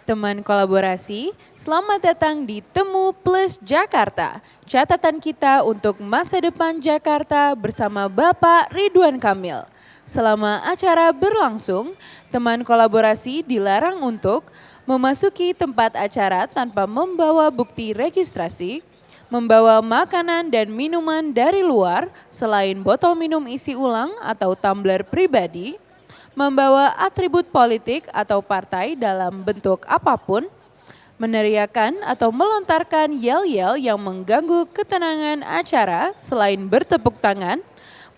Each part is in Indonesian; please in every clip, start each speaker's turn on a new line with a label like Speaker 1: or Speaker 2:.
Speaker 1: Teman kolaborasi, selamat datang di Temu Plus Jakarta. Catatan kita untuk masa depan Jakarta bersama Bapak Ridwan Kamil. Selama acara berlangsung, teman kolaborasi dilarang untuk memasuki tempat acara tanpa membawa bukti registrasi, membawa makanan dan minuman dari luar selain botol minum isi ulang atau tumbler pribadi, membawa atribut politik atau partai dalam bentuk apapun, meneriakan atau melontarkan yel-yel yang mengganggu ketenangan acara selain bertepuk tangan,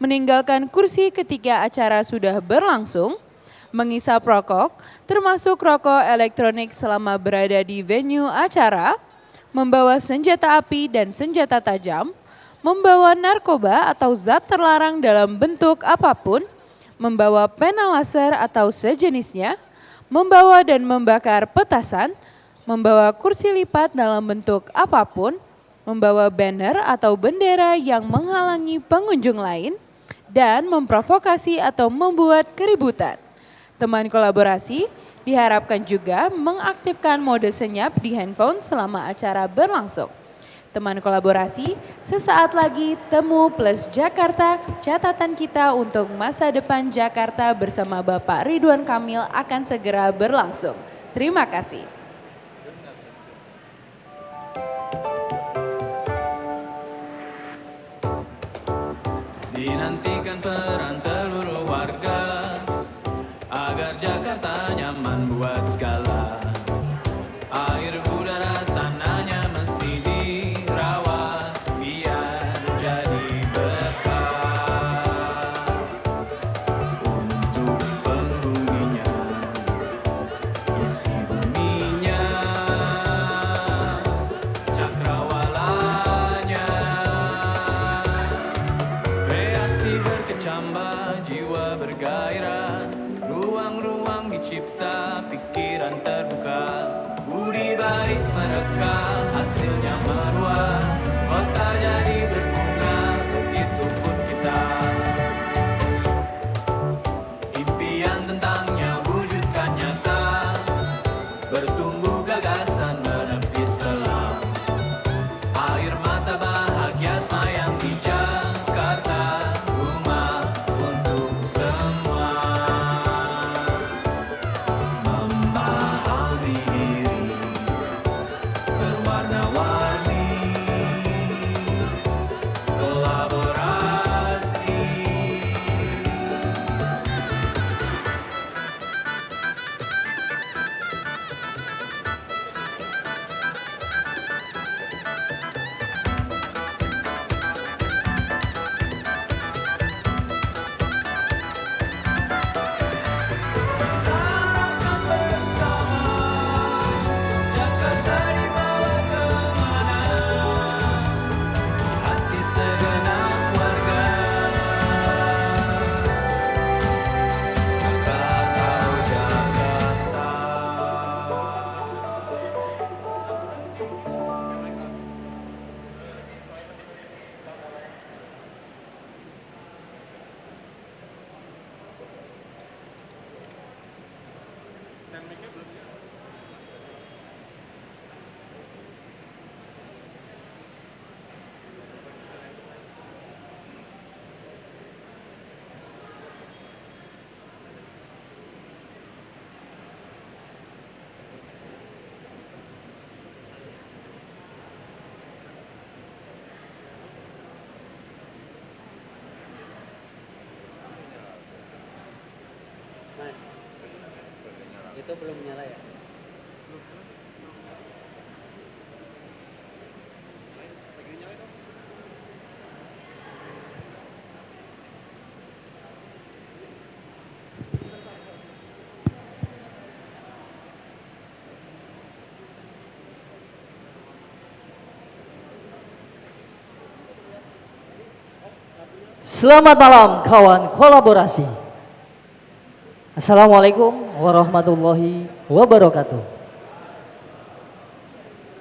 Speaker 1: meninggalkan kursi ketika acara sudah berlangsung, menghisap rokok, termasuk rokok elektronik selama berada di venue acara, membawa senjata api dan senjata tajam, membawa narkoba atau zat terlarang dalam bentuk apapun, membawa pena laser atau sejenisnya, membawa dan membakar petasan, membawa kursi lipat dalam bentuk apapun, membawa banner atau bendera yang menghalangi pengunjung lain, dan memprovokasi atau membuat keributan. Teman kolaborasi diharapkan juga mengaktifkan mode senyap di handphone selama acara berlangsung. Teman kolaborasi, sesaat lagi Temu Plus Jakarta, catatan kita untuk masa depan Jakarta bersama Bapak Ridwan Kamil akan segera berlangsung. Terima kasih.
Speaker 2: Dinantikan peran seluruh warga agar Jakarta nyaman buat segala. Air, udara, tanahnya mesti dirawat biar jadi berkah untuk penghuninya, isi buminya, cakrawalanya. Kreasi berkecambah, jiwa bergairah, ruang-ruang dicipta, pikiran terbuka. Budi baik mereka, hasilnya meruah, kota jadi berbunga, begitupun kita. Impian tentangnya wujudkan nyata, bertumbuh gagasan menepis kelam. Air mata bahagia semayang di Jakarta, rumah untuk semua. Memahami diri, berwarna-warni, kolaborasi. Harapkan bersama, Jakarta dibawa kemana, hati segenap warga. Jakarta, oh Jakarta.
Speaker 3: Mas, itu belum nyala ya?
Speaker 4: Selamat malam kawan kolaborasi. Assalamualaikum warahmatullahi wabarakatuh.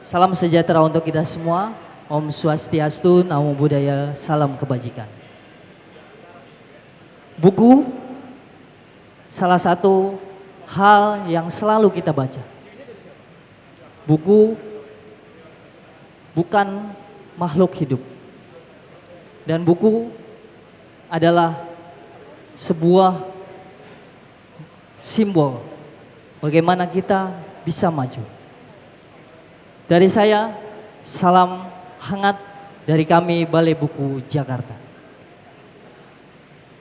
Speaker 4: Salam sejahtera untuk kita semua. Om Swastiastu, Namo Buddhaya, salam kebajikan. Buku salah satu hal yang selalu kita baca. buku bukan makhluk hidup. Dan buku adalah sebuah simbol bagaimana kita bisa maju. Dari saya, salam hangat dari kami Balai Buku Jakarta.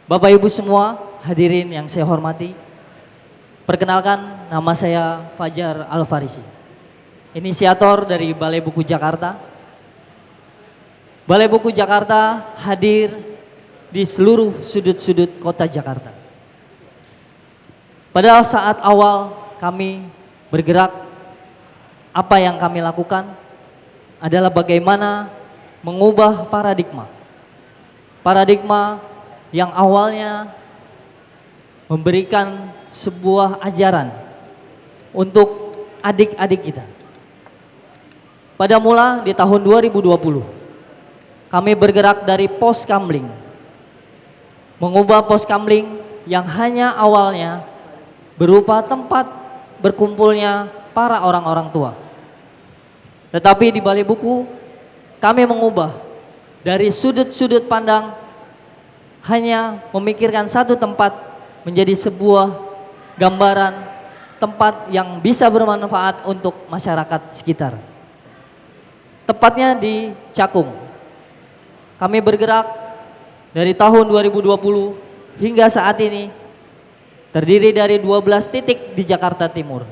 Speaker 4: Bapak Ibu semua, hadirin yang saya hormati, perkenalkan nama saya Fajar Al-Farisi, inisiator dari Balai Buku Jakarta. Balai Buku Jakarta hadir di seluruh sudut-sudut kota Jakarta. Pada saat awal kami bergerak, apa yang kami lakukan adalah bagaimana mengubah paradigma. Paradigma yang awalnya memberikan sebuah ajaran untuk adik-adik kita. Pada mula di tahun 2020, kami bergerak dari pos kamling, mengubah pos kamling yang hanya awalnya berupa tempat berkumpulnya para orang-orang tua. Tetapi di Balai Buku, kami mengubah dari sudut-sudut pandang hanya memikirkan satu tempat menjadi sebuah gambaran tempat yang bisa bermanfaat untuk masyarakat sekitar. Tepatnya di Cakung. Kami bergerak dari tahun 2020 hingga saat ini terdiri dari 12 titik di Jakarta Timur.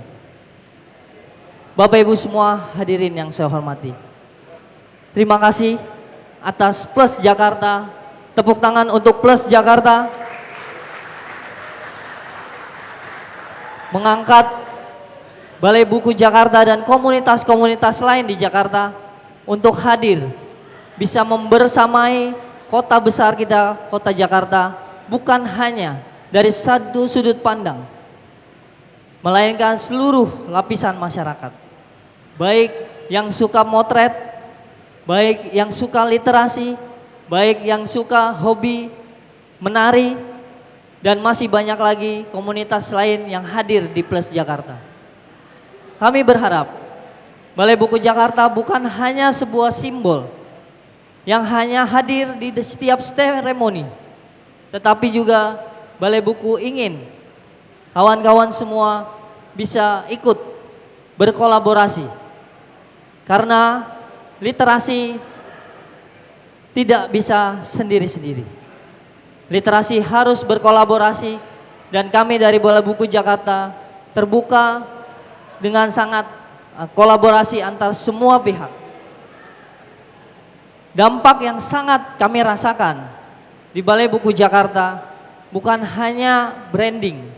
Speaker 4: Bapak Ibu semua hadirin yang saya hormati. Terima kasih atas Plus Jakarta. Tepuk tangan untuk Plus Jakarta. Mengangkat Balai Buku Jakarta dan komunitas-komunitas lain di Jakarta untuk hadir bisa membersamai kota besar kita, kota Jakarta, bukan hanya dari satu sudut pandang, melainkan seluruh lapisan masyarakat. Baik yang suka motret, baik yang suka literasi, baik yang suka hobi menari, dan masih banyak lagi komunitas lain yang hadir di Plus Jakarta. Kami berharap Balai Buku Jakarta bukan hanya sebuah simbol yang hanya hadir di setiap seremoni, tetapi juga Balai Buku ingin kawan-kawan semua bisa ikut berkolaborasi. Karena literasi tidak bisa sendiri-sendiri. Literasi harus berkolaborasi dan kami dari Balai Buku Jakarta terbuka dengan sangat kolaborasi antar semua pihak. Dampak yang sangat kami rasakan di Balai Buku Jakarta bukan hanya branding,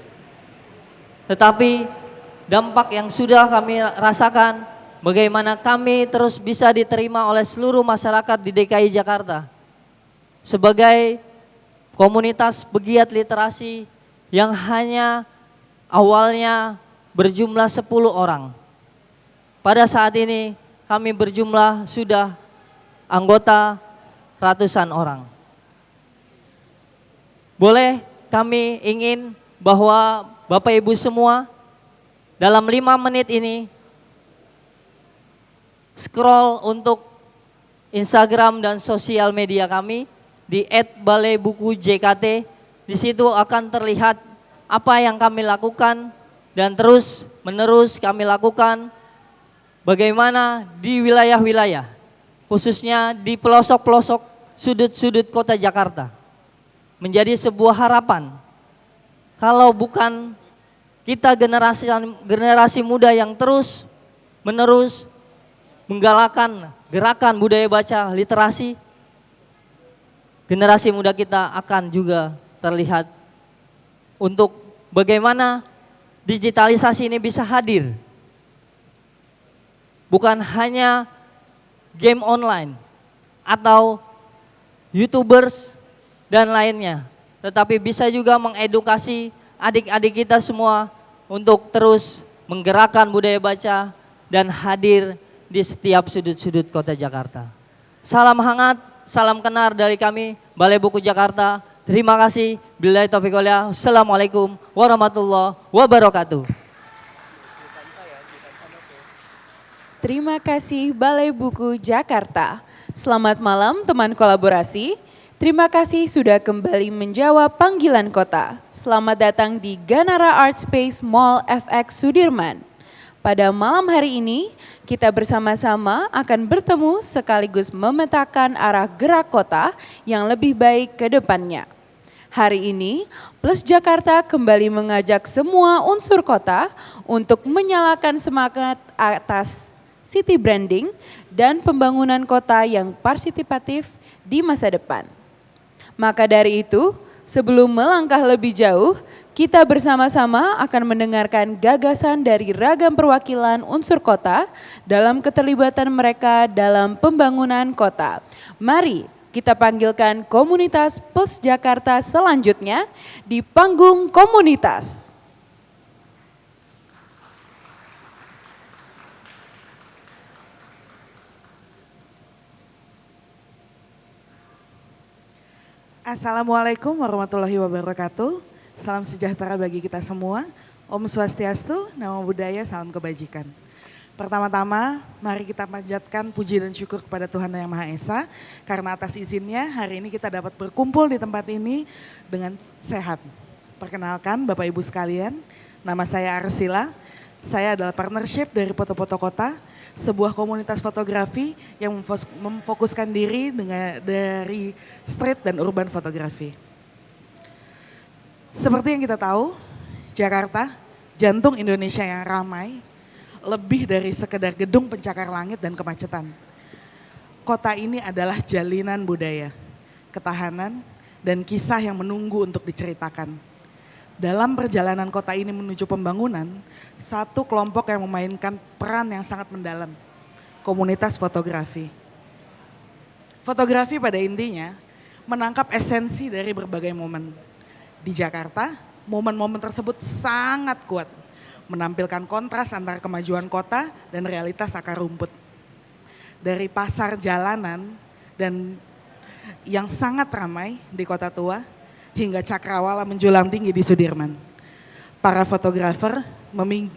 Speaker 4: tetapi dampak yang sudah kami rasakan bagaimana kami terus bisa diterima oleh seluruh masyarakat di DKI Jakarta sebagai komunitas pegiat literasi yang hanya awalnya berjumlah 10 orang. Pada saat ini kami berjumlah sudah anggota ratusan orang. Boleh kami ingin bahwa Bapak Ibu semua dalam 5 menit ini scroll untuk Instagram dan sosial media kami di @balaibuku_jkt. Di situ akan terlihat apa yang kami lakukan dan terus menerus kami lakukan bagaimana di wilayah-wilayah, khususnya di pelosok-pelosok sudut-sudut kota Jakarta. Menjadi sebuah harapan. Kalau bukan kita generasi muda yang terus menerus menggalakkan gerakan budaya baca literasi, generasi muda kita akan juga terlihat untuk bagaimana digitalisasi ini bisa hadir. Bukan hanya game online atau YouTubers dan lainnya, tetapi bisa juga mengedukasi adik-adik kita semua untuk terus menggerakkan budaya baca dan hadir di setiap sudut-sudut kota Jakarta. Salam hangat, salam kenal dari kami Balai Buku Jakarta. Terima kasih. Billahi taufiq wal hidayah. Assalamualaikum warahmatullahi wabarakatuh.
Speaker 1: Terima kasih Balai Buku Jakarta. Selamat malam teman kolaborasi. Terima kasih sudah kembali menjawab panggilan kota. Selamat datang di Ganara Art Space Mall FX Sudirman. Pada malam hari ini, kita bersama-sama akan bertemu sekaligus memetakan arah gerak kota yang lebih baik ke depannya. Hari ini, Plus Jakarta kembali mengajak semua unsur kota untuk menyalakan semangat atas city branding dan pembangunan kota yang partisipatif di masa depan. Maka dari itu, sebelum melangkah lebih jauh, kita bersama-sama akan mendengarkan gagasan dari ragam perwakilan unsur kota dalam keterlibatan mereka dalam pembangunan kota. Mari kita panggilkan komunitas Plus Jakarta selanjutnya di panggung komunitas.
Speaker 5: Assalamualaikum warahmatullahi wabarakatuh. Salam sejahtera bagi kita semua. Om Swastiastu, Namo Buddhaya, salam kebajikan. Pertama-tama, mari kita panjatkan puji dan syukur kepada Tuhan Yang Maha Esa. Karena atas izinnya hari ini kita dapat berkumpul di tempat ini dengan sehat. Perkenalkan Bapak Ibu sekalian, nama saya Arsila. Saya adalah partnership dari Foto-Foto Kota, sebuah komunitas fotografi yang memfokuskan diri dari street dan urban fotografi. Seperti yang kita tahu, Jakarta, jantung Indonesia yang ramai, lebih dari sekedar gedung pencakar langit dan kemacetan. Kota ini adalah jalinan budaya, ketahanan, dan kisah yang menunggu untuk diceritakan. Dalam perjalanan kota ini menuju pembangunan, satu kelompok yang memainkan peran yang sangat mendalam, komunitas fotografi. Fotografi pada intinya menangkap esensi dari berbagai momen. Di Jakarta, momen-momen tersebut sangat kuat, menampilkan kontras antara kemajuan kota dan realitas akar rumput. Dari pasar jalanan dan yang sangat ramai di kota tua, hingga cakrawala menjulang tinggi di Sudirman. Para fotografer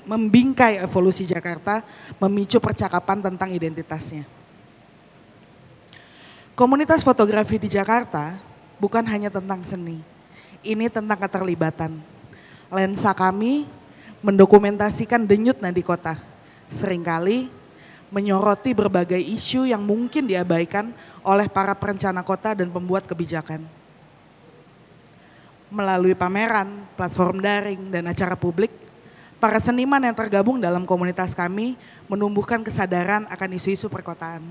Speaker 5: membingkai evolusi Jakarta, memicu percakapan tentang identitasnya. Komunitas fotografi di Jakarta bukan hanya tentang seni, ini tentang keterlibatan. Lensa kami mendokumentasikan denyut nadi kota, seringkali menyoroti berbagai isu yang mungkin diabaikan oleh para perencana kota dan pembuat kebijakan. Melalui pameran, platform daring, dan acara publik, para seniman yang tergabung dalam komunitas kami menumbuhkan kesadaran akan isu-isu perkotaan.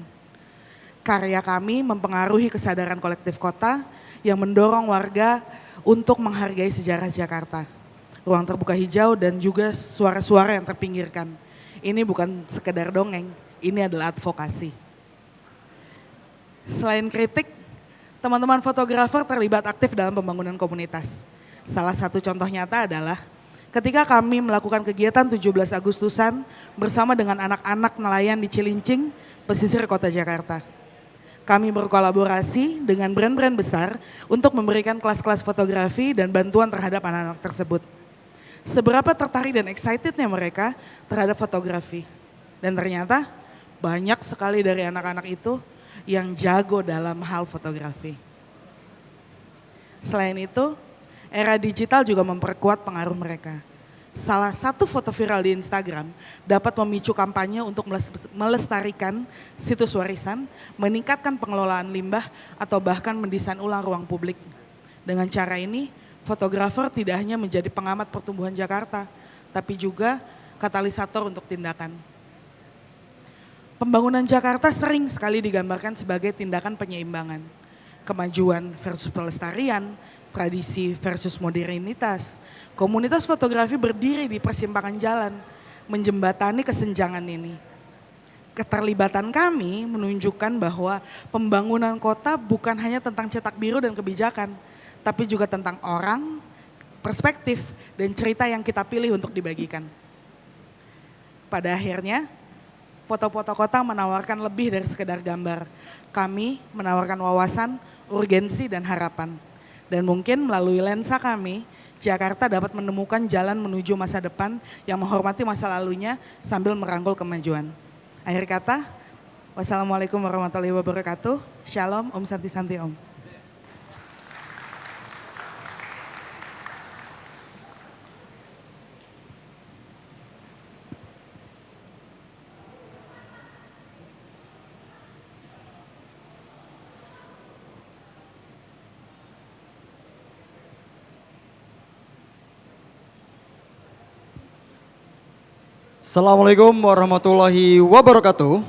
Speaker 5: Karya kami mempengaruhi kesadaran kolektif kota yang mendorong warga untuk menghargai sejarah Jakarta. Ruang terbuka hijau dan juga suara-suara yang terpinggirkan. Ini bukan sekedar dongeng, ini adalah advokasi. Selain kritik, teman-teman fotografer terlibat aktif dalam pembangunan komunitas. Salah satu contoh nyata adalah ketika kami melakukan kegiatan 17 Agustusan bersama dengan anak-anak nelayan di Cilincing, pesisir kota Jakarta. Kami berkolaborasi dengan brand-brand besar untuk memberikan kelas-kelas fotografi dan bantuan terhadap anak-anak tersebut. Seberapa tertarik dan excitednya mereka terhadap fotografi. Dan ternyata banyak sekali dari anak-anak itu yang jago dalam hal fotografi. Selain itu, era digital juga memperkuat pengaruh mereka. Salah satu foto viral di Instagram dapat memicu kampanye untuk melestarikan situs warisan, meningkatkan pengelolaan limbah, atau bahkan mendesain ulang ruang publik. Dengan cara ini, fotografer tidak hanya menjadi pengamat pertumbuhan Jakarta, tapi juga katalisator untuk tindakan. Pembangunan Jakarta sering sekali digambarkan sebagai tindakan penyeimbangan. Kemajuan versus pelestarian, tradisi versus modernitas. Komunitas fotografi berdiri di persimpangan jalan, menjembatani kesenjangan ini. Keterlibatan kami menunjukkan bahwa pembangunan kota bukan hanya tentang cetak biru dan kebijakan, tapi juga tentang orang, perspektif, dan cerita yang kita pilih untuk dibagikan. Pada akhirnya, foto-foto kota menawarkan lebih dari sekedar gambar. Kami menawarkan wawasan, urgensi, dan harapan. Dan mungkin melalui lensa kami, Jakarta dapat menemukan jalan menuju masa depan yang menghormati masa lalunya sambil merangkul kemajuan. Akhir kata, wassalamualaikum warahmatullahi wabarakatuh. Shalom, Om Santi Santi Om.
Speaker 6: Assalamualaikum warahmatullahi wabarakatuh.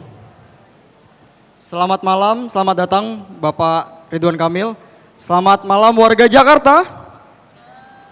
Speaker 6: Selamat malam, selamat datang Bapak Ridwan Kamil. Selamat malam warga Jakarta.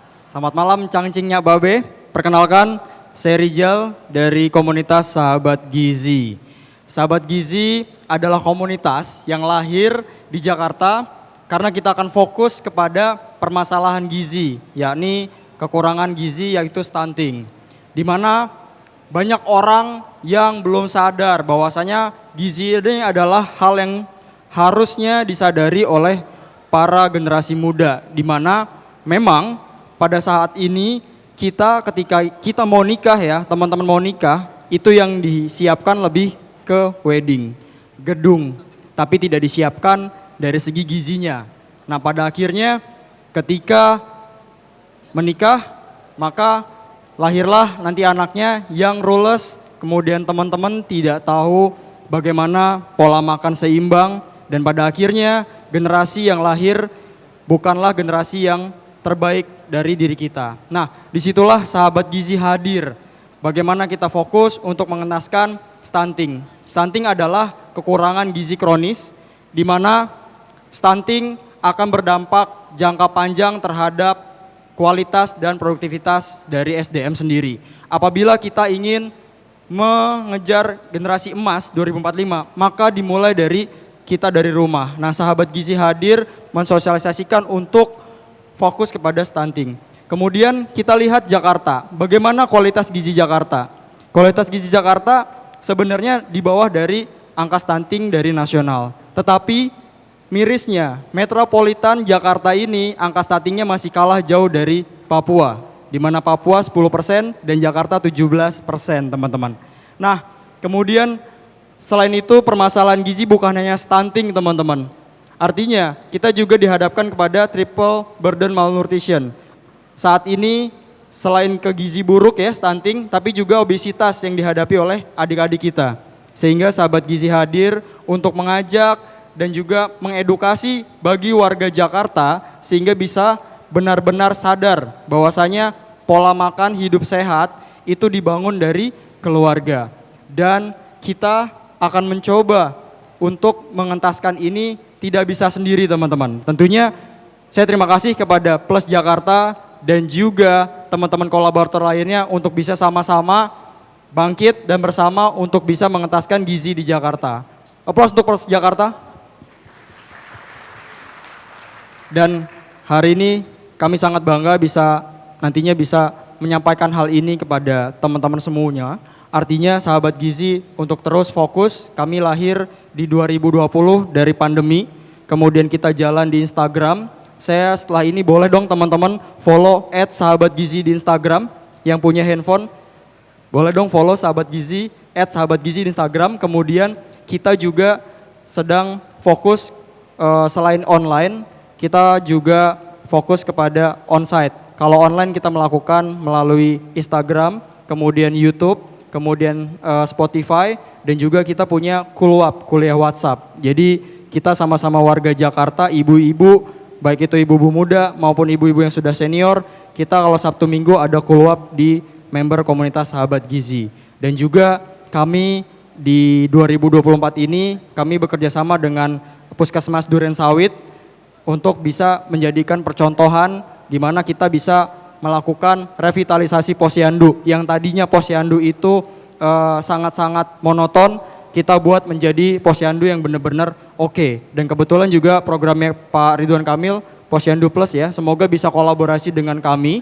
Speaker 6: Selamat malam cangcingnya Babe. Perkenalkan, saya Rijal dari komunitas Sahabat Gizi. Sahabat Gizi adalah komunitas yang lahir di Jakarta karena kita akan fokus kepada permasalahan gizi, yakni kekurangan gizi yaitu stunting. Di mana banyak orang yang belum sadar bahwasanya gizi ini adalah hal yang harusnya disadari oleh para generasi muda. Di mana memang pada saat ini kita ketika kita mau nikah ya, teman-teman mau nikah, itu yang disiapkan lebih ke wedding, gedung, tapi tidak disiapkan dari segi gizinya. Nah pada akhirnya ketika menikah maka lahirlah nanti anaknya yang rules, kemudian teman-teman tidak tahu bagaimana pola makan seimbang, dan pada akhirnya generasi yang lahir bukanlah generasi yang terbaik dari diri kita. Nah disitulah Sahabat Gizi hadir, bagaimana kita fokus untuk mengentaskan stunting. Stunting adalah kekurangan gizi kronis, di mana stunting akan berdampak jangka panjang terhadap kualitas dan produktivitas dari SDM sendiri. Apabila kita ingin mengejar generasi emas 2045, maka dimulai dari kita dari rumah. Nah, Sahabat Gizi hadir mensosialisasikan untuk fokus kepada stunting. Kemudian kita lihat Jakarta, bagaimana kualitas gizi Jakarta. Kualitas gizi Jakarta sebenarnya di bawah dari angka stunting dari nasional. Tetapi mirisnya, metropolitan Jakarta ini angka stuntingnya masih kalah jauh dari Papua. Di mana Papua 10% dan Jakarta 17% teman-teman. Nah kemudian selain itu permasalahan gizi bukan hanya stunting teman-teman. Artinya kita juga dihadapkan kepada triple burden malnutrition. Saat ini selain ke gizi buruk ya stunting, tapi juga obesitas yang dihadapi oleh adik-adik kita. Sehingga Sahabat Gizi hadir untuk mengajak dan juga mengedukasi bagi warga Jakarta sehingga bisa benar-benar sadar bahwasanya pola makan hidup sehat itu dibangun dari keluarga. Dan kita akan mencoba untuk mengentaskan ini tidak bisa sendiri teman-teman. Tentunya saya terima kasih kepada Plus Jakarta dan juga teman-teman kolaborator lainnya untuk bisa sama-sama bangkit dan bersama untuk bisa mengentaskan gizi di Jakarta. Aplaus untuk Plus Jakarta. Dan hari ini kami sangat bangga nantinya bisa menyampaikan hal ini kepada teman-teman semuanya. Artinya Sahabat Gizi untuk terus fokus, kami lahir di 2020 dari pandemi, kemudian kita jalan di Instagram. Saya setelah ini boleh dong teman-teman follow @sahabatgizi di Instagram yang punya handphone. Boleh dong follow Sahabat Gizi, @sahabatgizi di Instagram. Kemudian kita juga sedang fokus selain online, kita juga fokus kepada onsite. Kalau online kita melakukan melalui Instagram, kemudian YouTube, kemudian Spotify, dan juga kita punya Kulwap, kuliah WhatsApp. Jadi kita sama-sama warga Jakarta, ibu-ibu, baik itu ibu-ibu muda maupun ibu-ibu yang sudah senior, kita kalau Sabtu Minggu ada Kulwap di member komunitas Sahabat Gizi. Dan juga kami di 2024 ini, kami bekerja sama dengan Puskesmas Duren Sawit, untuk bisa menjadikan percontohan di mana kita bisa melakukan revitalisasi posyandu. Yang tadinya posyandu itu sangat-sangat monoton, kita buat menjadi posyandu yang benar-benar oke. Dan kebetulan juga programnya Pak Ridwan Kamil, Posyandu Plus ya, semoga bisa kolaborasi dengan kami.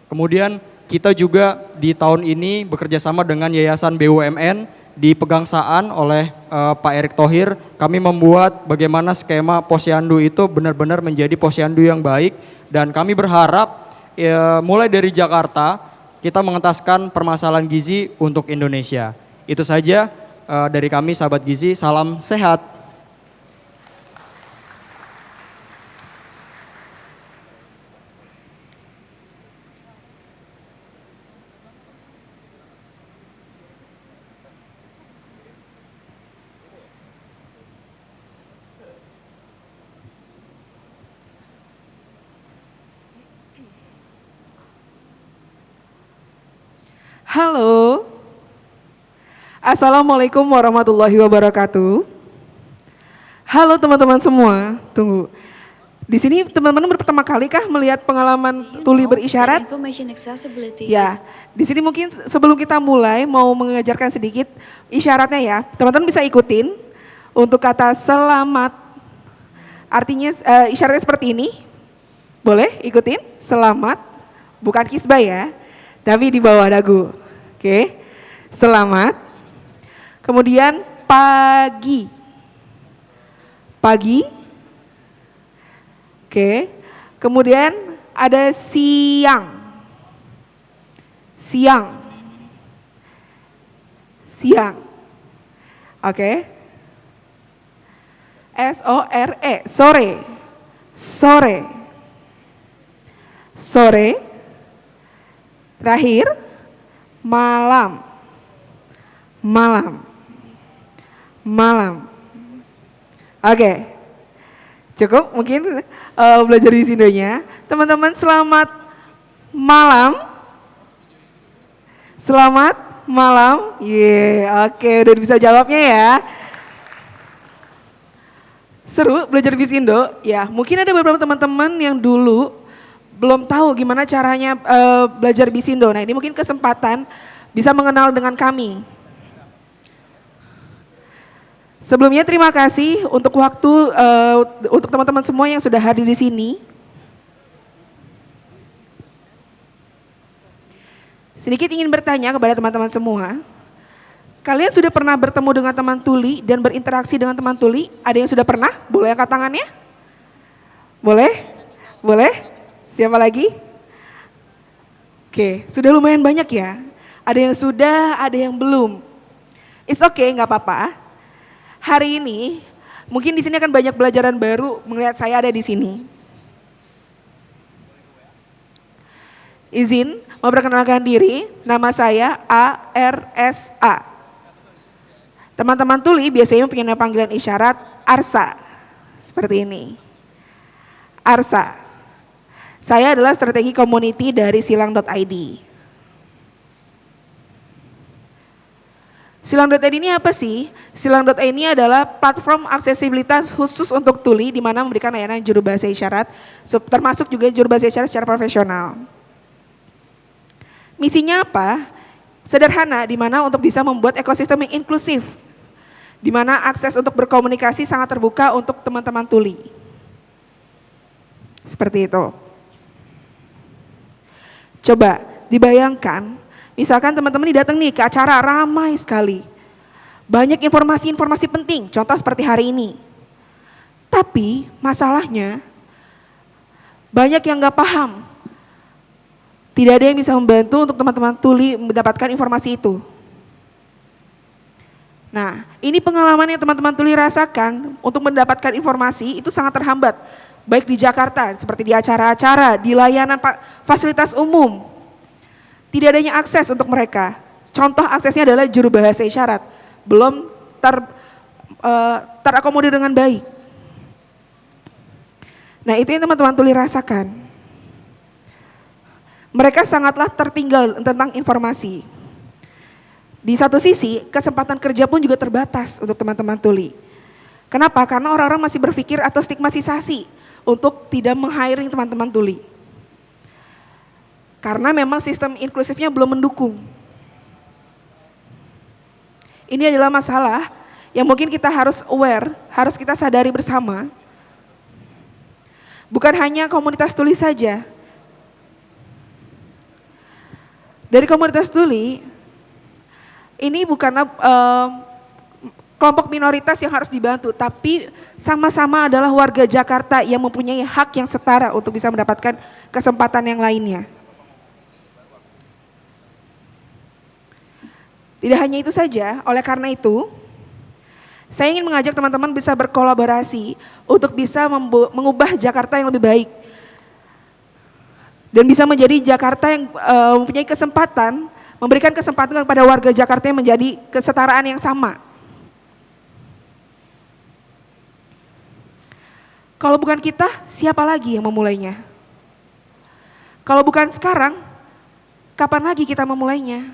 Speaker 6: Kemudian kita juga di tahun ini bekerja sama dengan Yayasan BUMN, dipegangsaan oleh Pak Erick Thohir. Kami membuat bagaimana skema posyandu itu benar-benar menjadi posyandu yang baik, dan kami berharap mulai dari Jakarta kita mengentaskan permasalahan gizi untuk Indonesia. Itu saja, dari kami sahabat gizi, salam sehat.
Speaker 7: Halo, Assalamualaikum warahmatullahi wabarakatuh. Halo teman-teman semua, tunggu. Di sini teman-teman pertama kali kah melihat pengalaman tuli berisyarat?
Speaker 8: Information accessibility
Speaker 7: Ya, di sini mungkin sebelum kita mulai mau mengajarkan sedikit isyaratnya ya. Teman-teman bisa ikutin untuk kata selamat. Artinya isyaratnya seperti ini. Boleh ikutin? Selamat, bukan kisbah ya, tapi di bawah dagu. Oke, selamat. Kemudian pagi. Pagi. Oke. Kemudian ada siang. Siang. Siang. Oke. SORE, sore. Sore. Sore. Terakhir malam. Malam. Malam. Oke. Cukup mungkin belajar di sindonya. Teman-teman selamat malam. Selamat malam. Oke, udah bisa jawabnya ya. Seru belajar Visindo. Ya, mungkin ada beberapa teman-teman yang dulu belum tahu gimana caranya belajar Visindo. Nah, ini mungkin kesempatan bisa mengenal dengan kami. Sebelumnya terima kasih untuk waktu untuk teman-teman semua yang sudah hadir di sini. Sedikit ingin bertanya kepada teman-teman semua. Kalian sudah pernah bertemu dengan teman tuli dan berinteraksi dengan teman tuli? Ada yang sudah pernah? Boleh angkat tangannya? Boleh? Boleh? Siapa lagi? Oke, sudah lumayan banyak ya. Ada yang sudah, ada yang belum. It's okay, nggak apa-apa. Hari ini mungkin di sini akan banyak pelajaran baru melihat saya ada di sini. Izin memperkenalkan diri, nama saya ARSA. Teman-teman tuli biasanya punya panggilan isyarat Arsa. Seperti ini. Arsa. Saya adalah strategi community dari silang.id. Silang.id ini apa sih? Silang.id ini adalah platform aksesibilitas khusus untuk tuli di mana memberikan layanan juru bahasa isyarat, termasuk juga juru bahasa isyarat secara profesional. Misinya apa? Sederhana, di mana untuk bisa membuat ekosistem yang inklusif, di mana akses untuk berkomunikasi sangat terbuka untuk teman-teman tuli. Seperti itu. Coba dibayangkan, misalkan teman-teman datang nih ke acara ramai sekali. Banyak informasi-informasi penting, contoh seperti hari ini. Tapi masalahnya banyak yang gak paham. Tidak ada yang bisa membantu untuk teman-teman tuli mendapatkan informasi itu. Nah, ini pengalaman yang teman-teman tuli rasakan untuk mendapatkan informasi itu sangat terhambat. Baik di Jakarta, seperti di acara-acara, di layanan fasilitas umum. Tidak adanya akses untuk mereka. Contoh aksesnya adalah juru bahasa isyarat. Belum terakomodir dengan baik. Nah, itu yang teman-teman tuli rasakan. Mereka sangatlah tertinggal tentang informasi. Di satu sisi, kesempatan kerja pun juga terbatas untuk teman-teman tuli. Kenapa? Karena orang-orang masih berpikir atau stigmatisasi untuk tidak meng-hiring teman-teman tuli. Karena memang sistem inklusifnya belum mendukung. Ini adalah masalah yang mungkin kita harus aware, harus kita sadari bersama. Bukan hanya komunitas tuli saja. Dari komunitas tuli, ini bukanlah kelompok minoritas yang harus dibantu, tapi sama-sama adalah warga Jakarta yang mempunyai hak yang setara untuk bisa mendapatkan kesempatan yang lainnya. Tidak hanya itu saja, oleh karena itu, saya ingin mengajak teman-teman bisa berkolaborasi untuk bisa mengubah Jakarta yang lebih baik. Dan bisa menjadi Jakarta yang mempunyai kesempatan, memberikan kesempatan kepada warga Jakarta yang menjadi kesetaraan yang sama. Kalau bukan kita, siapa lagi yang memulainya? Kalau bukan sekarang, kapan lagi kita memulainya?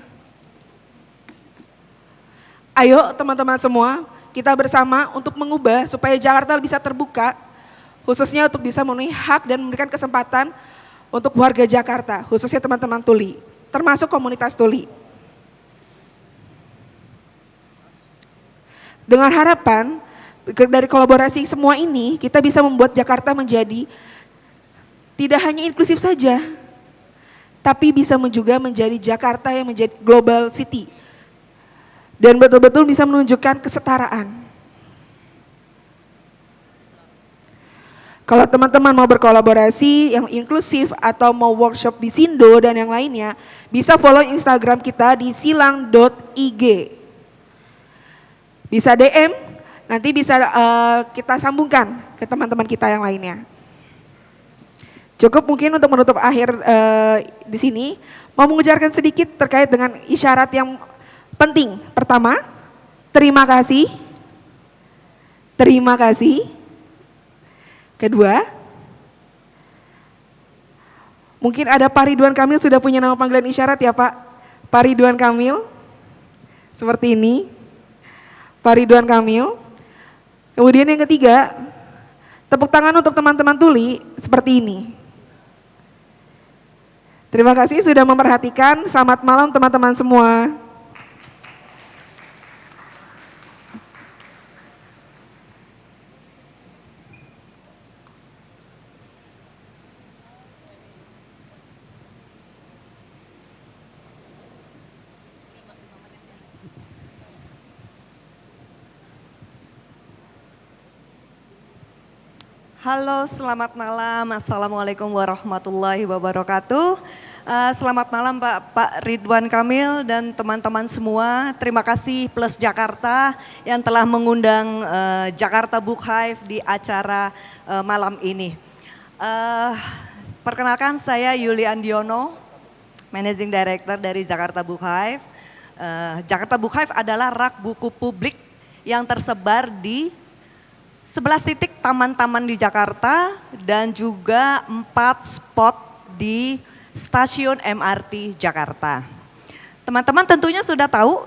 Speaker 7: Ayo teman-teman semua, kita bersama untuk mengubah supaya Jakarta bisa terbuka, khususnya untuk bisa memenuhi hak dan memberikan kesempatan untuk warga Jakarta, khususnya teman-teman tuli, termasuk komunitas tuli. Dengan harapan dari kolaborasi semua ini, kita bisa membuat Jakarta menjadi tidak hanya inklusif saja, tapi bisa juga menjadi Jakarta yang menjadi global city. Dan betul-betul bisa menunjukkan kesetaraan. Kalau teman-teman mau berkolaborasi yang inklusif atau mau workshop di Sindo dan yang lainnya, bisa follow Instagram kita di silang.ig. Bisa DM, nanti bisa kita sambungkan ke teman-teman kita yang lainnya. Cukup mungkin untuk menutup akhir di sini, mau mengucapkan sedikit terkait dengan isyarat yang penting. Pertama, terima kasih. Terima kasih. Kedua, mungkin ada Pak Ridwan Kamil sudah punya nama panggilan isyarat ya Pak? Pak Ridwan Kamil, seperti ini. Pak Ridwan Kamil. Kemudian yang ketiga, tepuk tangan untuk teman-teman tuli seperti ini. Terima kasih sudah memperhatikan. Selamat malam teman-teman semua.
Speaker 8: Halo, selamat malam. Assalamualaikum warahmatullahi wabarakatuh. Selamat malam Pak Ridwan Kamil dan teman-teman semua. Terima kasih Plus Jakarta yang telah mengundang Jakarta Book Hive di acara malam ini. Perkenalkan saya Yuli Andiono, Managing Director dari Jakarta Book Hive. Jakarta Book Hive adalah rak buku publik yang tersebar di 11 titik taman-taman di Jakarta dan juga 4 spot di stasiun MRT Jakarta. Teman-teman tentunya sudah tahu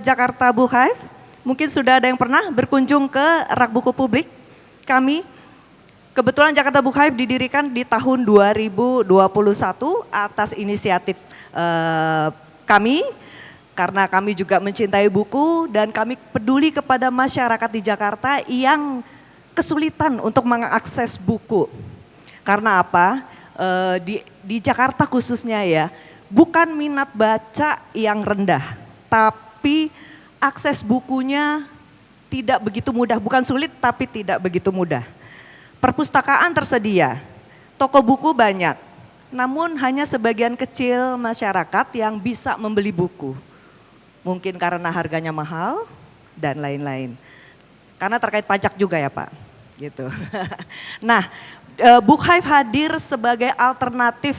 Speaker 8: Jakarta Book Hive, mungkin sudah ada yang pernah berkunjung ke rak buku publik kami. Kebetulan Jakarta Book Hive didirikan di tahun 2021 atas inisiatif kami. Karena kami juga mencintai buku dan kami peduli kepada masyarakat di Jakarta yang kesulitan untuk mengakses buku. Karena apa? Di Jakarta khususnya ya, bukan minat baca yang rendah, tapi akses bukunya tidak begitu mudah, bukan sulit tapi tidak begitu mudah. Perpustakaan tersedia, toko buku banyak, namun hanya sebagian kecil masyarakat yang bisa membeli buku. Mungkin karena harganya mahal dan lain-lain. Karena terkait pajak juga ya Pak. Gitu. Nah, Book Hive hadir sebagai alternatif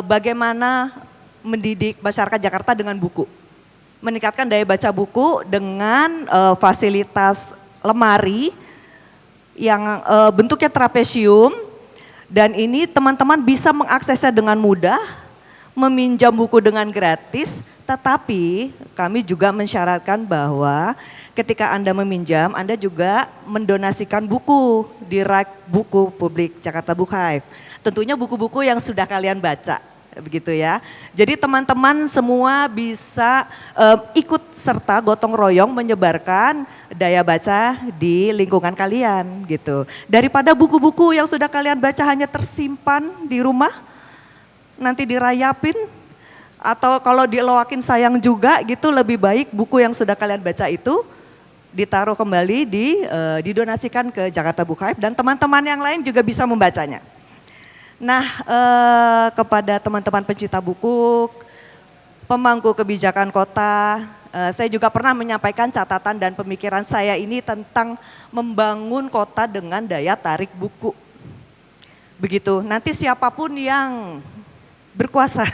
Speaker 8: bagaimana mendidik masyarakat Jakarta dengan buku. Meningkatkan daya baca buku dengan fasilitas lemari yang bentuknya trapesium. Dan ini teman-teman bisa mengaksesnya dengan mudah, meminjam buku dengan gratis. Tetapi kami juga mensyaratkan bahwa ketika Anda meminjam, Anda juga mendonasikan buku di rak buku publik Jakarta Book Hive. Tentunya buku-buku yang sudah kalian baca, begitu ya. Jadi teman-teman semua bisa ikut serta gotong royong menyebarkan daya baca di lingkungan kalian gitu. Daripada buku-buku yang sudah kalian baca hanya tersimpan di rumah, nanti dirayapin. Atau kalau diloakin sayang juga gitu, lebih baik buku yang sudah kalian baca itu ditaruh kembali didonasikan ke Jakarta Book Hive dan teman-teman yang lain juga bisa membacanya. Nah kepada teman-teman pencinta buku, pemangku kebijakan kota. Saya juga pernah menyampaikan catatan dan pemikiran saya ini tentang membangun kota dengan daya tarik buku. Begitu, nanti siapapun yang berkuasa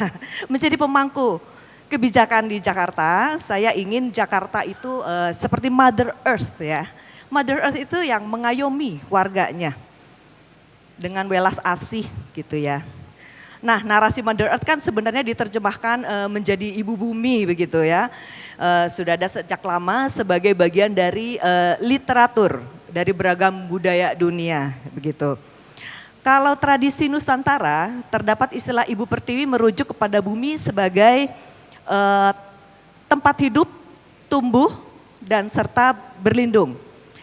Speaker 8: menjadi pemangku kebijakan di Jakarta, saya ingin Jakarta itu seperti Mother Earth ya. Mother Earth itu yang mengayomi warganya dengan welas asih gitu ya. Nah, narasi Mother Earth kan sebenarnya diterjemahkan menjadi ibu bumi begitu ya. Sudah ada sejak lama sebagai bagian dari literatur dari beragam budaya dunia begitu. Kalau tradisi Nusantara terdapat istilah Ibu Pertiwi merujuk kepada bumi sebagai tempat hidup, tumbuh dan serta berlindung.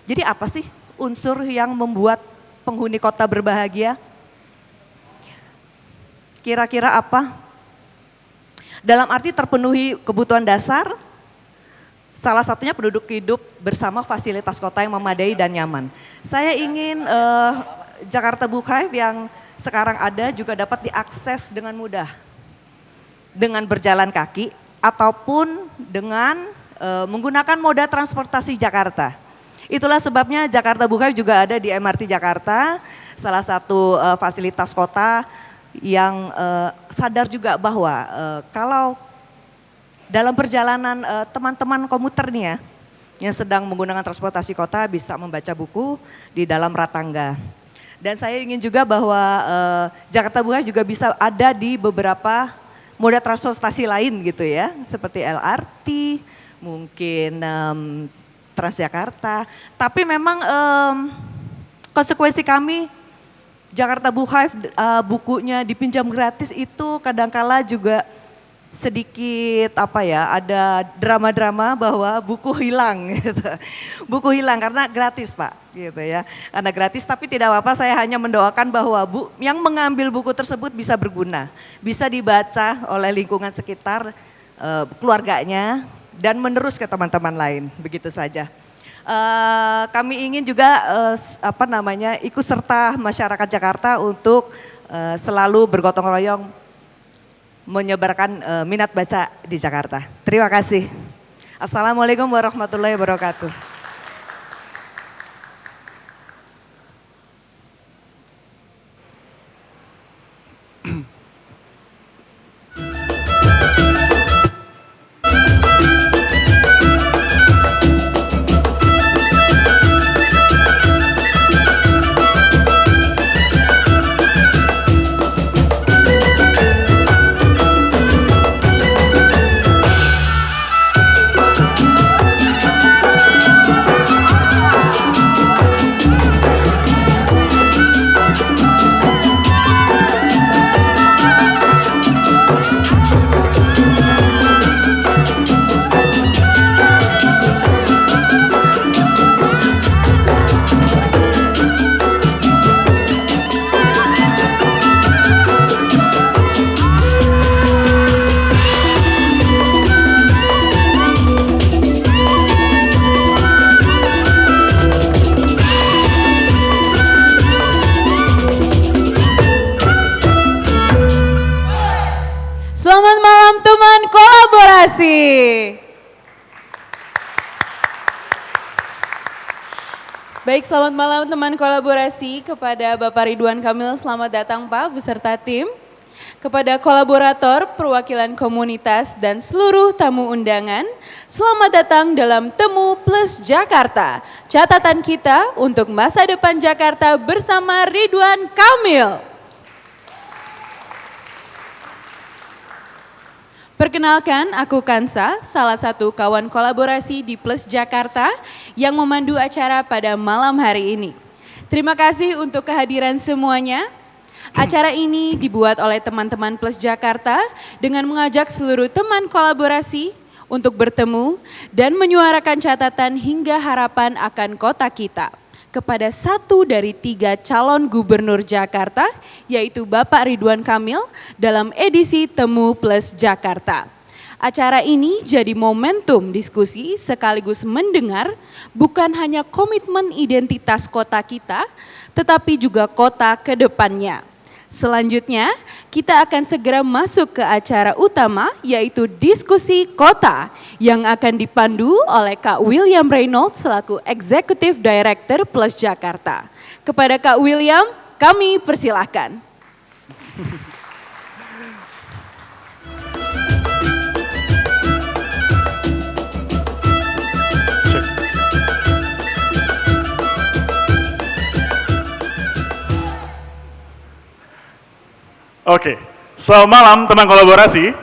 Speaker 8: Jadi apa sih unsur yang membuat penghuni kota berbahagia? Kira-kira apa? Dalam arti terpenuhi kebutuhan dasar, salah satunya penduduk hidup bersama fasilitas kota yang memadai dan nyaman. Saya ingin Jakarta Book Hive yang sekarang ada juga dapat diakses dengan mudah. Dengan berjalan kaki ataupun dengan menggunakan moda transportasi Jakarta. Itulah sebabnya Jakarta Book Hive juga ada di MRT Jakarta, salah satu fasilitas kota yang sadar juga bahwa kalau dalam perjalanan teman-teman komuter nih ya, yang sedang menggunakan transportasi kota bisa membaca buku di dalam ratangga. Dan saya ingin juga bahwa Jakarta Book Hive juga bisa ada di beberapa moda transportasi lain gitu ya, seperti LRT, mungkin Transjakarta. Tapi memang konsekuensi kami Jakarta Book Hive bukunya dipinjam gratis itu kadangkala juga sedikit ada drama-drama bahwa buku hilang gitu. Buku hilang karena gratis Pak gitu ya. Karena gratis tapi tidak apa-apa, saya hanya mendoakan bahwa yang mengambil buku tersebut bisa berguna. Bisa dibaca oleh lingkungan sekitar, keluarganya dan menerus ke teman-teman lain, begitu saja. Kami ingin juga ikut serta masyarakat Jakarta untuk selalu bergotong royong menyebarkan minat baca di Jakarta. Terima kasih. Assalamualaikum warahmatullahi wabarakatuh.
Speaker 1: Selamat malam teman kolaborasi. Baik, selamat malam teman kolaborasi. Kepada Bapak Ridwan Kamil, selamat datang Pak beserta tim. Kepada kolaborator, perwakilan komunitas dan seluruh tamu undangan, selamat datang dalam Temu Plus Jakarta. Catatan kita untuk masa depan Jakarta bersama Ridwan Kamil. Perkenalkan, aku Kansa, salah satu kawan kolaborasi di Plus Jakarta yang memandu acara pada malam hari ini. Terima kasih untuk kehadiran semuanya. Acara ini dibuat oleh teman-teman Plus Jakarta dengan mengajak seluruh teman kolaborasi untuk bertemu dan menyuarakan catatan hingga harapan akan kota kita kepada satu dari 3 calon gubernur Jakarta, yaitu Bapak Ridwan Kamil dalam edisi Temu Plus Jakarta. Acara ini jadi momentum diskusi sekaligus mendengar bukan hanya komitmen identitas kota kita, tetapi juga kota ke depannya. Selanjutnya, kita akan segera masuk ke acara utama yaitu diskusi kota yang akan dipandu oleh Kak William Reynolds selaku Executive Director Plus Jakarta. Kepada Kak William, kami persilahkan.
Speaker 9: Oke, selamat malam teman kolaborasi.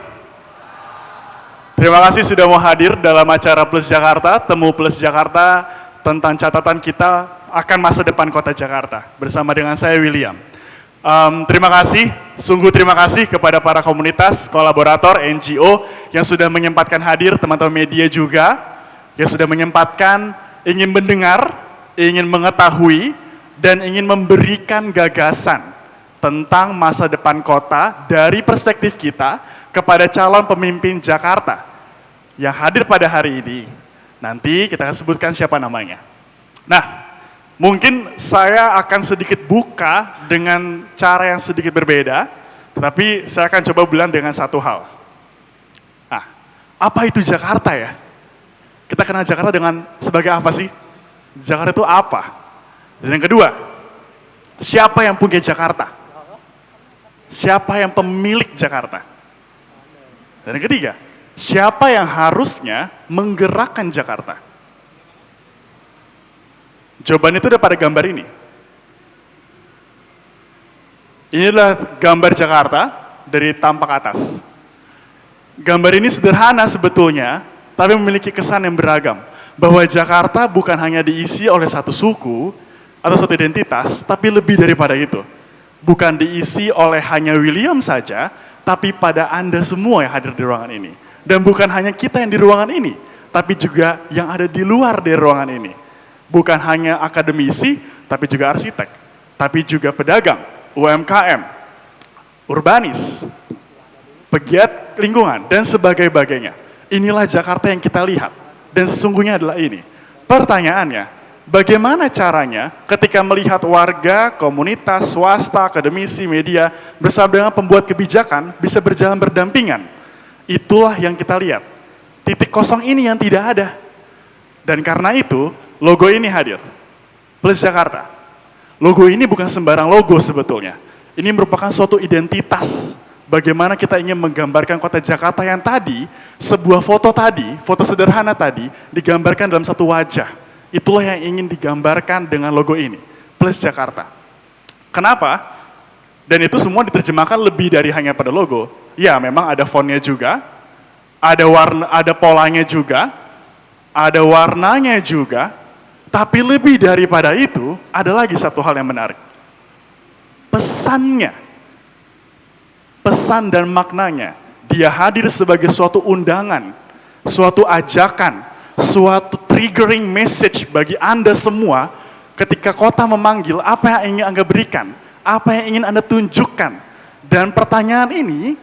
Speaker 9: Terima kasih sudah mau hadir dalam acara Plus Jakarta, Temu Plus Jakarta tentang catatan kita akan masa depan kota Jakarta bersama dengan saya William. Terima kasih, sungguh terima kasih kepada para komunitas, kolaborator, NGO yang sudah menyempatkan hadir, teman-teman media juga yang sudah menyempatkan ingin mendengar, ingin mengetahui, dan ingin memberikan gagasan tentang masa depan kota dari perspektif kita kepada calon pemimpin Jakarta yang hadir pada hari ini. Nanti kita akan sebutkan siapa namanya. Nah, mungkin saya akan sedikit buka dengan cara yang sedikit berbeda, tetapi saya akan coba bilang dengan satu hal. Nah, apa itu Jakarta ya? Kita kenal Jakarta dengan sebagai apa sih? Jakarta itu apa? Dan yang kedua, siapa yang punya Jakarta? Siapa yang pemilik Jakarta? Dan yang ketiga, siapa yang harusnya menggerakkan Jakarta? Jawaban itu ada pada gambar ini. Inilah gambar Jakarta dari tampak atas. Gambar ini sederhana sebetulnya, tapi memiliki kesan yang beragam. Bahwa Jakarta bukan hanya diisi oleh satu suku atau satu identitas, tapi lebih daripada itu. Bukan diisi oleh hanya William saja, tapi pada Anda semua yang hadir di ruangan ini. Dan bukan hanya kita yang di ruangan ini, tapi juga yang ada di luar dari ruangan ini. Bukan hanya akademisi, tapi juga arsitek, tapi juga pedagang, UMKM, urbanis, pegiat lingkungan, dan sebagainya. Inilah Jakarta yang kita lihat, dan sesungguhnya adalah ini. Pertanyaannya, bagaimana caranya ketika melihat warga, komunitas, swasta, akademisi, media bersama dengan pembuat kebijakan bisa berjalan berdampingan? Itulah yang kita lihat. Titik kosong ini yang tidak ada. Dan karena itu, logo ini hadir. Plus Jakarta. Logo ini bukan sembarang logo sebetulnya. Ini merupakan suatu identitas. Bagaimana kita ingin menggambarkan kota Jakarta yang tadi, sebuah foto tadi, foto sederhana tadi, digambarkan dalam satu wajah. Itulah yang ingin digambarkan dengan logo ini, Plus Jakarta. Kenapa? Dan itu semua diterjemahkan lebih dari hanya pada logo. Ya, memang ada fontnya juga, ada warna, ada polanya juga, ada warnanya juga, tapi lebih daripada itu, ada lagi satu hal yang menarik. Pesannya, pesan dan maknanya, dia hadir sebagai suatu undangan, suatu ajakan, suatu triggering message bagi Anda semua ketika kota memanggil, apa yang ingin Anda berikan, apa yang ingin Anda tunjukkan. Dan pertanyaan ini,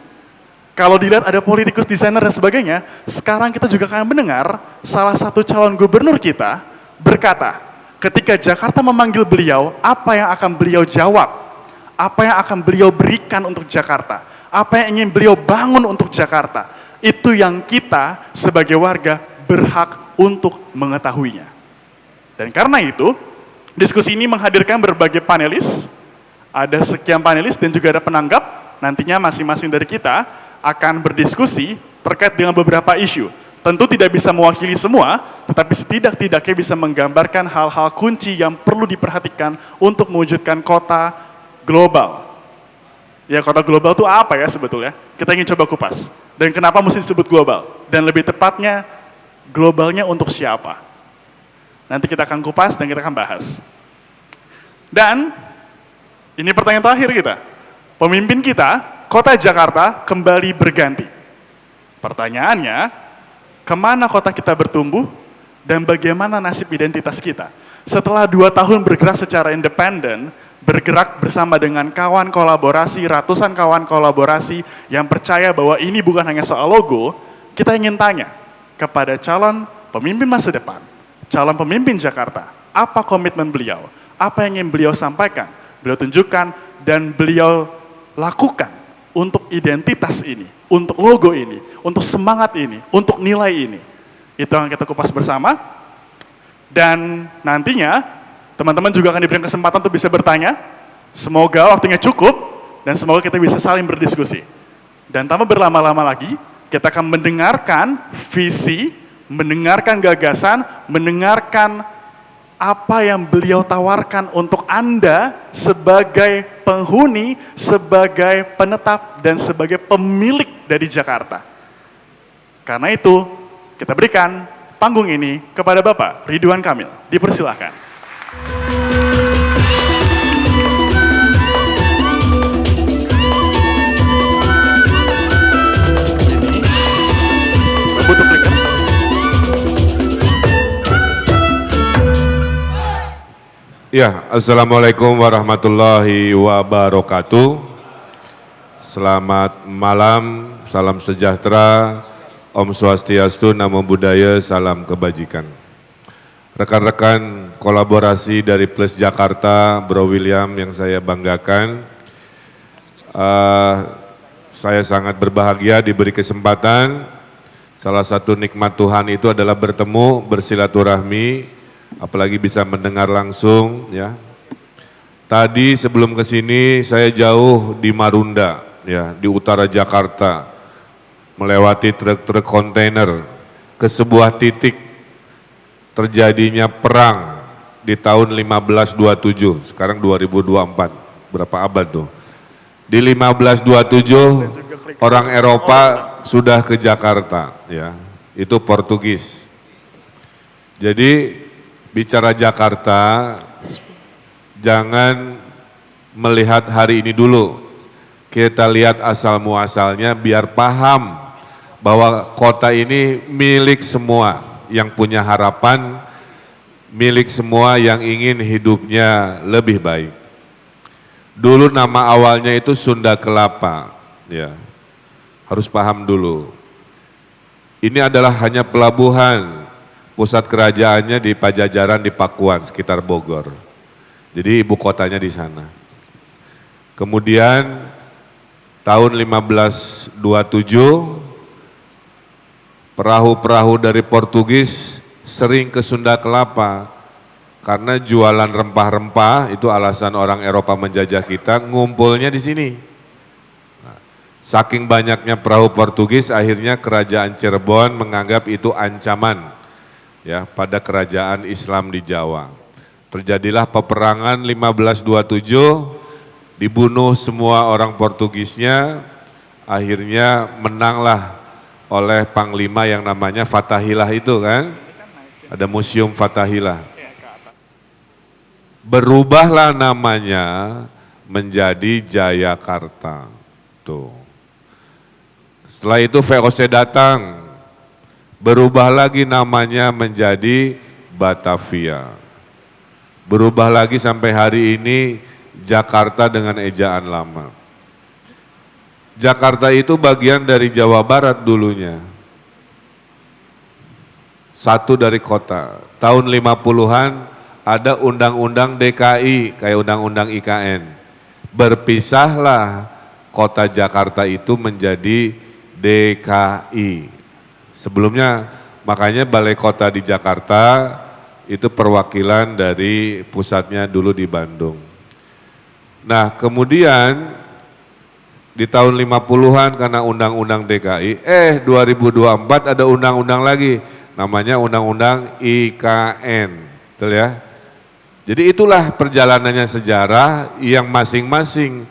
Speaker 9: kalau dilihat ada politikus, desainer, dan sebagainya, sekarang kita juga akan mendengar salah satu calon gubernur kita berkata, ketika Jakarta memanggil beliau, apa yang akan beliau jawab, apa yang akan beliau berikan untuk Jakarta, apa yang ingin beliau bangun untuk Jakarta, itu yang kita sebagai warga berhak untuk mengetahuinya. Dan karena itu, diskusi ini menghadirkan berbagai panelis, ada sekian panelis dan juga ada penanggap, nantinya masing-masing dari kita akan berdiskusi terkait dengan beberapa isu. Tentu tidak bisa mewakili semua, tetapi setidak-tidaknya bisa menggambarkan hal-hal kunci yang perlu diperhatikan untuk mewujudkan kota global. Ya, kota global itu apa ya sebetulnya? Kita ingin coba kupas. Dan kenapa mesti disebut global? Dan lebih tepatnya, globalnya untuk siapa? Nanti kita akan kupas dan kita akan bahas. Dan ini pertanyaan terakhir kita. Pemimpin kita, kota Jakarta kembali berganti. Pertanyaannya, kemana kota kita bertumbuh dan bagaimana nasib identitas kita? Setelah 2 tahun bergerak secara independen, bergerak bersama dengan kawan kolaborasi, ratusan kawan kolaborasi yang percaya bahwa ini bukan hanya soal logo, kita ingin tanya kepada calon pemimpin masa depan, calon pemimpin Jakarta, apa komitmen beliau, apa yang ingin beliau sampaikan, beliau tunjukkan, dan beliau lakukan untuk identitas ini, untuk logo ini, untuk semangat ini, untuk nilai ini. Itu yang kita kupas bersama. Dan nantinya teman-teman juga akan diberikan kesempatan untuk bisa bertanya. Semoga waktunya cukup dan semoga kita bisa saling berdiskusi. Dan tanpa berlama-lama lagi, kita akan mendengarkan visi, mendengarkan gagasan, mendengarkan apa yang beliau tawarkan untuk Anda sebagai penghuni, sebagai penetap, dan sebagai pemilik dari Jakarta. Karena itu, kita berikan panggung ini kepada Bapak Ridwan Kamil. Dipersilahkan. Butuh clicker.
Speaker 10: Ya, Assalamualaikum warahmatullahi wabarakatuh. Selamat malam, salam sejahtera, Om Swastiastu, Namo Buddhaya, salam kebajikan. Rekan-rekan kolaborasi dari Plus Jakarta, Bro William yang saya banggakan. Saya sangat berbahagia diberi kesempatan. Salah satu nikmat Tuhan itu adalah bertemu, bersilaturahmi, apalagi bisa mendengar langsung ya. Tadi sebelum ke sini saya jauh di Marunda ya, di utara Jakarta, melewati truk-truk kontainer ke sebuah titik terjadinya perang di tahun 1527, sekarang 2024, berapa abad tuh? Di 1527 orang Eropa sudah ke Jakarta ya, itu Portugis. Jadi bicara Jakarta, jangan melihat hari ini dulu. Kita lihat asal muasalnya biar paham bahwa kota ini milik semua yang punya harapan, milik semua yang ingin hidupnya lebih baik. Dulu nama awalnya itu Sunda Kelapa, ya. Harus paham dulu. Ini adalah hanya pelabuhan, pusat kerajaannya di Pajajaran di Pakuan, sekitar Bogor. Jadi ibu kotanya di sana. Kemudian tahun 1527, perahu-perahu dari Portugis sering ke Sunda Kelapa karena jualan rempah-rempah, itu alasan orang Eropa menjajah kita, ngumpulnya di sini. Saking banyaknya perahu Portugis, akhirnya kerajaan Cirebon menganggap itu ancaman ya pada kerajaan Islam di Jawa. Terjadilah peperangan 1527, dibunuh semua orang Portugisnya, akhirnya menanglah oleh panglima yang namanya Fatahillah itu kan, ada museum Fatahillah. Berubahlah namanya menjadi Jayakarta. Tuh. Setelah itu VOC datang, berubah lagi namanya menjadi Batavia. Berubah lagi sampai hari ini Jakarta dengan ejaan lama. Jakarta itu bagian dari Jawa Barat dulunya. Satu dari kota. Tahun 50-an ada undang-undang DKI, kayak undang-undang IKN. Berpisahlah kota Jakarta itu menjadi DKI. Sebelumnya makanya balai kota di Jakarta itu perwakilan dari pusatnya dulu di Bandung. Nah kemudian di tahun 50-an karena undang-undang DKI, 2024 ada undang-undang lagi, namanya undang-undang IKN, betul ya? Jadi itulah perjalanannya sejarah yang masing-masing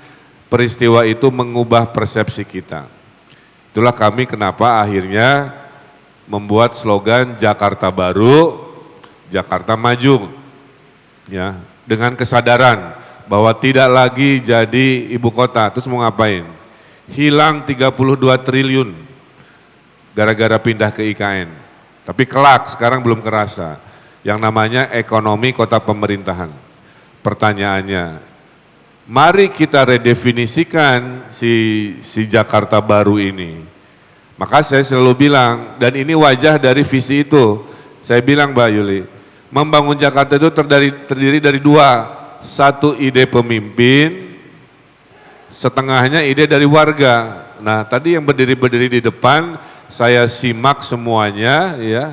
Speaker 10: peristiwa itu mengubah persepsi kita. Itulah kami kenapa akhirnya membuat slogan Jakarta Baru, Jakarta Maju. Ya, dengan kesadaran bahwa tidak lagi jadi ibu kota, terus mau ngapain? Hilang 32 triliun gara-gara pindah ke IKN. Tapi kelak sekarang belum kerasa. Yang namanya ekonomi kota pemerintahan. Pertanyaannya, mari kita redefinisikan si Jakarta Baru ini. Maka saya selalu bilang, dan ini wajah dari visi itu. Saya bilang Mbak Yuli, membangun Jakarta itu terdiri dari dua. Satu ide pemimpin, setengahnya ide dari warga. Nah, tadi yang berdiri-berdiri di depan saya simak semuanya ya.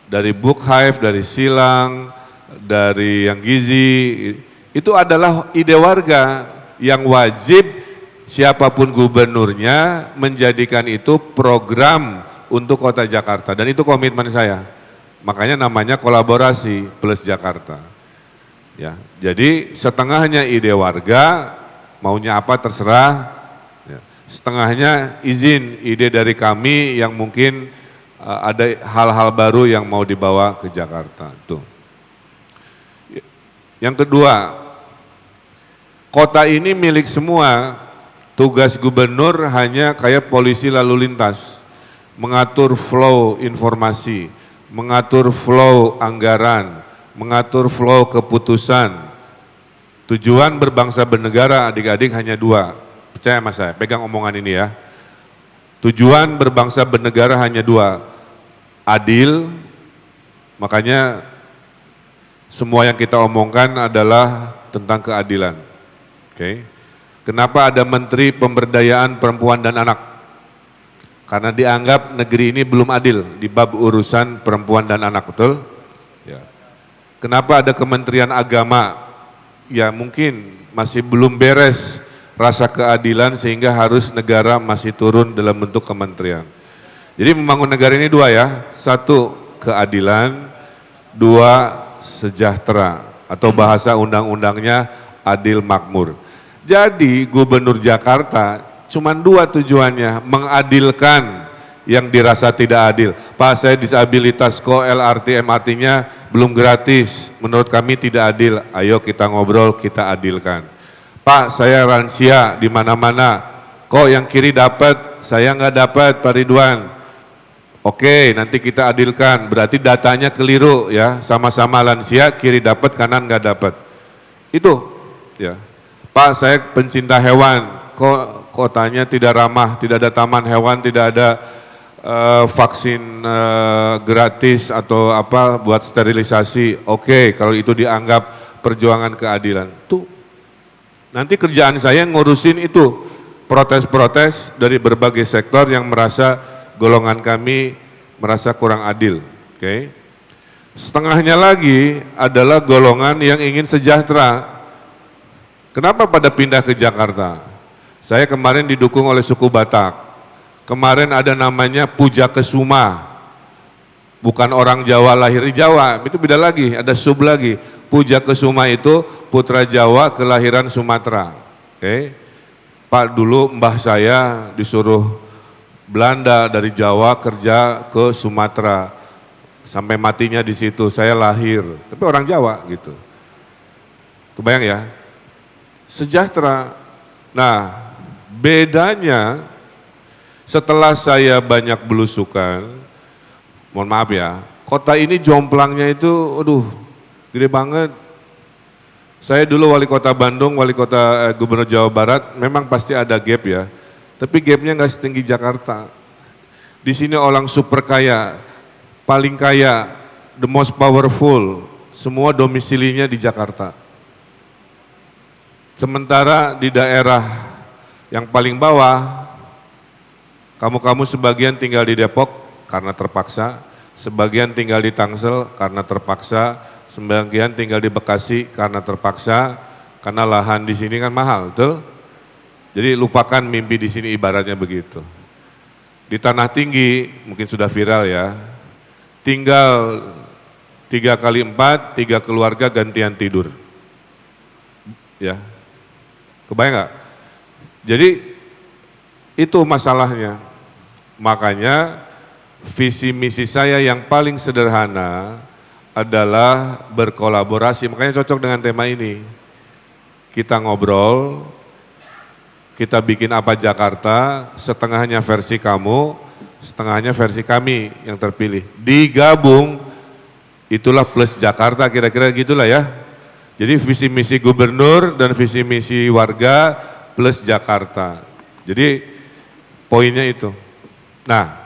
Speaker 10: Dari Book Hive, dari Silang, dari yang Gizi, itu adalah ide warga yang wajib siapapun gubernurnya menjadikan itu program untuk Kota Jakarta, dan itu komitmen saya. Makanya namanya kolaborasi plus Jakarta. Ya, jadi setengahnya ide warga, maunya apa terserah. Ya, setengahnya izin ide dari kami yang mungkin ada hal-hal baru yang mau dibawa ke Jakarta. Tuh. Yang kedua, kota ini milik semua. Tugas gubernur hanya kayak polisi lalu lintas, mengatur flow informasi, mengatur flow anggaran, mengatur flow keputusan. Tujuan berbangsa bernegara adik-adik hanya dua. Percaya sama saya, pegang omongan ini ya. Tujuan berbangsa bernegara hanya dua, adil, makanya semua yang kita omongkan adalah tentang keadilan. Oke. Kenapa ada Menteri Pemberdayaan Perempuan dan Anak? Karena dianggap negeri ini belum adil di bab urusan perempuan dan anak, betul? Ya. Kenapa ada Kementerian Agama? Ya mungkin masih belum beres rasa keadilan sehingga harus negara masih turun dalam bentuk kementerian. Jadi membangun negara ini dua ya, satu keadilan, dua sejahtera, atau bahasa undang-undangnya adil makmur. Jadi Gubernur Jakarta cuma dua tujuannya, mengadilkan yang dirasa tidak adil. Pak, saya disabilitas kok LRT MRT-nya belum gratis, menurut kami tidak adil, ayo kita ngobrol, kita adilkan. Pak, saya lansia di mana-mana, kok yang kiri dapat, saya nggak dapat, Pak Ridwan. Oke, nanti kita adilkan, berarti datanya keliru ya, sama-sama lansia, kiri dapat, kanan nggak dapat. Itu, ya. Pak, saya pencinta hewan, kok kotanya tidak ramah, tidak ada taman hewan, tidak ada vaksin gratis atau apa buat sterilisasi. Oke, kalau itu dianggap perjuangan keadilan. Tuh, nanti kerjaan saya ngurusin itu, protes-protes dari berbagai sektor yang merasa golongan kami merasa kurang adil. Oke. Setengahnya lagi adalah golongan yang ingin sejahtera. Kenapa pada pindah ke Jakarta? Saya kemarin didukung oleh suku Batak. Kemarin ada namanya Puja Kesuma. Bukan orang Jawa lahir di Jawa, itu beda lagi, ada sub lagi. Puja Kesuma itu putra Jawa kelahiran Sumatera. Oke. Pak, dulu mbah saya disuruh Belanda dari Jawa kerja ke Sumatera. Sampai matinya di situ, saya lahir. Tapi orang Jawa gitu. Kebayang ya? Sejahtera. Nah, bedanya setelah saya banyak belusukan, mohon maaf ya, kota ini jomplangnya itu, aduh, gede banget. Saya dulu wali kota Bandung, wali kota gubernur Jawa Barat, memang pasti ada gap ya. Tapi gapnya nggak setinggi Jakarta. Di sini orang super kaya, paling kaya, the most powerful, semua domisilinya di Jakarta. Sementara di daerah yang paling bawah, kamu-kamu sebagian tinggal di Depok karena terpaksa, sebagian tinggal di Tangsel karena terpaksa, sebagian tinggal di Bekasi karena terpaksa, karena lahan di sini kan mahal, betul? Jadi lupakan mimpi di sini, ibaratnya begitu. Di Tanah Tinggi, mungkin sudah viral ya, tinggal 3x4, 3 keluarga gantian tidur. Ya, kebayang nggak? Jadi itu masalahnya. Makanya visi misi saya yang paling sederhana adalah berkolaborasi. Makanya cocok dengan tema ini. Kita ngobrol, kita bikin apa Jakarta, setengahnya versi kamu, setengahnya versi kami yang terpilih. Digabung, itulah plus Jakarta, kira-kira gitulah ya. Jadi visi misi gubernur dan visi misi warga plus Jakarta. Jadi poinnya itu. Nah,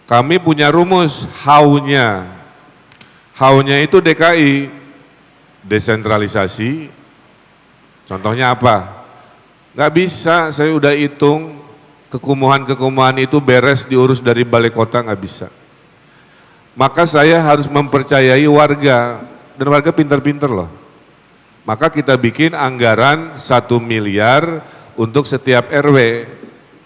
Speaker 10: kami punya rumus how-nya. How-nya itu DKI, desentralisasi. Contohnya apa? Nggak bisa, saya udah hitung kekumuhan itu beres diurus dari balai kota, nggak bisa. Maka saya harus mempercayai warga, dan warga pintar-pintar loh. Maka kita bikin anggaran 1 miliar untuk setiap RW.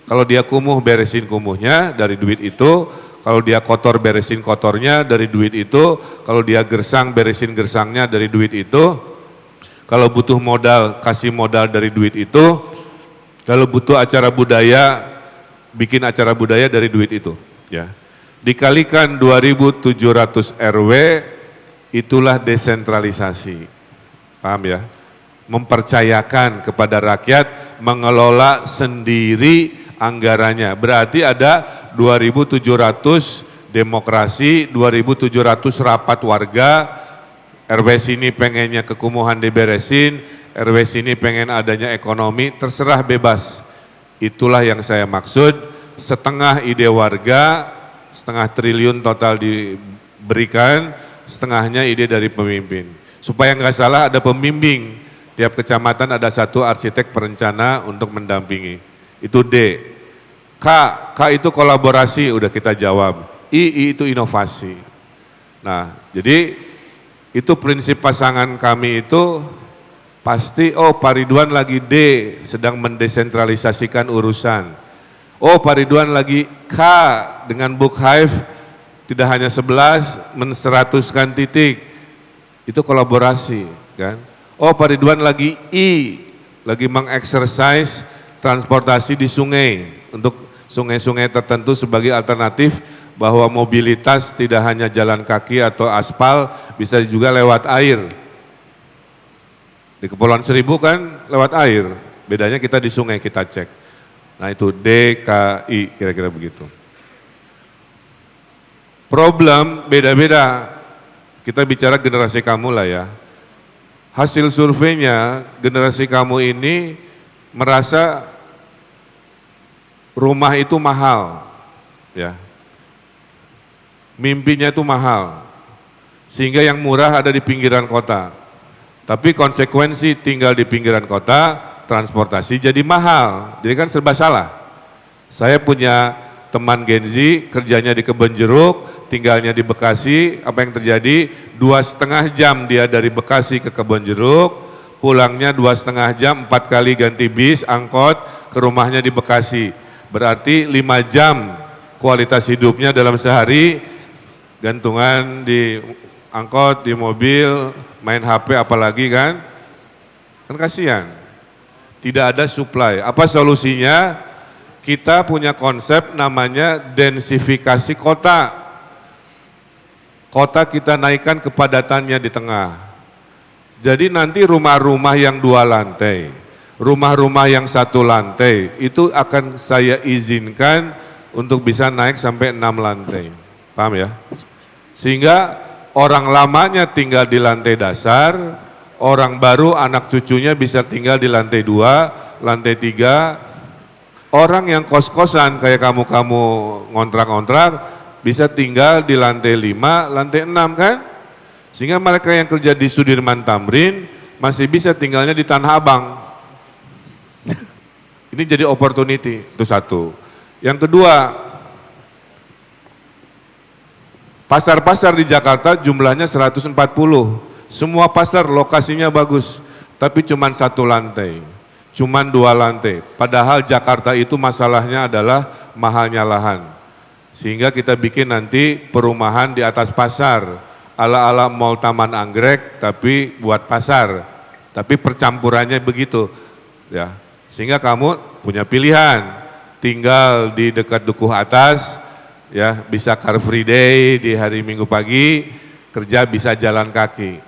Speaker 10: Kalau dia kumuh, beresin kumuhnya dari duit itu. Kalau dia kotor, beresin kotornya dari duit itu. Kalau dia gersang, beresin gersangnya dari duit itu. Kalau butuh modal, kasih modal dari duit itu. Kalau butuh acara budaya, bikin acara budaya dari duit itu. Ya. Dikalikan 2.700 RW, itulah desentralisasi. Paham ya? Mempercayakan kepada rakyat, mengelola sendiri anggarannya. Berarti ada 2.700 demokrasi, 2.700 rapat warga, RW sini pengennya kekumuhan diberesin, RW sini pengen adanya ekonomi, terserah bebas. Itulah yang saya maksud, setengah ide warga, setengah triliun total diberikan, setengahnya ide dari pemimpin. Supaya nggak salah ada pembimbing, tiap kecamatan ada 1 arsitek perencana untuk mendampingi. Itu D. K itu kolaborasi, udah kita jawab. I itu inovasi. Nah, jadi itu prinsip pasangan kami itu pasti, oh Pak Ridwan lagi D, sedang mendesentralisasikan urusan. Oh Pak Ridwan lagi K, dengan Book Hive tidak hanya 11, men-100-kan titik. Itu kolaborasi, kan? Oh Pak Ridwan lagi I, lagi mengeksersis transportasi di sungai, untuk sungai-sungai tertentu sebagai alternatif bahwa mobilitas tidak hanya jalan kaki atau aspal, bisa juga lewat air. Di Kepulauan Seribu kan lewat air, bedanya kita di sungai kita cek. Nah itu DKI, kira-kira begitu. Problem beda-beda. Kita bicara generasi kamu lah ya. Hasil surveinya, generasi kamu ini merasa rumah itu mahal, ya. Mimpinya itu mahal, sehingga yang murah ada di pinggiran kota. Tapi konsekuensi tinggal di pinggiran kota, transportasi jadi mahal. Jadi kan serba salah. Saya punya teman Gen Z, kerjanya di Kebon Jeruk, tinggalnya di Bekasi, apa yang terjadi? 2,5 jam dia dari Bekasi ke Kebon Jeruk, pulangnya 2,5 jam, 4 kali ganti bis, angkot, ke rumahnya di Bekasi. Berarti 5 jam kualitas hidupnya dalam sehari, gantungan di angkot, di mobil, main HP apalagi kan? Kan kasihan. Tidak ada supply. Apa solusinya? Kita punya konsep namanya densifikasi kota. Kota kita naikkan kepadatannya di tengah. Jadi nanti rumah-rumah yang 2 lantai, rumah-rumah yang 1 lantai, itu akan saya izinkan untuk bisa naik sampai 6 lantai. Paham ya? Sehingga orang lamanya tinggal di lantai dasar, orang baru anak cucunya bisa tinggal di lantai 2, lantai 3, orang yang kos-kosan kayak kamu-kamu ngontrak-ngontrak bisa tinggal di lantai 5, lantai 6 kan? Sehingga mereka yang kerja di Sudirman Tamrin masih bisa tinggalnya di Tanah Abang. Ini jadi opportunity, itu satu. Yang kedua, pasar-pasar di Jakarta jumlahnya 140. Semua pasar lokasinya bagus, tapi cuma 1 lantai. Cuman 2 lantai, padahal Jakarta itu masalahnya adalah mahalnya lahan. Sehingga kita bikin nanti perumahan di atas pasar, ala-ala Mall Taman Anggrek, tapi buat pasar. Tapi percampurannya begitu, ya. Sehingga kamu punya pilihan, tinggal di dekat Dukuh Atas, ya bisa Car Free Day di hari Minggu pagi, kerja bisa jalan kaki.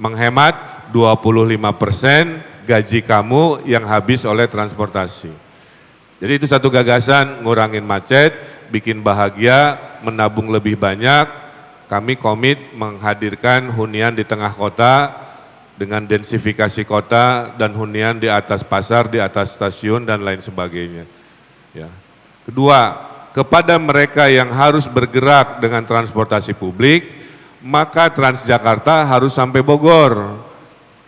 Speaker 10: Menghemat 25% gaji kamu yang habis oleh transportasi. Jadi itu satu gagasan, ngurangin macet, bikin bahagia, menabung lebih banyak. Kami komit menghadirkan hunian di tengah kota dengan densifikasi kota dan hunian di atas pasar, di atas stasiun dan lain sebagainya. Ya. Kedua, kepada mereka yang harus bergerak dengan transportasi publik, maka Transjakarta harus sampai Bogor.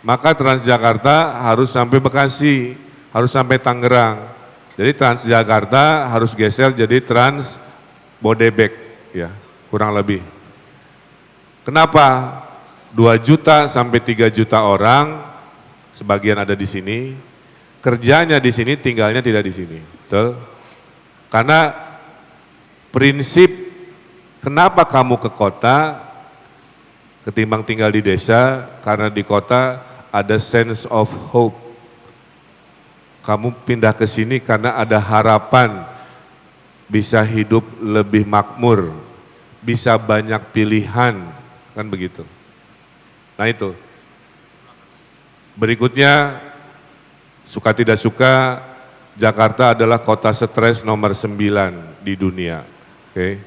Speaker 10: Maka Transjakarta harus sampai Bekasi. harus sampai Tangerang. Jadi Transjakarta harus geser jadi Trans Bodebek, ya, kurang lebih. Kenapa? 2 juta sampai 3 juta orang, sebagian ada di sini, kerjanya di sini, tinggalnya tidak di sini. Betul? Karena prinsip kenapa kamu ke kota ketimbang tinggal di desa, karena di kota ada sense of hope. Kamu pindah ke sini karena ada harapan bisa hidup lebih makmur, bisa banyak pilihan, kan begitu. Nah itu. Berikutnya, suka tidak suka, Jakarta adalah kota stres nomor 9 di dunia. Oke.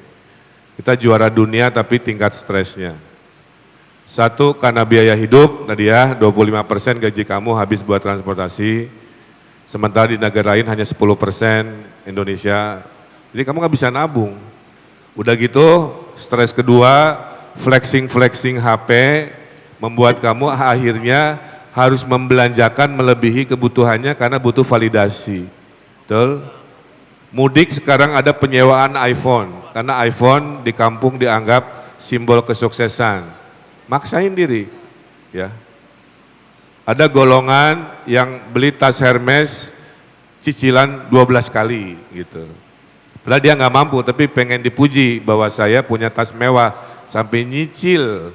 Speaker 10: Kita juara dunia tapi tingkat stresnya. 1, karena biaya hidup, tadi ya 25% gaji kamu habis buat transportasi. Sementara di negara lain hanya 10% Indonesia. Jadi kamu nggak bisa nabung. Udah gitu, stres kedua, flexing HP, membuat kamu akhirnya harus membelanjakan melebihi kebutuhannya karena butuh validasi. Betul? Mudik sekarang ada penyewaan iPhone, karena iPhone di kampung dianggap simbol kesuksesan. Maksain diri, ya. Ada golongan yang beli tas Hermes cicilan 12 kali gitu. Padahal dia nggak mampu, tapi pengen dipuji bahwa saya punya tas mewah sampai nyicil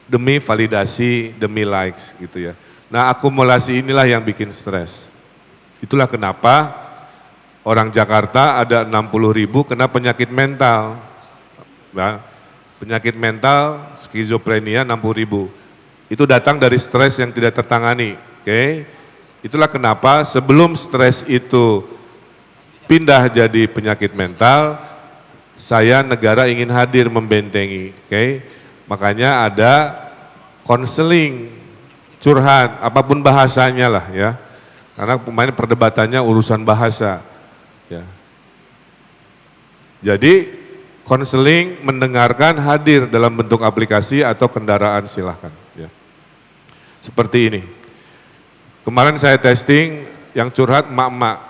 Speaker 10: demi validasi, demi likes gitu ya. Nah akumulasi inilah yang bikin stres. Itulah kenapa orang Jakarta ada 60.000 kena penyakit mental. Nah, penyakit mental, skizofrenia 60.000. Itu datang dari stres yang tidak tertangani. Oke? Itulah kenapa sebelum stres itu pindah jadi penyakit mental, saya negara ingin hadir membentengi. Oke? Makanya ada konseling, curhat, apapun bahasanya lah ya. Karena pemain perdebatannya urusan bahasa. Ya. Jadi konseling, mendengarkan, hadir dalam bentuk aplikasi atau kendaraan silahkan. Ya. Seperti ini. Kemarin saya testing yang curhat emak-emak.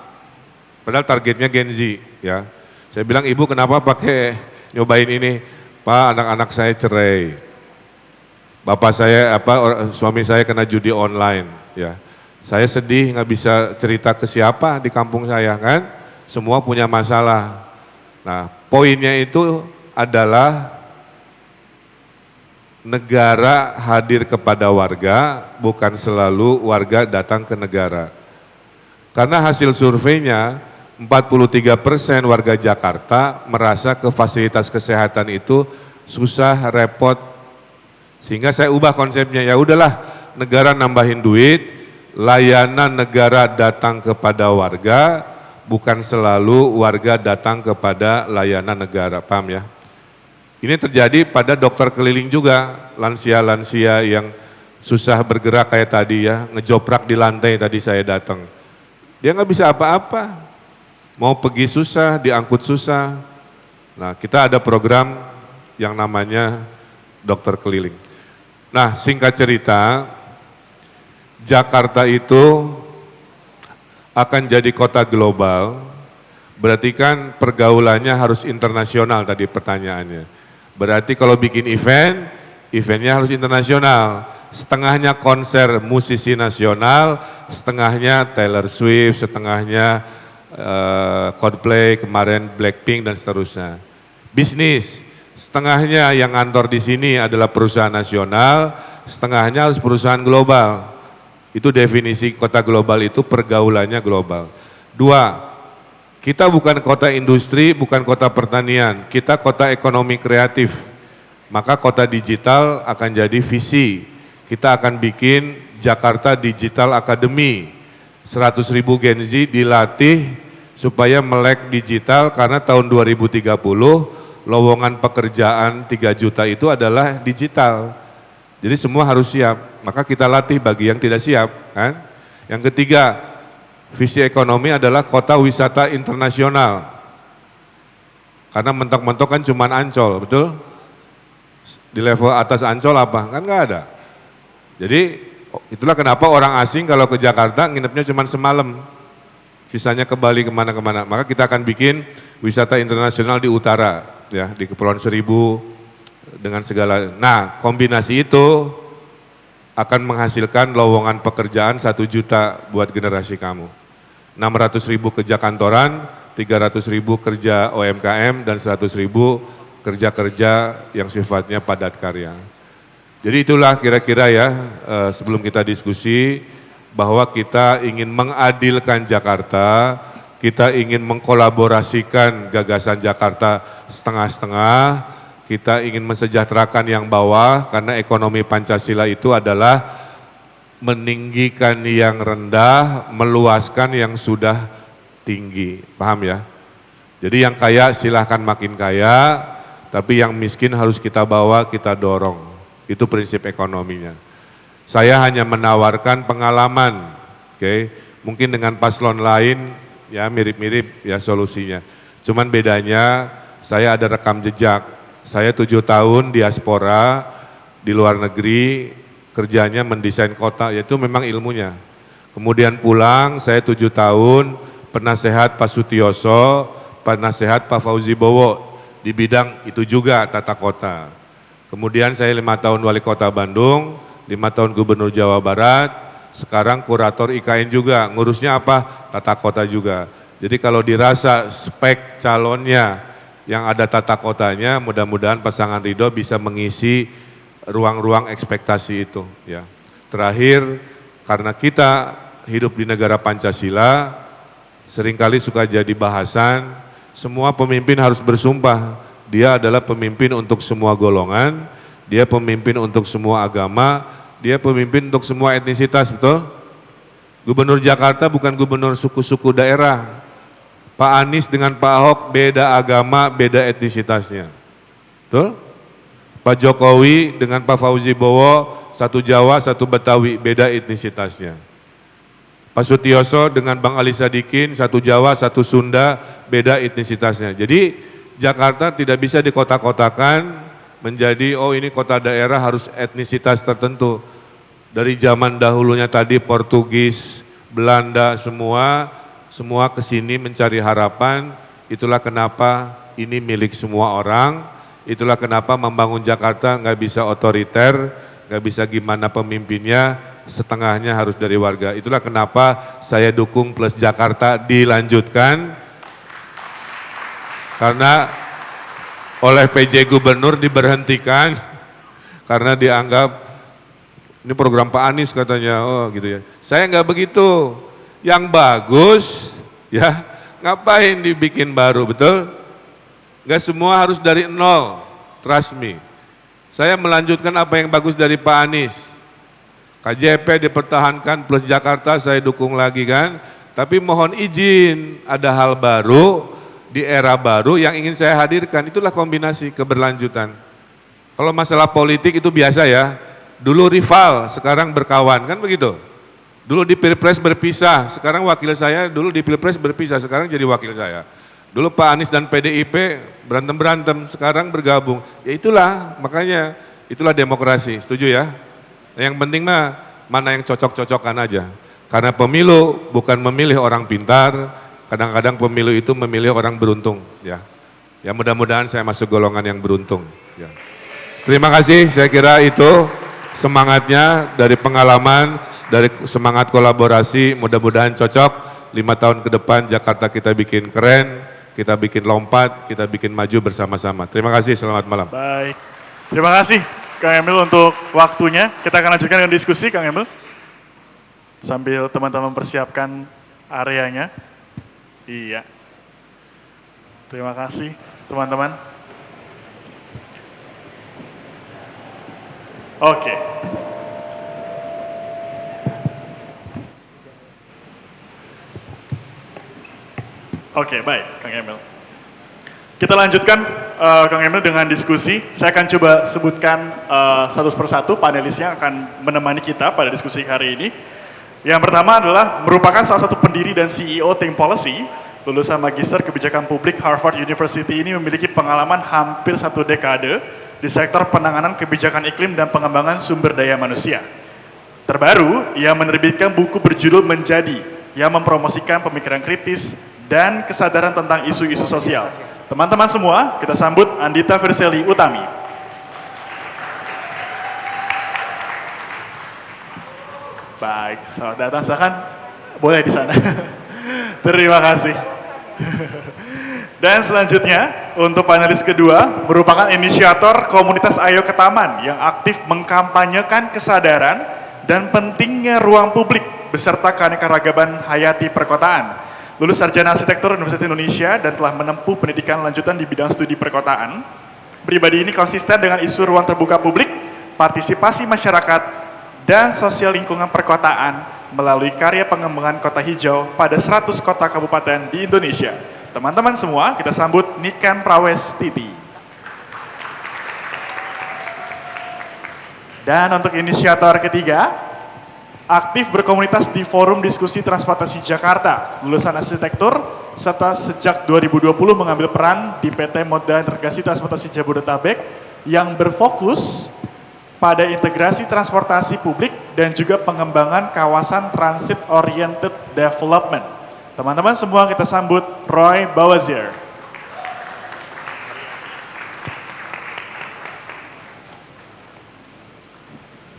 Speaker 10: Padahal targetnya Gen Z. Ya. Saya bilang, ibu kenapa pakai nyobain ini? Pak, anak-anak saya cerai. Bapak saya, suami saya kena judi online. Ya. Saya sedih nggak bisa cerita ke siapa di kampung saya kan. Semua punya masalah. Nah, poinnya itu adalah negara hadir kepada warga, bukan selalu warga datang ke negara. Karena hasil surveinya, 43% warga Jakarta merasa ke fasilitas kesehatan itu susah, repot. Sehingga saya ubah konsepnya, ya udahlah negara nambahin duit, layanan negara datang kepada warga, bukan selalu warga datang kepada layanan negara, paham ya? Ini terjadi pada dokter keliling juga, lansia-lansia yang susah bergerak kayak tadi ya, ngejoprak di lantai tadi saya datang. Dia nggak bisa apa-apa, mau pergi susah, diangkut susah. Nah kita ada program yang namanya dokter keliling. Nah singkat cerita, Jakarta itu akan jadi kota global, berarti kan pergaulannya harus internasional tadi pertanyaannya. Berarti kalau bikin event, eventnya harus internasional. Setengahnya konser musisi nasional, setengahnya Taylor Swift, setengahnya Coldplay, kemarin Blackpink dan seterusnya. Bisnis, setengahnya yang kantor di sini adalah perusahaan nasional, setengahnya harus perusahaan global. Itu definisi kota global itu pergaulannya global. 2, kita bukan kota industri, bukan kota pertanian, kita kota ekonomi kreatif. Maka kota digital akan jadi visi. Kita akan bikin Jakarta Digital Academy. 100.000 Gen Z dilatih supaya melek digital karena tahun 2030 lowongan pekerjaan 3 juta itu adalah digital. Jadi semua harus siap, maka kita latih bagi yang tidak siap. Kan? Yang ketiga, visi ekonomi adalah kota wisata internasional. Karena mentok-mentok kan cuma Ancol, betul? Di level atas Ancol apa? Kan nggak ada. Jadi itulah kenapa orang asing kalau ke Jakarta nginepnya cuma semalam. sisanya kembali kemana-kemana. Maka kita akan bikin wisata internasional di utara, ya, di Kepulauan Seribu dengan segala. Nah, kombinasi itu akan menghasilkan lowongan pekerjaan 1 juta buat generasi kamu. 600.000 kerja kantoran, 300.000 kerja UMKM, dan 100.000 kerja-kerja yang sifatnya padat karya. Jadi itulah kira-kira ya, sebelum kita diskusi, bahwa kita ingin mengadilkan Jakarta, kita ingin mengkolaborasikan gagasan Jakarta setengah-setengah, kita ingin mensejahterakan yang bawah, karena ekonomi Pancasila itu adalah meninggikan yang rendah, meluaskan yang sudah tinggi. Paham ya? Jadi yang kaya silahkan makin kaya, tapi yang miskin harus kita bawa, kita dorong. Itu prinsip ekonominya. Saya hanya menawarkan pengalaman, oke? Mungkin dengan paslon lain ya mirip-mirip ya solusinya. Cuman bedanya saya ada rekam jejak. Saya 7 tahun diaspora di luar negeri, kerjanya mendesain kota, yaitu memang ilmunya. Kemudian pulang, saya 7 tahun penasehat Pak Sutioso, penasehat Pak Fauzi Bowo di bidang itu juga tata kota. Kemudian saya 5 tahun wali kota Bandung, 5 tahun gubernur Jawa Barat, sekarang kurator IKN juga, ngurusnya apa? Tata kota juga. Jadi kalau dirasa spek calonnya yang ada tata kotanya, mudah-mudahan pasangan Ridho bisa mengisi ruang-ruang ekspektasi itu. Ya. Terakhir, karena kita hidup di negara Pancasila, seringkali suka jadi bahasan, semua pemimpin harus bersumpah, dia adalah pemimpin untuk semua golongan, dia pemimpin untuk semua agama, dia pemimpin untuk semua etnisitas, betul? Gubernur Jakarta bukan gubernur suku-suku daerah. Pak Anies dengan Pak Ahok beda agama, beda etnisitasnya. Betul? Pak Jokowi dengan Pak Fauzi Bowo, satu Jawa, satu Betawi, beda etnisitasnya. Pak Sutioso dengan Bang Ali Sadikin, satu Jawa, satu Sunda, beda etnisitasnya. Jadi Jakarta tidak bisa dikotak-kotakan menjadi, oh ini kota daerah harus etnisitas tertentu. Dari zaman dahulunya tadi Portugis, Belanda, semua kesini mencari harapan. Itulah kenapa ini milik semua orang. Itulah kenapa membangun Jakarta nggak bisa otoriter, nggak bisa gimana pemimpinnya, setengahnya harus dari warga. Itulah kenapa saya dukung Plus Jakarta dilanjutkan. Karena oleh PJ Gubernur diberhentikan karena dianggap ini program Pak Anies katanya, oh gitu ya. Saya nggak begitu, yang bagus ya ngapain dibikin baru, betul? Nggak semua harus dari nol, trust me. Saya melanjutkan apa yang bagus dari Pak Anies. KJP dipertahankan, Plus Jakarta saya dukung lagi kan. Tapi mohon izin, ada hal baru di era baru yang ingin saya hadirkan, itulah kombinasi keberlanjutan. Kalau masalah politik itu biasa ya, dulu rival, sekarang berkawan, kan begitu. Dulu di Pilpres berpisah, sekarang wakil saya, dulu di Pilpres berpisah, sekarang jadi wakil saya. Dulu Pak Anies dan PDIP berantem-berantem, sekarang bergabung. Ya itulah, makanya itulah demokrasi, setuju ya? Yang penting mah mana yang cocok-cocokan aja. Karena pemilu bukan memilih orang pintar, kadang-kadang pemilu itu memilih orang beruntung, ya. Ya mudah-mudahan saya masuk golongan yang beruntung. Ya. Terima kasih, saya kira itu semangatnya dari pengalaman, dari semangat kolaborasi, mudah-mudahan cocok. 5 tahun ke depan Jakarta kita bikin keren, kita bikin lompat, kita bikin maju bersama-sama. Terima kasih, selamat malam.
Speaker 11: Baik, terima kasih Kang Emil untuk waktunya. Kita akan lanjutkan dengan diskusi, Kang Emil. Sambil teman-teman persiapkan areanya. Iya. Terima kasih teman-teman. Oke. Oke, baik Kang Emil. Kita lanjutkan Kang Emil dengan diskusi. Saya akan coba sebutkan satu persatu panelisnya akan menemani kita pada diskusi hari ini. Yang pertama adalah merupakan salah satu pendiri dan CEO Think Policy, lulusan Magister Kebijakan Publik Harvard University ini memiliki pengalaman hampir 1 dekade di sektor penanganan kebijakan iklim dan pengembangan sumber daya manusia. Terbaru, ia menerbitkan buku berjudul Menjadi, yang mempromosikan pemikiran kritis dan kesadaran tentang isu-isu sosial. Teman-teman semua, kita sambut Andita Verseli Utami. Baik, selamat datang, silakan boleh di sana. Terima kasih. Dan selanjutnya, untuk panelis kedua, merupakan inisiator komunitas Ayo ke Taman yang aktif mengkampanyekan kesadaran dan pentingnya ruang publik beserta keanekaragaman hayati perkotaan. Lulus sarjana arsitektur Universitas Indonesia dan telah menempuh pendidikan lanjutan di bidang studi perkotaan. Pribadi ini konsisten dengan isu ruang terbuka publik, partisipasi masyarakat, dan sosial lingkungan perkotaan melalui karya pengembangan kota hijau pada 100 kota kabupaten di Indonesia. Teman-teman semua, kita sambut Niken Prawestiti. Dan untuk inisiator ketiga, aktif berkomunitas di Forum Diskusi Transportasi Jakarta, lulusan arsitektur, serta sejak 2020 mengambil peran di PT Moda Integrasi Transportasi Jabodetabek yang berfokus pada integrasi transportasi publik dan juga pengembangan kawasan transit oriented development. Teman-teman semua kita sambut Roy Bawazir.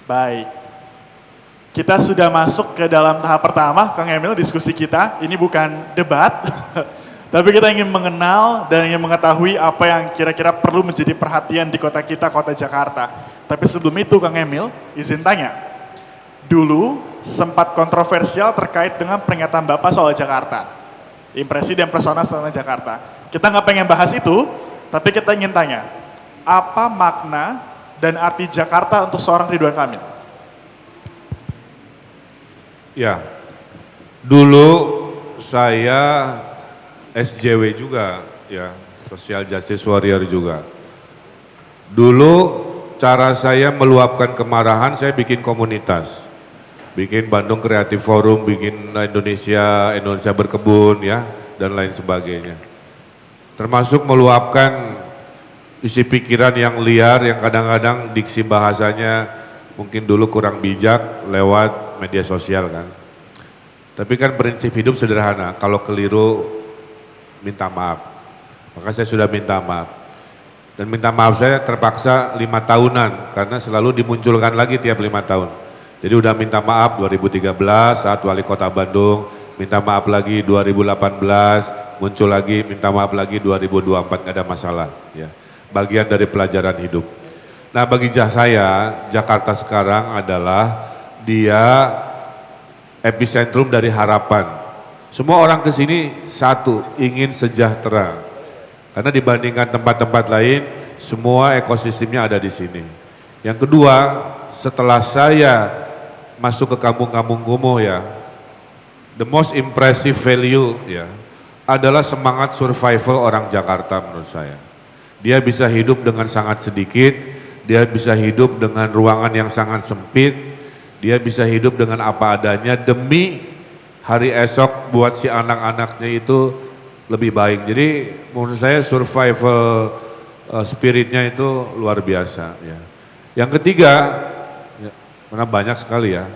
Speaker 11: Baik. Kita sudah masuk ke dalam tahap pertama, Kang Emil, diskusi kita. Ini bukan debat, tapi kita ingin mengenal dan ingin mengetahui apa yang kira-kira perlu menjadi perhatian di kota kita, kota Jakarta. Tapi sebelum itu, Kang Emil, izin tanya. Dulu sempat kontroversial terkait dengan pernyataan Bapak soal Jakarta. Impresi dan persona tentang Jakarta. Kita nggak pengen bahas itu, tapi kita ingin tanya, apa makna dan arti Jakarta untuk seorang Ridwan Kamil?
Speaker 10: Ya, dulu saya SJW juga, ya, Social Justice Warrior juga. Dulu cara saya meluapkan kemarahan, saya bikin komunitas. Bikin Bandung Creative Forum, bikin Indonesia Berkebun, ya, dan lain sebagainya. Termasuk meluapkan isi pikiran yang liar, yang kadang-kadang diksi bahasanya mungkin dulu kurang bijak lewat media sosial kan. Tapi kan prinsip hidup sederhana, kalau keliru minta maaf. Maka saya sudah minta maaf. Dan minta maaf saya terpaksa 5 tahunan karena selalu dimunculkan lagi tiap 5 tahun. Jadi udah minta maaf 2013 saat wali kota Bandung, minta maaf lagi 2018, muncul lagi, minta maaf lagi 2024, gak ada masalah. Ya. Bagian dari pelajaran hidup. Nah bagi saya, Jakarta sekarang adalah dia epicentrum dari harapan. Semua orang ke sini satu, ingin sejahtera. Karena dibandingkan tempat-tempat lain, semua ekosistemnya ada di sini. Yang kedua, setelah saya masuk ke kampung-kampung kumuh ya, the most impressive value ya, adalah semangat survival orang Jakarta menurut saya. Dia bisa hidup dengan sangat sedikit, dia bisa hidup dengan ruangan yang sangat sempit, dia bisa hidup dengan apa adanya demi hari esok buat si anak-anaknya itu lebih baik. Jadi menurut saya survival spiritnya itu luar biasa. Ya. Yang ketiga, ya, karena banyak sekali ya,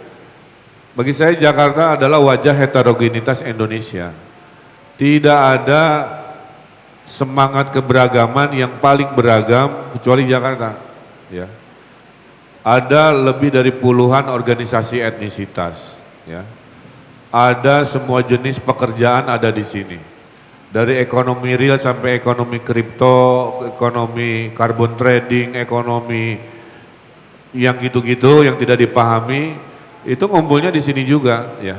Speaker 10: bagi saya Jakarta adalah wajah heterogenitas Indonesia. Tidak ada semangat keberagaman yang paling beragam kecuali Jakarta. Ya, ada lebih dari puluhan organisasi etnisitas. Ya, ada semua jenis pekerjaan ada di sini. Dari ekonomi real sampai ekonomi kripto, ekonomi carbon trading, ekonomi yang gitu-gitu yang tidak dipahami itu ngumpulnya di sini juga. Ya,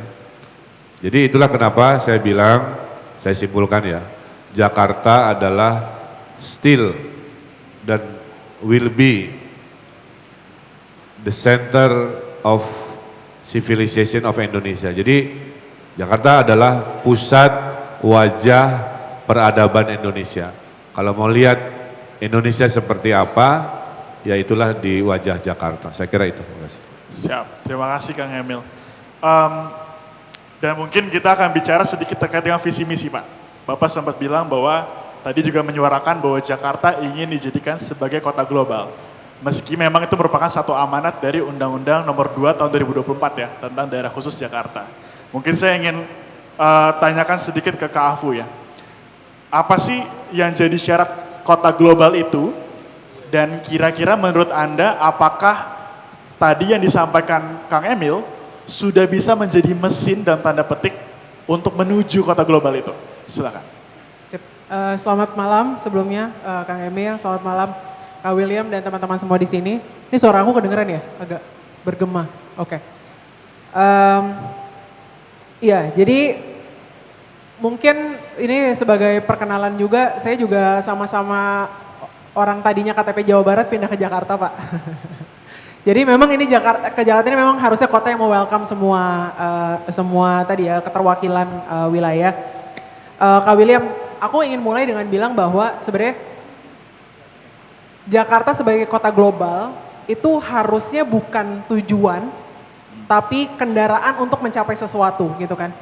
Speaker 10: jadi itulah kenapa saya bilang, saya simpulkan ya, Jakarta adalah still dan will be the center of civilization of Indonesia. Jadi Jakarta adalah pusat wajah peradaban Indonesia. Kalau mau lihat Indonesia seperti apa, ya itulah di wajah Jakarta. Saya kira itu.
Speaker 11: Siap, terima kasih Kang Emil. Dan mungkin kita akan bicara sedikit terkait dengan visi misi Pak. Bapak sempat bilang bahwa tadi juga menyuarakan bahwa Jakarta ingin dijadikan sebagai kota global. Meski memang itu merupakan satu amanat dari Undang-Undang Nomor 2 Tahun 2024 ya, tentang daerah khusus Jakarta. Mungkin saya ingin tanyakan sedikit ke Kak Afu ya. Apa sih yang jadi syarat kota global itu? Dan kira-kira menurut Anda apakah tadi yang disampaikan Kang Emil sudah bisa menjadi mesin dalam tanda petik untuk menuju kota global itu? Silakan.
Speaker 12: Selamat malam sebelumnya Kang Emil, selamat malam Kak William dan teman-teman semua di sini. Ini suara aku kedengeran ya? Agak bergema. Oke. Iya, jadi mungkin ini sebagai perkenalan juga, saya juga sama-sama orang tadinya KTP Jawa Barat pindah ke Jakarta, Pak. Jadi memang ini Jakarta ini memang harusnya kota yang mau welcome semua tadi ya keterwakilan wilayah. Kak William, aku ingin mulai dengan bilang bahwa sebenarnya Jakarta sebagai kota global itu harusnya bukan tujuan, tapi kendaraan untuk mencapai sesuatu gitu kan.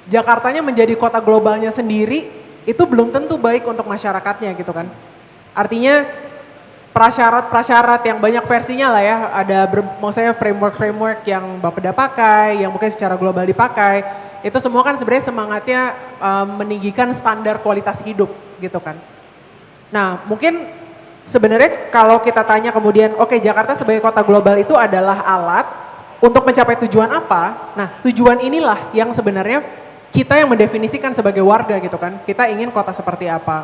Speaker 12: Jakartanya menjadi kota globalnya sendiri itu belum tentu baik untuk masyarakatnya gitu kan. Artinya prasyarat-prasyarat yang banyak versinya lah ya, ada maksudnya framework yang Bapeda pakai, yang mungkin secara global dipakai, itu semua kan sebenarnya semangatnya meninggikan standar kualitas hidup gitu kan. Nah mungkin sebenarnya kalau kita tanya kemudian, oke, Jakarta sebagai kota global itu adalah alat untuk mencapai tujuan apa? Nah tujuan inilah yang sebenarnya kita yang mendefinisikan sebagai warga gitu kan, kita ingin kota seperti apa.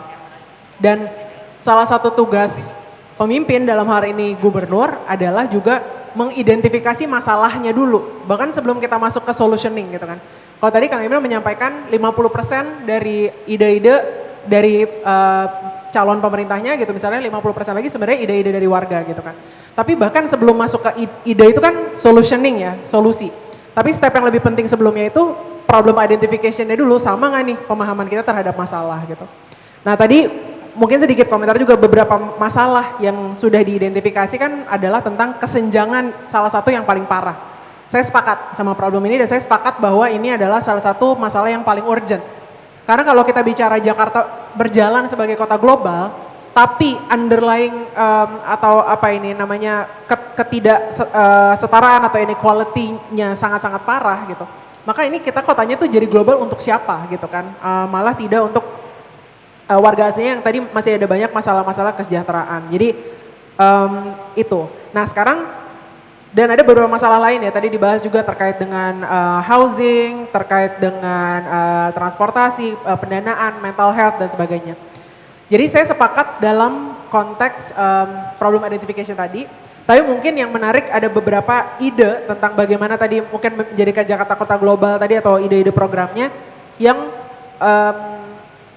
Speaker 12: Dan salah satu tugas pemimpin dalam hal ini gubernur adalah juga mengidentifikasi masalahnya dulu. Bahkan sebelum kita masuk ke solutioning gitu kan. Kalau tadi Kang Emil menyampaikan 50% dari ide-ide dari calon pemerintahnya gitu, misalnya 50% lagi sebenarnya ide-ide dari warga gitu kan. Tapi bahkan sebelum masuk ke ide itu kan solutioning ya, solusi. Tapi step yang lebih penting sebelumnya itu problem identification-nya dulu, sama nggak nih pemahaman kita terhadap masalah gitu. Nah tadi mungkin sedikit komentar juga, beberapa masalah yang sudah diidentifikasikan adalah tentang kesenjangan salah satu yang paling parah. Saya sepakat sama problem ini dan saya sepakat bahwa ini adalah salah satu masalah yang paling urgent. Karena kalau kita bicara Jakarta berjalan sebagai kota global, tapi underlying atau apa ini namanya ketidaksetaraan atau inequality-nya sangat-sangat parah gitu. Maka ini kita kotanya tuh jadi global untuk siapa gitu kan, malah tidak untuk warga aslinya yang tadi masih ada banyak masalah-masalah kesejahteraan. Jadi itu. Nah sekarang dan ada beberapa masalah lain ya, tadi dibahas juga terkait dengan housing, terkait dengan transportasi, pendanaan, mental health dan sebagainya. Jadi saya sepakat dalam konteks problem identification tadi, tapi mungkin yang menarik ada beberapa ide tentang bagaimana tadi mungkin menjadikan Jakarta kota global tadi atau ide-ide programnya yang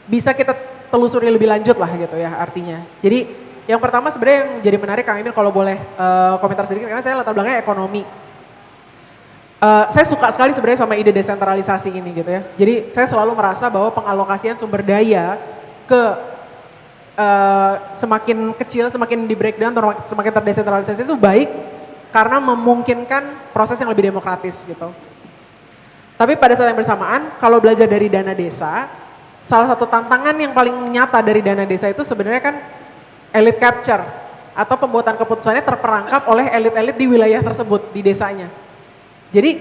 Speaker 12: bisa kita telusuri lebih lanjut lah gitu ya artinya. Jadi yang pertama sebenarnya yang jadi menarik Kang Emil kalau boleh komentar sedikit, karena saya latar belakangnya ekonomi. Saya suka sekali sebenarnya sama ide desentralisasi ini gitu ya. Jadi saya selalu merasa bahwa pengalokasian sumber daya ke semakin kecil, semakin di breakdown, semakin terdesentralisasi itu baik karena memungkinkan proses yang lebih demokratis gitu. Tapi pada saat yang bersamaan kalau belajar dari dana desa, salah satu tantangan yang paling nyata dari dana desa itu sebenarnya kan elite capture atau pembuatan keputusannya terperangkap oleh elit-elit di wilayah tersebut, di desanya. Jadi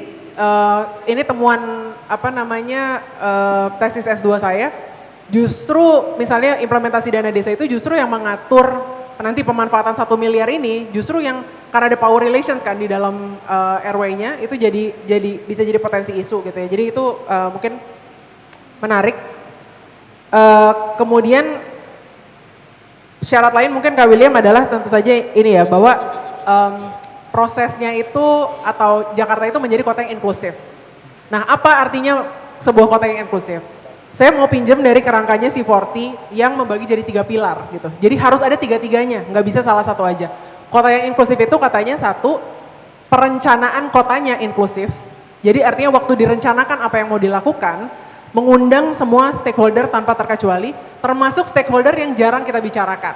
Speaker 12: ini temuan apa namanya tesis S2 saya, justru misalnya implementasi dana desa itu justru yang mengatur nanti pemanfaatan 1 miliar ini justru yang karena ada power relations kan di dalam RW-nya itu jadi bisa jadi potensi isu gitu ya. Jadi itu mungkin menarik. Kemudian syarat lain mungkin Kak William adalah tentu saja ini ya, bahwa prosesnya itu atau Jakarta itu menjadi kota yang inklusif. Nah apa artinya sebuah kota yang inklusif? Saya mau pinjam dari kerangkanya C40 yang membagi jadi 3 pilar gitu. Jadi harus ada 3-3-nya, nggak bisa salah satu aja. Kota yang inklusif itu katanya satu, perencanaan kotanya inklusif. Jadi artinya waktu direncanakan apa yang mau dilakukan, mengundang semua stakeholder tanpa terkecuali, termasuk stakeholder yang jarang kita bicarakan.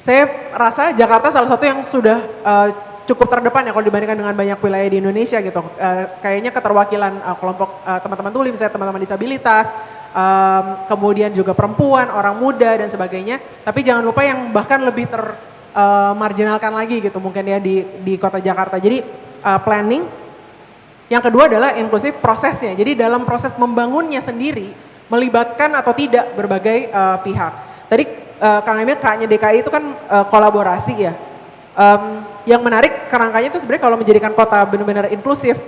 Speaker 12: Saya rasa Jakarta salah satu yang sudah cukup terdepan ya kalau dibandingkan dengan banyak wilayah di Indonesia gitu. Kayaknya keterwakilan kelompok teman-teman tuli, misalnya teman-teman disabilitas, kemudian juga perempuan, orang muda dan sebagainya. Tapi jangan lupa yang bahkan lebih termarginalkan lagi gitu mungkin ya di kota Jakarta. Jadi planning, Yang kedua adalah inklusif prosesnya. Jadi dalam proses membangunnya sendiri melibatkan atau tidak berbagai pihak. Tadi Kang Emil K-nya DKI itu kan kolaborasi ya. Yang menarik kerangkanya itu sebenarnya kalau menjadikan kota benar-benar inklusif,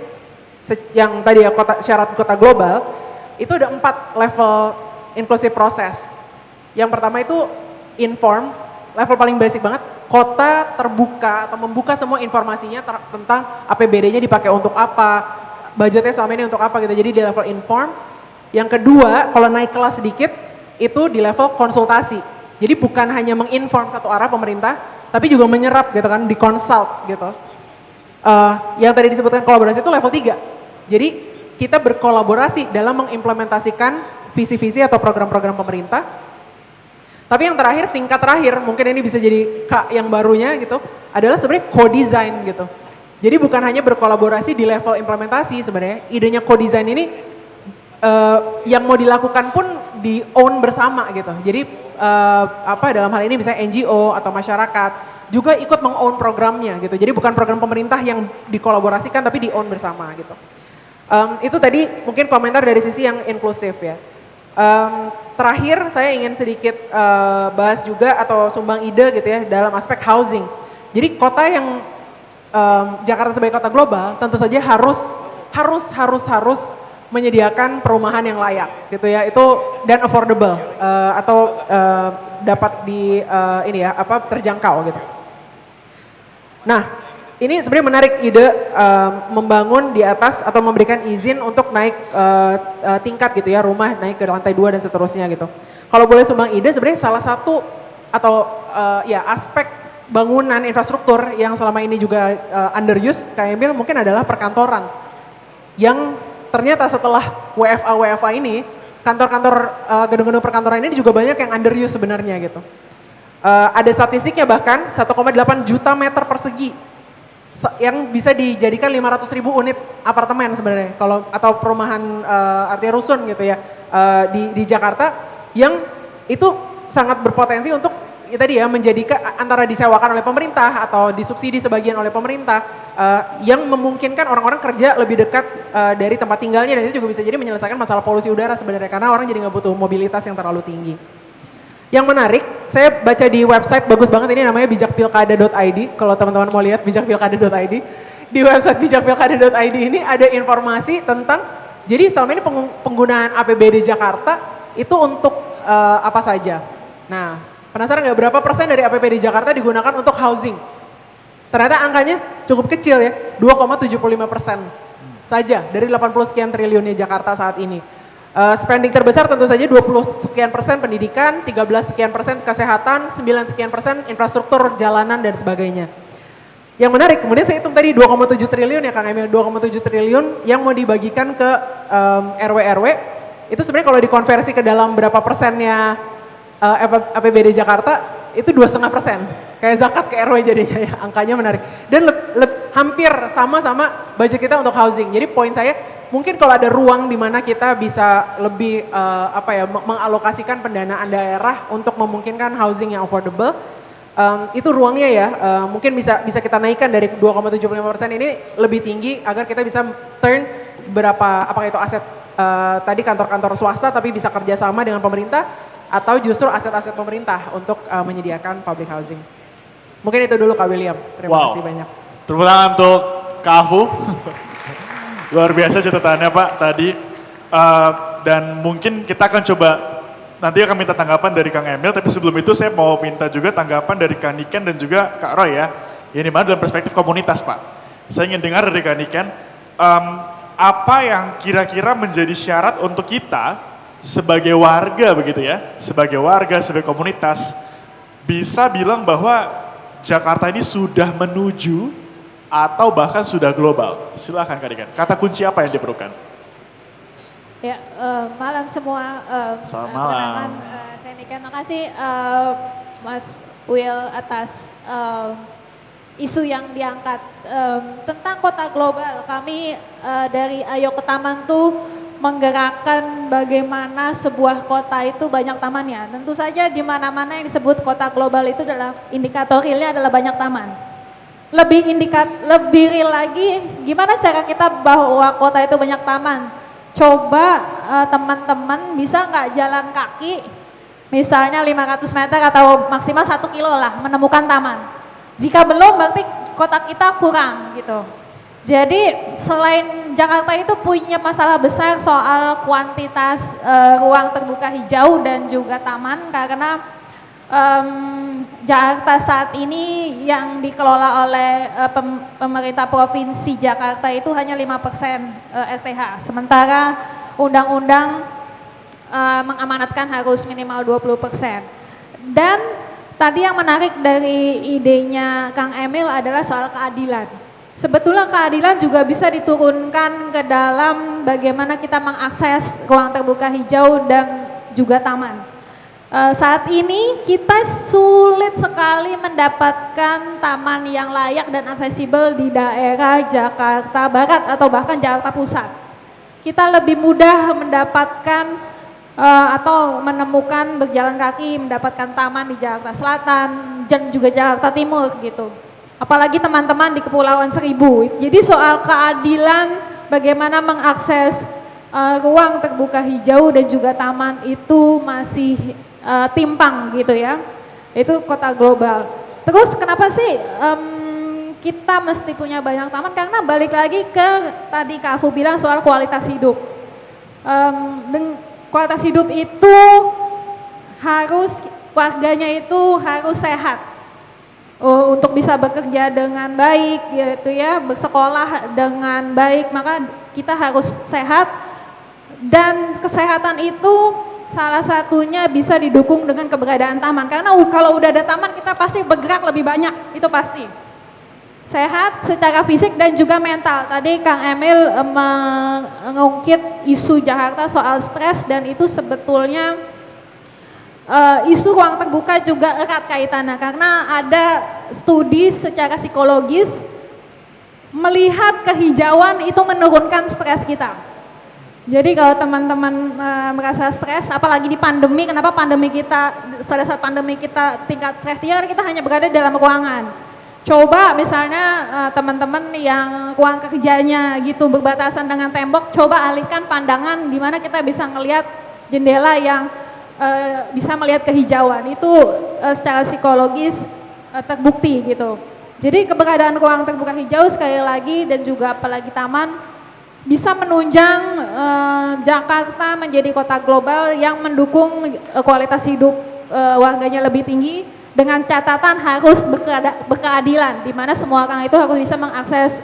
Speaker 12: yang tadi ya syarat kota global, itu ada 4 level inklusif proses. Yang pertama itu inform, level paling basic banget, kota terbuka atau membuka semua informasinya tentang APBD-nya dipakai untuk apa, budgetnya selama ini untuk apa gitu, jadi di level inform. Yang kedua, kalau naik kelas sedikit, itu di level konsultasi. Jadi bukan hanya menginform satu arah pemerintah, tapi juga menyerap gitu kan, di-consult gitu. Yang tadi disebutkan kolaborasi itu level 3. Jadi kita berkolaborasi dalam mengimplementasikan visi-visi atau program-program pemerintah. Tapi yang terakhir, tingkat terakhir, mungkin ini bisa jadi K yang barunya gitu, adalah sebenarnya co-design gitu. Jadi bukan hanya berkolaborasi di level implementasi sebenarnya, idenya co-design ini yang mau dilakukan pun di own bersama gitu. Jadi dalam hal ini misalnya NGO atau masyarakat juga ikut meng-own programnya gitu. Jadi bukan program pemerintah yang dikolaborasikan tapi di own bersama gitu. Itu tadi mungkin komentar dari sisi yang inklusif ya. Terakhir saya ingin sedikit bahas juga atau sumbang ide gitu ya dalam aspek housing. Jadi kota yang Jakarta sebagai kota global tentu saja harus menyediakan perumahan yang layak gitu ya, itu dan affordable atau dapat terjangkau gitu. Nah, ini sebenarnya menarik ide membangun di atas atau memberikan izin untuk naik tingkat gitu ya, rumah naik ke lantai 2 dan seterusnya gitu. Kalau boleh sumbang ide, sebenarnya salah satu atau aspek bangunan infrastruktur yang selama ini juga underused Kak Emil mungkin adalah perkantoran. Yang ternyata setelah WFA ini, kantor-kantor gedung-gedung perkantoran ini juga banyak yang underused sebenarnya gitu. Ada statistiknya bahkan 1,8 juta meter persegi yang bisa dijadikan 500.000 unit apartemen sebenarnya kalau atau perumahan artinya rusun gitu ya di Jakarta, yang itu sangat berpotensi untuk tadi ya menjadikan antara disewakan oleh pemerintah atau disubsidi sebagian oleh pemerintah yang memungkinkan orang-orang kerja lebih dekat dari tempat tinggalnya, dan itu juga bisa jadi menyelesaikan masalah polusi udara sebenarnya karena orang jadi nggak butuh mobilitas yang terlalu tinggi. Yang menarik, saya baca di website bagus banget ini namanya bijakpilkada.id. Kalau teman-teman mau lihat bijakpilkada.id, di website bijakpilkada.id ini ada informasi tentang, jadi selama ini penggunaan APBD Jakarta itu untuk apa saja. Nah, penasaran nggak berapa persen dari APBD Jakarta digunakan untuk housing? Ternyata angkanya cukup kecil ya, 2,75% saja dari 80 sekian triliunnya Jakarta saat ini. Spending terbesar tentu saja 20 sekian persen pendidikan, 13 sekian persen kesehatan, 9 sekian persen infrastruktur jalanan dan sebagainya. Yang menarik, kemudian saya hitung tadi 2,7 triliun ya Kang Emil, 2,7 triliun yang mau dibagikan ke RW-RW, itu sebenarnya kalau dikonversi ke dalam berapa persennya APBD Jakarta, itu 2,5%. Kayak zakat ke RW jadinya ya, angkanya menarik. Dan hampir sama budget kita untuk housing. Jadi poin saya, mungkin kalau ada ruang di mana kita bisa lebih mengalokasikan pendanaan daerah untuk memungkinkan housing yang affordable, itu ruangnya ya mungkin bisa kita naikkan dari 2,75% ini lebih tinggi agar kita bisa turn apakah itu aset tadi kantor-kantor swasta tapi bisa kerjasama dengan pemerintah atau justru aset-aset pemerintah untuk menyediakan public housing. Mungkin itu dulu Kak William. Terima kasih banyak.
Speaker 11: Tepuk tangan untuk Kak Afu. Luar biasa catatannya Pak tadi. Dan mungkin kita akan coba, nanti akan minta tanggapan dari Kang Emil, tapi sebelum itu saya mau minta juga tanggapan dari Kak Niken dan juga Kak Roy ya. Yang dimana dalam perspektif komunitas Pak. Saya ingin dengar dari Kak Niken, apa yang kira-kira menjadi syarat untuk kita sebagai warga begitu ya, sebagai warga, sebagai komunitas, bisa bilang bahwa Jakarta ini sudah menuju atau bahkan sudah global. Silakan Kak Niken, kata kunci apa yang diperlukan?
Speaker 13: Ya, malam semua.
Speaker 11: Selamat malam.
Speaker 13: Saya Niken, makasih Mas Will atas isu yang diangkat tentang kota global. Kami dari Ayo ke Taman tuh menggerakkan bagaimana sebuah kota itu banyak tamannya. Tentu saja di mana-mana yang disebut kota global itu adalah indikator realnya adalah banyak taman. lebih real lagi, gimana cara kita bahwa kota itu banyak taman. Coba teman-teman bisa nggak jalan kaki, misalnya 500 meter atau maksimal 1 kilo lah menemukan taman. Jika belum berarti kota kita kurang gitu. Jadi selain Jakarta itu punya masalah besar soal kuantitas ruang terbuka hijau dan juga taman, karena Jakarta saat ini yang dikelola oleh pemerintah Provinsi Jakarta itu hanya 5% RTH, sementara undang-undang mengamanatkan harus minimal 20%. Dan tadi yang menarik dari idenya Kang Emil adalah soal keadilan. Sebetulnya keadilan juga bisa diturunkan ke dalam bagaimana kita mengakses ruang terbuka hijau dan juga taman. Saat ini kita sulit sekali mendapatkan taman yang layak dan aksesibel di daerah Jakarta Barat atau bahkan Jakarta Pusat. Kita lebih mudah mendapatkan atau menemukan berjalan kaki mendapatkan taman di Jakarta Selatan dan juga Jakarta Timur gitu. Apalagi teman-teman di Kepulauan Seribu. Jadi soal keadilan bagaimana mengakses ruang terbuka hijau dan juga taman itu masih timpang gitu ya. Itu kota global. Terus kenapa sih kita mesti punya banyak taman? Karena balik lagi ke tadi Kak Afu bilang soal kualitas hidup. Kualitas hidup itu harus, warganya itu harus sehat. Untuk bisa bekerja dengan baik gitu ya, bersekolah dengan baik, maka kita harus sehat, dan kesehatan itu salah satunya bisa didukung dengan keberadaan taman, karena kalau udah ada taman kita pasti bergerak lebih banyak, itu pasti. Sehat secara fisik dan juga mental. Tadi Kang Emil mengungkit isu Jakarta soal stres, dan itu sebetulnya isu ruang terbuka juga erat kaitannya, karena ada studi secara psikologis melihat kehijauan itu menurunkan stres kita. Jadi kalau teman-teman merasa stres, apalagi di pandemi, kenapa pandemi kita, pada saat pandemi kita tingkat stres tinggi, kita hanya berada dalam ruangan. Coba misalnya teman-teman yang ruang kerjanya gitu berbatasan dengan tembok, coba alihkan pandangan di mana kita bisa ngelihat jendela yang bisa melihat kehijauan, itu secara psikologis terbukti gitu. Jadi keberadaan ruang terbuka hijau sekali lagi dan juga apalagi taman bisa menunjang Jakarta menjadi kota global yang mendukung kualitas hidup warganya lebih tinggi, dengan catatan harus berkeadilan, di mana semua orang itu harus bisa mengakses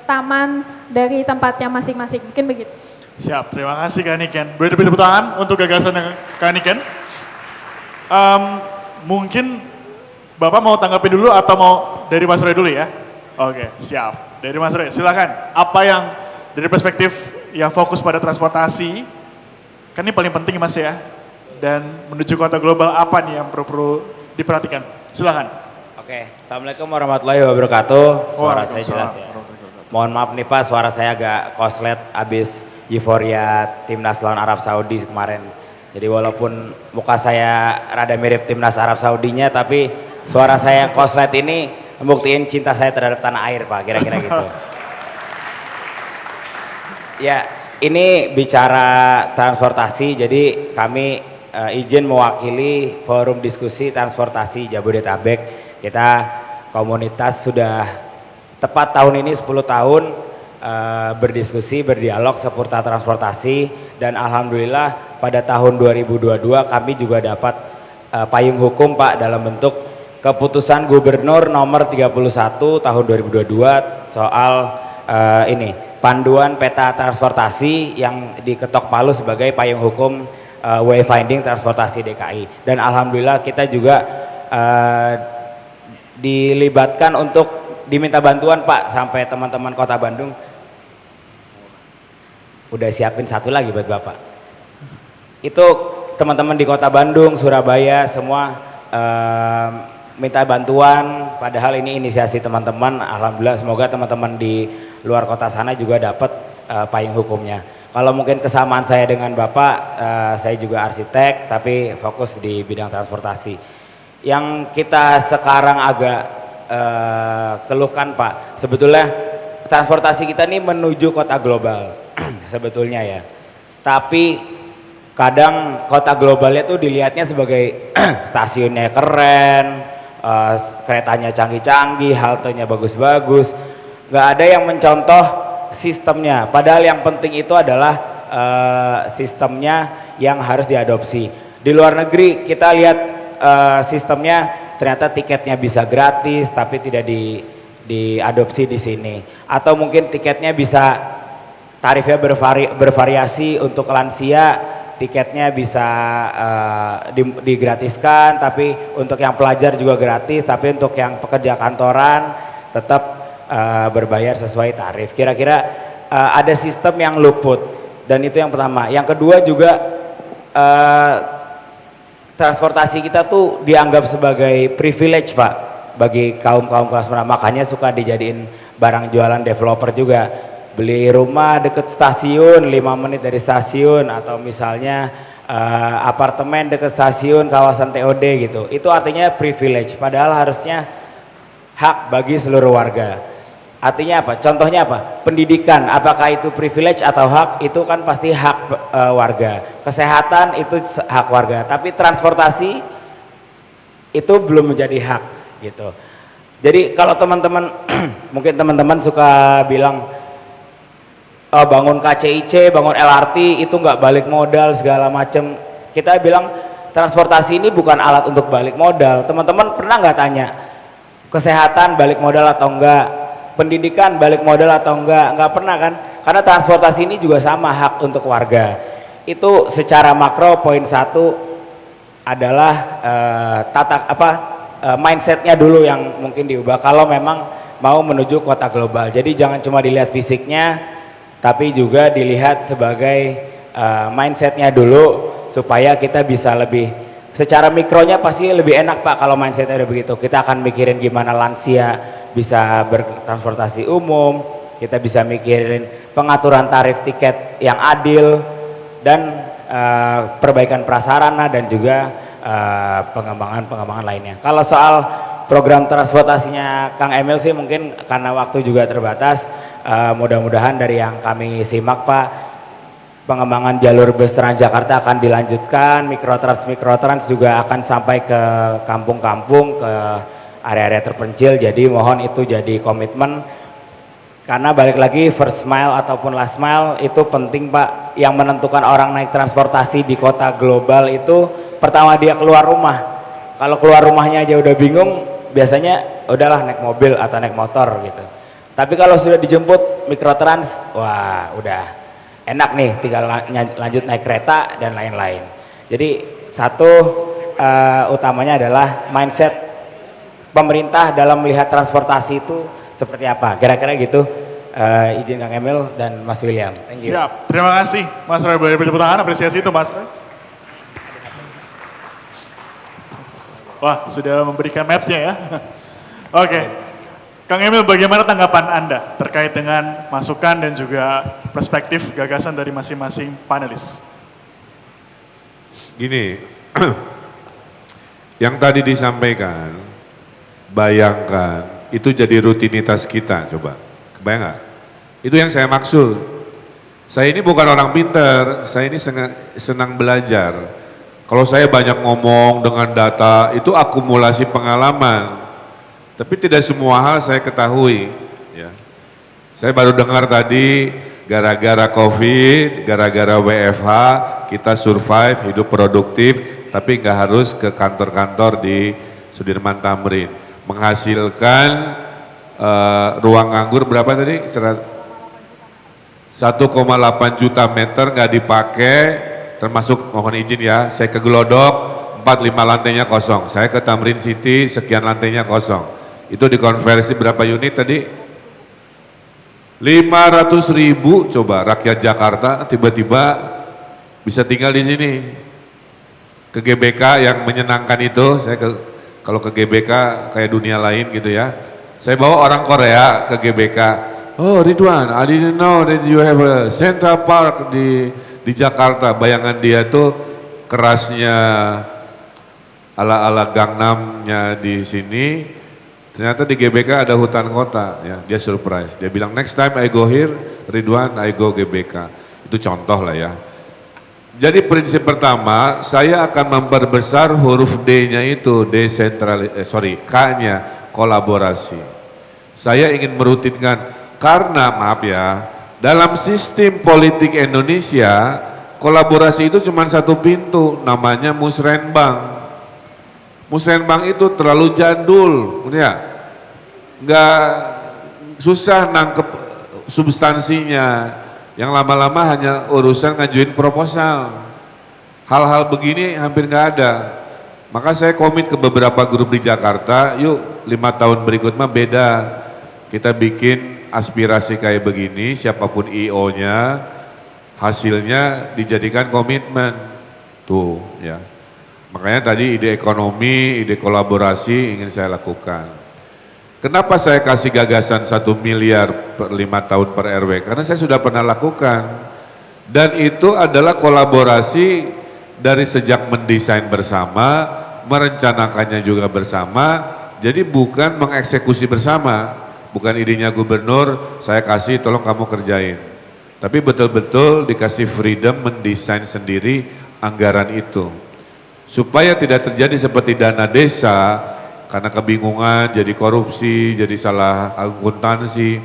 Speaker 13: taman dari tempatnya masing-masing. Mungkin begitu.
Speaker 11: Siap, terima kasih Kak Niken. Boleh tepuk tangan untuk gagasan Kak Niken. Mungkin Bapak mau tanggapin dulu atau mau dari Mas Roy dulu ya? Oke, siap. Dari Mas Roy, silakan. Apa yang dari perspektif yang fokus pada transportasi, kan ini paling penting Mas ya, dan menuju kota global apa nih yang perlu diperhatikan? Silakan.
Speaker 14: Oke, Assalamualaikum warahmatullahi wabarakatuh. Suara saya jelas ya. Mohon maaf nih Pak, suara saya agak koslet abis euforia timnas lawan Arab Saudi kemarin. Jadi walaupun muka saya rada mirip timnas Arab Saudinya, tapi suara saya yang koslet ini membuktiin cinta saya terhadap tanah air Pak, kira-kira gitu. Ya, ini bicara transportasi, jadi kami izin mewakili forum diskusi transportasi Jabodetabek. Kita komunitas sudah tepat tahun ini 10 tahun berdiskusi, berdialog seputar transportasi, dan alhamdulillah pada tahun 2022 kami juga dapat payung hukum Pak dalam bentuk keputusan Gubernur nomor 31 tahun 2022 soal ini panduan peta transportasi yang diketok palu sebagai payung hukum wayfinding transportasi DKI, dan alhamdulillah kita juga dilibatkan untuk diminta bantuan Pak, sampai teman-teman Kota Bandung udah siapin satu lagi buat Bapak. Itu teman-teman di Kota Bandung, Surabaya semua minta bantuan, padahal ini inisiasi teman-teman. Alhamdulillah, semoga teman-teman di luar kota sana juga dapat payung hukumnya. Kalau mungkin kesamaan saya dengan Bapak, saya juga arsitek tapi fokus di bidang transportasi. Yang kita sekarang agak keluhkan Pak. Sebetulnya transportasi kita ini menuju kota global sebetulnya ya. Tapi kadang kota globalnya tuh dilihatnya sebagai stasiunnya keren, keretanya canggih-canggih, haltenya bagus-bagus. Nggak ada yang mencontoh sistemnya. Padahal yang penting itu adalah sistemnya yang harus diadopsi. Di luar negeri kita lihat sistemnya ternyata tiketnya bisa gratis tapi tidak diadopsi di sini. Atau mungkin tiketnya bisa tarifnya bervariasi untuk lansia. Tiketnya bisa digratiskan, tapi untuk yang pelajar juga gratis, tapi untuk yang pekerja kantoran tetap berbayar sesuai tarif. Kira-kira ada sistem yang luput, dan itu yang pertama. Yang kedua juga transportasi kita tuh dianggap sebagai privilege Pak, bagi kaum kelas menengah, makanya suka dijadiin barang jualan developer juga. Beli rumah deket stasiun, 5 menit dari stasiun, atau misalnya apartemen deket stasiun kawasan TOD gitu. Itu artinya privilege, padahal harusnya hak bagi seluruh warga. Artinya apa? Contohnya apa? Pendidikan, apakah itu privilege atau hak? Itu kan pasti hak warga. Kesehatan itu hak warga, tapi transportasi itu belum menjadi hak gitu. Jadi kalau teman-teman mungkin teman-teman suka bilang bangun KCIC, bangun LRT itu nggak balik modal segala macem. Kita bilang transportasi ini bukan alat untuk balik modal. Teman-teman pernah nggak tanya kesehatan balik modal atau enggak, pendidikan balik modal atau enggak? Nggak pernah kan? Karena transportasi ini juga sama hak untuk warga. Itu secara makro poin 1 adalah mindsetnya dulu yang mungkin diubah kalau memang mau menuju kota global. Jadi jangan cuma dilihat fisiknya, tapi juga dilihat sebagai mindsetnya dulu supaya kita bisa lebih secara mikronya pasti lebih enak Pak kalau mindsetnya udah begitu. Kita akan mikirin gimana lansia bisa bertransportasi umum, kita bisa mikirin pengaturan tarif tiket yang adil dan perbaikan prasarana dan juga pengembangan lainnya. Kalau soal program transportasinya Kang Emil sih mungkin karena waktu juga terbatas, mudah-mudahan dari yang kami simak Pak, pengembangan jalur bus Transjakarta akan dilanjutkan, mikrotrans juga akan sampai ke kampung-kampung, ke area-area terpencil. Jadi mohon itu jadi komitmen, karena balik lagi first mile ataupun last mile itu penting Pak. Yang menentukan orang naik transportasi di kota global itu pertama dia keluar rumah. Kalau keluar rumahnya aja udah bingung, biasanya udahlah naik mobil atau naik motor gitu. Tapi kalau sudah dijemput mikrotrans, wah udah enak nih, tinggal lanjut naik kereta dan lain-lain. Jadi satu utamanya adalah mindset pemerintah dalam melihat transportasi itu seperti apa. Kira-kira gitu, izin Kang Emil dan Mas William. Thank you.
Speaker 11: Siap, terima kasih Mas Roy, boleh beri tepuk tangan, apresiasi itu Mas Roy. Wah, sudah memberikan maps-nya ya. Oke, Kang Emil, bagaimana tanggapan Anda terkait dengan masukan dan juga perspektif gagasan dari masing-masing panelis?
Speaker 10: Gini, yang tadi disampaikan, bayangkan itu jadi rutinitas kita, coba. Kebayang nggak? Itu yang saya maksud. Saya ini bukan orang pinter, saya ini senang belajar. Kalau saya banyak ngomong dengan data, itu akumulasi pengalaman. Tapi tidak semua hal saya ketahui. Ya. Saya baru dengar tadi, gara-gara COVID, gara-gara WFH, kita survive, hidup produktif, tapi nggak harus ke kantor-kantor di Sudirman Tamrin. Menghasilkan ruang nganggur berapa tadi? 1,8 juta meter nggak dipakai, termasuk mohon izin ya, saya ke Glodok 4-5 lantainya kosong, saya ke Tamrin City sekian lantainya kosong, itu dikonversi berapa unit tadi? 500.000, coba rakyat Jakarta tiba-tiba bisa tinggal di sini. Ke GBK yang menyenangkan itu, saya kalau ke GBK kayak dunia lain gitu ya, saya bawa orang Korea ke GBK. Oh Ridwan, I didn't know that you have a Central Park di Jakarta. Bayangan dia tuh kerasnya ala-ala Gangnam-nya di sini, Ternyata di GBK ada hutan kota, ya. Dia surprise. Dia bilang next time I go here, Ridwan I go GBK. Itu contoh lah ya. Jadi prinsip pertama, saya akan memperbesar huruf D-nya itu, K-nya kolaborasi. Saya ingin merutinkan karena maaf ya, dalam sistem politik Indonesia, kolaborasi itu cuma satu pintu, namanya musrenbang. Musrenbang itu terlalu jadul, ya, nggak susah nangkep substansinya, yang lama-lama hanya urusan ngajuin proposal. Hal-hal begini hampir nggak ada. Maka saya komit ke beberapa grup di Jakarta, yuk 5 tahun berikut mah beda. Kita bikin aspirasi kayak begini, siapapun IO-nya, hasilnya dijadikan komitmen. Tuh ya. Makanya tadi ide ekonomi, ide kolaborasi ingin saya lakukan. Kenapa saya kasih gagasan 1 miliar per 5 tahun per RW? Karena saya sudah pernah lakukan. Dan itu adalah kolaborasi dari sejak mendesain bersama, merencanakannya juga bersama, jadi bukan mengeksekusi bersama. Bukan idenya gubernur, saya kasih tolong kamu kerjain. Tapi betul-betul dikasih freedom mendesain sendiri anggaran itu. Supaya tidak terjadi seperti dana desa, karena kebingungan jadi korupsi, jadi salah akuntansi.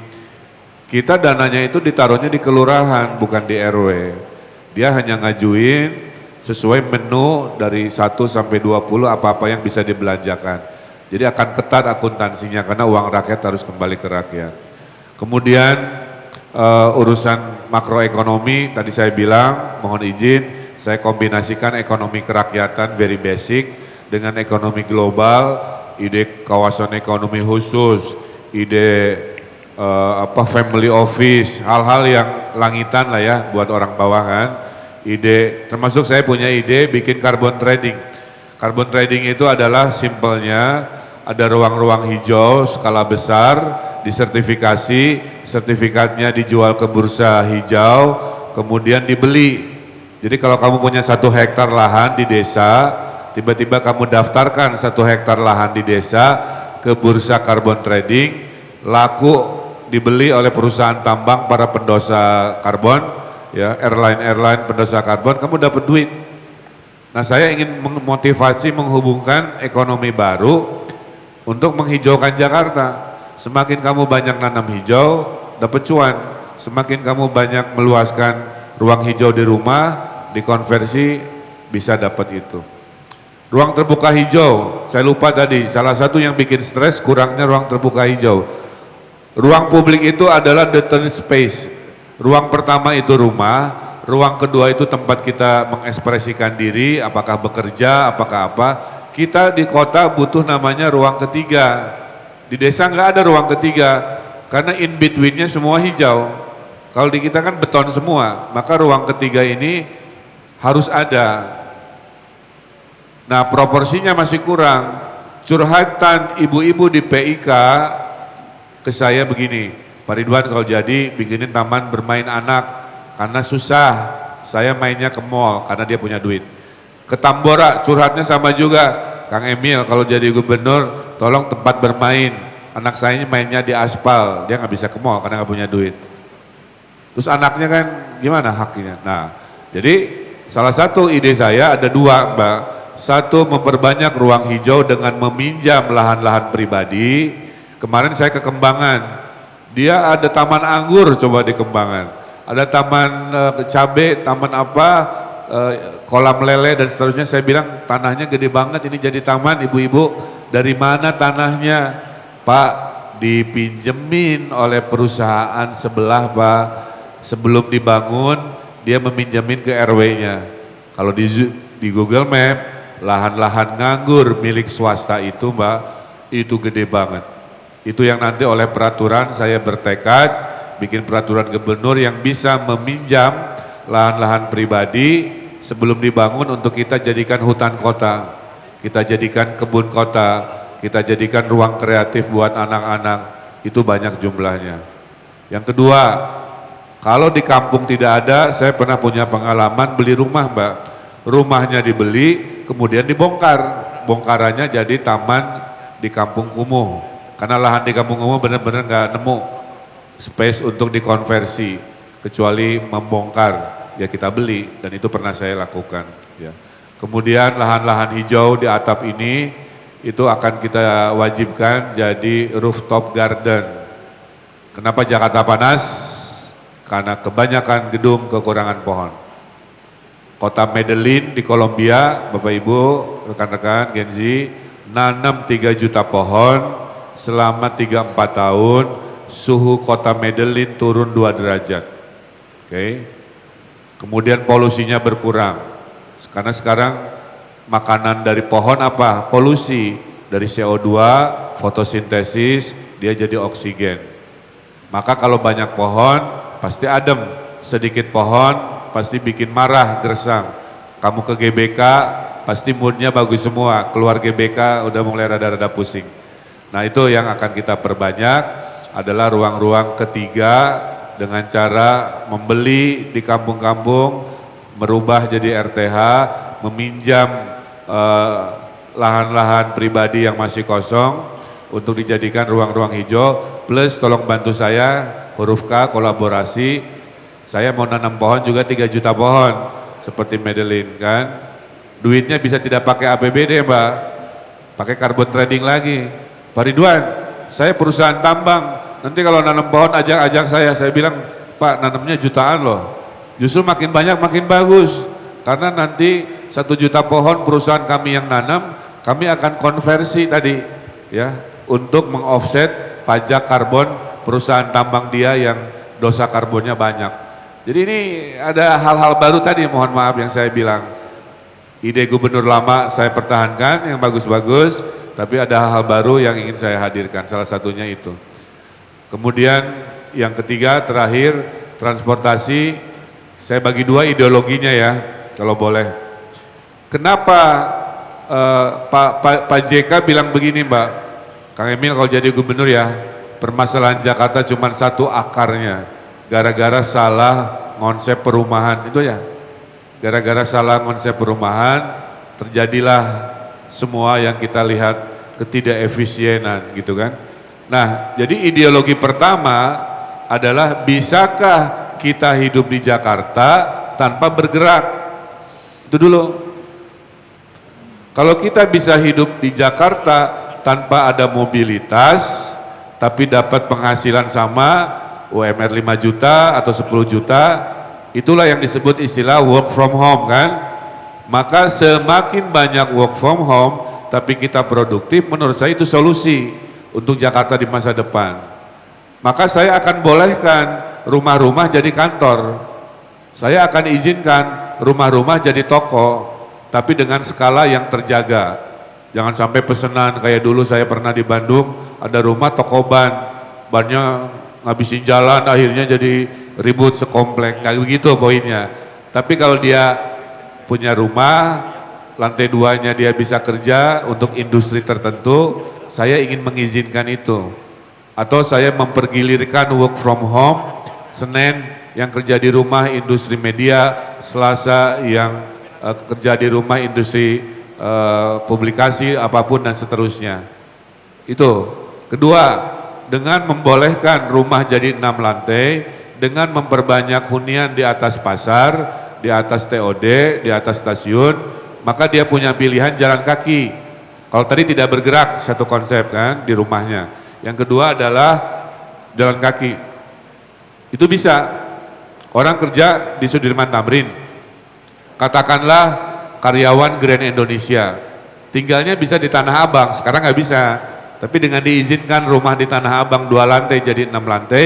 Speaker 10: Kita dananya itu ditaruhnya di kelurahan, bukan di RW. Dia hanya ngajuin sesuai menu dari 1 sampai 20 apa-apa yang bisa dibelanjakan. Jadi akan ketat akuntansinya karena uang rakyat harus kembali ke rakyat. Kemudian urusan makroekonomi, tadi saya bilang, mohon izin, saya kombinasikan ekonomi kerakyatan very basic dengan ekonomi global, ide kawasan ekonomi khusus, ide family office, hal-hal yang langitan lah ya buat orang bawahan. Ide, termasuk saya punya ide bikin carbon trading. Carbon trading itu adalah simpelnya ada ruang-ruang hijau skala besar, disertifikasi, sertifikatnya dijual ke bursa hijau, kemudian dibeli. Jadi kalau kamu punya 1 hektar lahan di desa, tiba-tiba kamu daftarkan 1 hektar lahan di desa ke bursa carbon trading, laku dibeli oleh perusahaan tambang para pendosa karbon, ya airline pendosa karbon, kamu dapat duit. Nah saya ingin memotivasi menghubungkan ekonomi baru untuk menghijaukan Jakarta. Semakin kamu banyak nanam hijau, dapat cuan. Semakin kamu banyak meluaskan ruang hijau di rumah, dikonversi bisa dapat itu. Ruang terbuka hijau, saya lupa tadi, salah satu yang bikin stres kurangnya ruang terbuka hijau. Ruang publik itu adalah the third space. Ruang pertama itu rumah, ruang kedua itu tempat kita mengekspresikan diri, apakah bekerja, apakah apa. Kita di kota butuh namanya ruang ketiga. Di desa nggak ada ruang ketiga, karena in between-nya semua hijau. Kalau di kita kan beton semua, maka ruang ketiga ini harus ada. Nah proporsinya masih kurang. Curhatan ibu-ibu di PIK ke saya begini, Pak Ridwan kalau jadi bikinin taman bermain anak, karena susah, saya mainnya ke mall karena dia punya duit. Ke Tambora curhatnya sama juga, Kang Emil kalau jadi gubernur tolong tempat bermain, anak saya mainnya di aspal, dia nggak bisa ke mall karena nggak punya duit. Terus anaknya kan gimana haknya? Nah jadi salah satu ide saya ada 2 Mbak. Satu, memperbanyak ruang hijau dengan meminjam lahan-lahan pribadi. Kemarin saya ke Kembangan, dia ada taman anggur coba di Kembangan. Ada taman cabai, taman apa, kolam lele dan seterusnya. Saya bilang tanahnya gede banget ini jadi taman, ibu-ibu dari mana tanahnya? Pak, dipinjemin oleh perusahaan sebelah Pak. Sebelum dibangun, dia meminjamin ke RW-nya. Kalau di Google Map, lahan-lahan nganggur milik swasta itu Mbak, itu gede banget. Itu yang nanti oleh peraturan saya bertekad, bikin peraturan gubernur yang bisa meminjam lahan-lahan pribadi sebelum dibangun untuk kita jadikan hutan kota, kita jadikan kebun kota, kita jadikan ruang kreatif buat anak-anak, itu banyak jumlahnya. Yang kedua, kalau di kampung tidak ada, saya pernah punya pengalaman beli rumah Mbak. Rumahnya dibeli, kemudian dibongkar. Bongkarannya jadi taman di kampung kumuh. Karena lahan di kampung kumuh benar-benar nggak nemu space untuk dikonversi, kecuali membongkar, ya kita beli, dan itu pernah saya lakukan. Ya. Kemudian lahan-lahan hijau di atap ini, itu akan kita wajibkan jadi rooftop garden. Kenapa Jakarta panas? Karena kebanyakan gedung kekurangan pohon. Kota Medellin di Kolombia, Bapak Ibu, rekan-rekan Gen Z, nanam 3 juta pohon, selama 3-4 tahun, suhu kota Medellin turun 2 derajat. Oke. Kemudian polusinya berkurang. Karena sekarang makanan dari pohon apa? Polusi. Dari CO2, fotosintesis, dia jadi oksigen. Maka kalau banyak pohon, pasti adem. Sedikit pohon, pasti bikin marah, gersang. Kamu ke GBK, pasti moodnya bagus semua. Keluar GBK udah mulai rada-rada pusing. Nah itu yang akan kita perbanyak adalah ruang-ruang ketiga dengan cara membeli di kampung-kampung, merubah jadi RTH, meminjam lahan-lahan pribadi yang masih kosong untuk dijadikan ruang-ruang hijau, plus tolong bantu saya, huruf K, kolaborasi, saya mau nanam pohon juga 3 juta pohon, seperti Medellin kan, duitnya bisa tidak pakai APBD Mbak, pakai carbon trading lagi. Pak Ridwan, saya perusahaan tambang, nanti kalau nanam pohon ajak-ajak saya bilang, Pak nanamnya jutaan loh, justru makin banyak makin bagus, karena nanti 1 juta pohon perusahaan kami yang nanam, kami akan konversi tadi, ya, untuk mengoffset pajak karbon perusahaan tambang dia yang dosa karbonnya banyak. Jadi ini ada hal-hal baru tadi, mohon maaf yang saya bilang, ide gubernur lama saya pertahankan yang bagus-bagus, tapi ada hal-hal baru yang ingin saya hadirkan, salah satunya itu. Kemudian yang ketiga, terakhir, transportasi, saya bagi 2 ideologinya ya, kalau boleh. Kenapa Pak JK bilang begini Mbak, Kang Emil kalau jadi gubernur ya, permasalahan Jakarta cuma 1 akarnya, gara-gara salah konsep perumahan, itu ya. Gara-gara salah konsep perumahan, terjadilah semua yang kita lihat ketidakefisienan gitu kan. Nah jadi ideologi pertama adalah bisakah kita hidup di Jakarta tanpa bergerak, itu dulu. Kalau kita bisa hidup di Jakarta tanpa ada mobilitas tapi dapat penghasilan sama UMR 5 juta atau 10 juta, itulah yang disebut istilah work from home kan. Maka semakin banyak work from home tapi kita produktif, menurut saya itu solusi untuk Jakarta di masa depan. Maka saya akan bolehkan rumah-rumah jadi kantor, saya akan izinkan rumah-rumah jadi toko, tapi dengan skala yang terjaga. Jangan sampai pesanan kayak dulu saya pernah di Bandung, ada rumah toko bannya ngabisin jalan, akhirnya jadi ribut sekomplek, nggak begitu poinnya. Tapi kalau dia punya rumah, lantai 2-nya dia bisa kerja untuk industri tertentu, saya ingin mengizinkan itu. Atau saya mempergilirkan work from home, Senin yang kerja di rumah industri media, Selasa yang kerja di rumah industri publikasi apapun dan seterusnya. Itu. Kedua, dengan membolehkan rumah jadi 6 lantai, dengan memperbanyak hunian di atas pasar, di atas TOD, di atas stasiun, maka dia punya pilihan jalan kaki. Kalau tadi tidak bergerak, satu konsep kan di rumahnya. Yang kedua adalah jalan kaki. Itu bisa. Orang kerja di Sudirman Tamrin, katakanlah karyawan Grand Indonesia, tinggalnya bisa di Tanah Abang, sekarang nggak bisa. Tapi dengan diizinkan rumah di Tanah Abang 2 lantai jadi 6 lantai,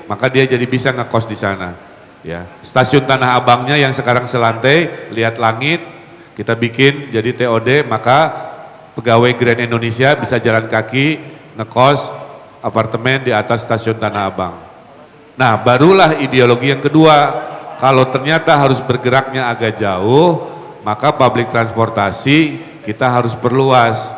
Speaker 10: maka dia jadi bisa ngekos di sana. Ya, stasiun Tanah Abangnya yang sekarang selantai, lihat langit, kita bikin jadi TOD, maka pegawai Grand Indonesia bisa jalan kaki, ngekos apartemen di atas stasiun Tanah Abang. Nah, barulah ideologi yang kedua, kalau ternyata harus bergeraknya agak jauh, maka public transportasi kita harus perluas.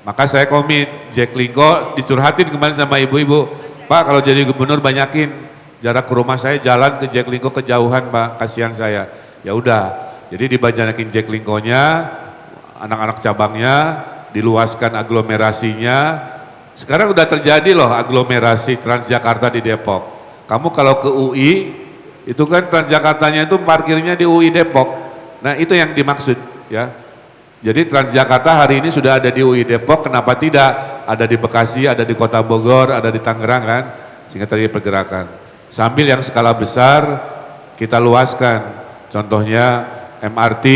Speaker 10: Maka saya komit, Jack Linko dicurhatin kemarin sama ibu-ibu, Pak kalau jadi gubernur banyakin jarak ke rumah saya, jalan ke Jack Linko kejauhan Pak, kasihan saya. Ya udah, jadi dibanyakin Jack Linko-nya, anak-anak cabangnya, diluaskan aglomerasinya, Sekarang udah terjadi loh aglomerasi Transjakarta di Depok. Kamu kalau ke UI, itu kan Transjakartanya itu parkirnya di UI Depok. Nah itu yang dimaksud ya. Jadi Transjakarta hari ini sudah ada di UI Depok, kenapa tidak? Ada di Bekasi, ada di Kota Bogor, ada di Tangerang kan, sehingga terjadi pergerakan. Sambil yang skala besar kita luaskan, contohnya MRT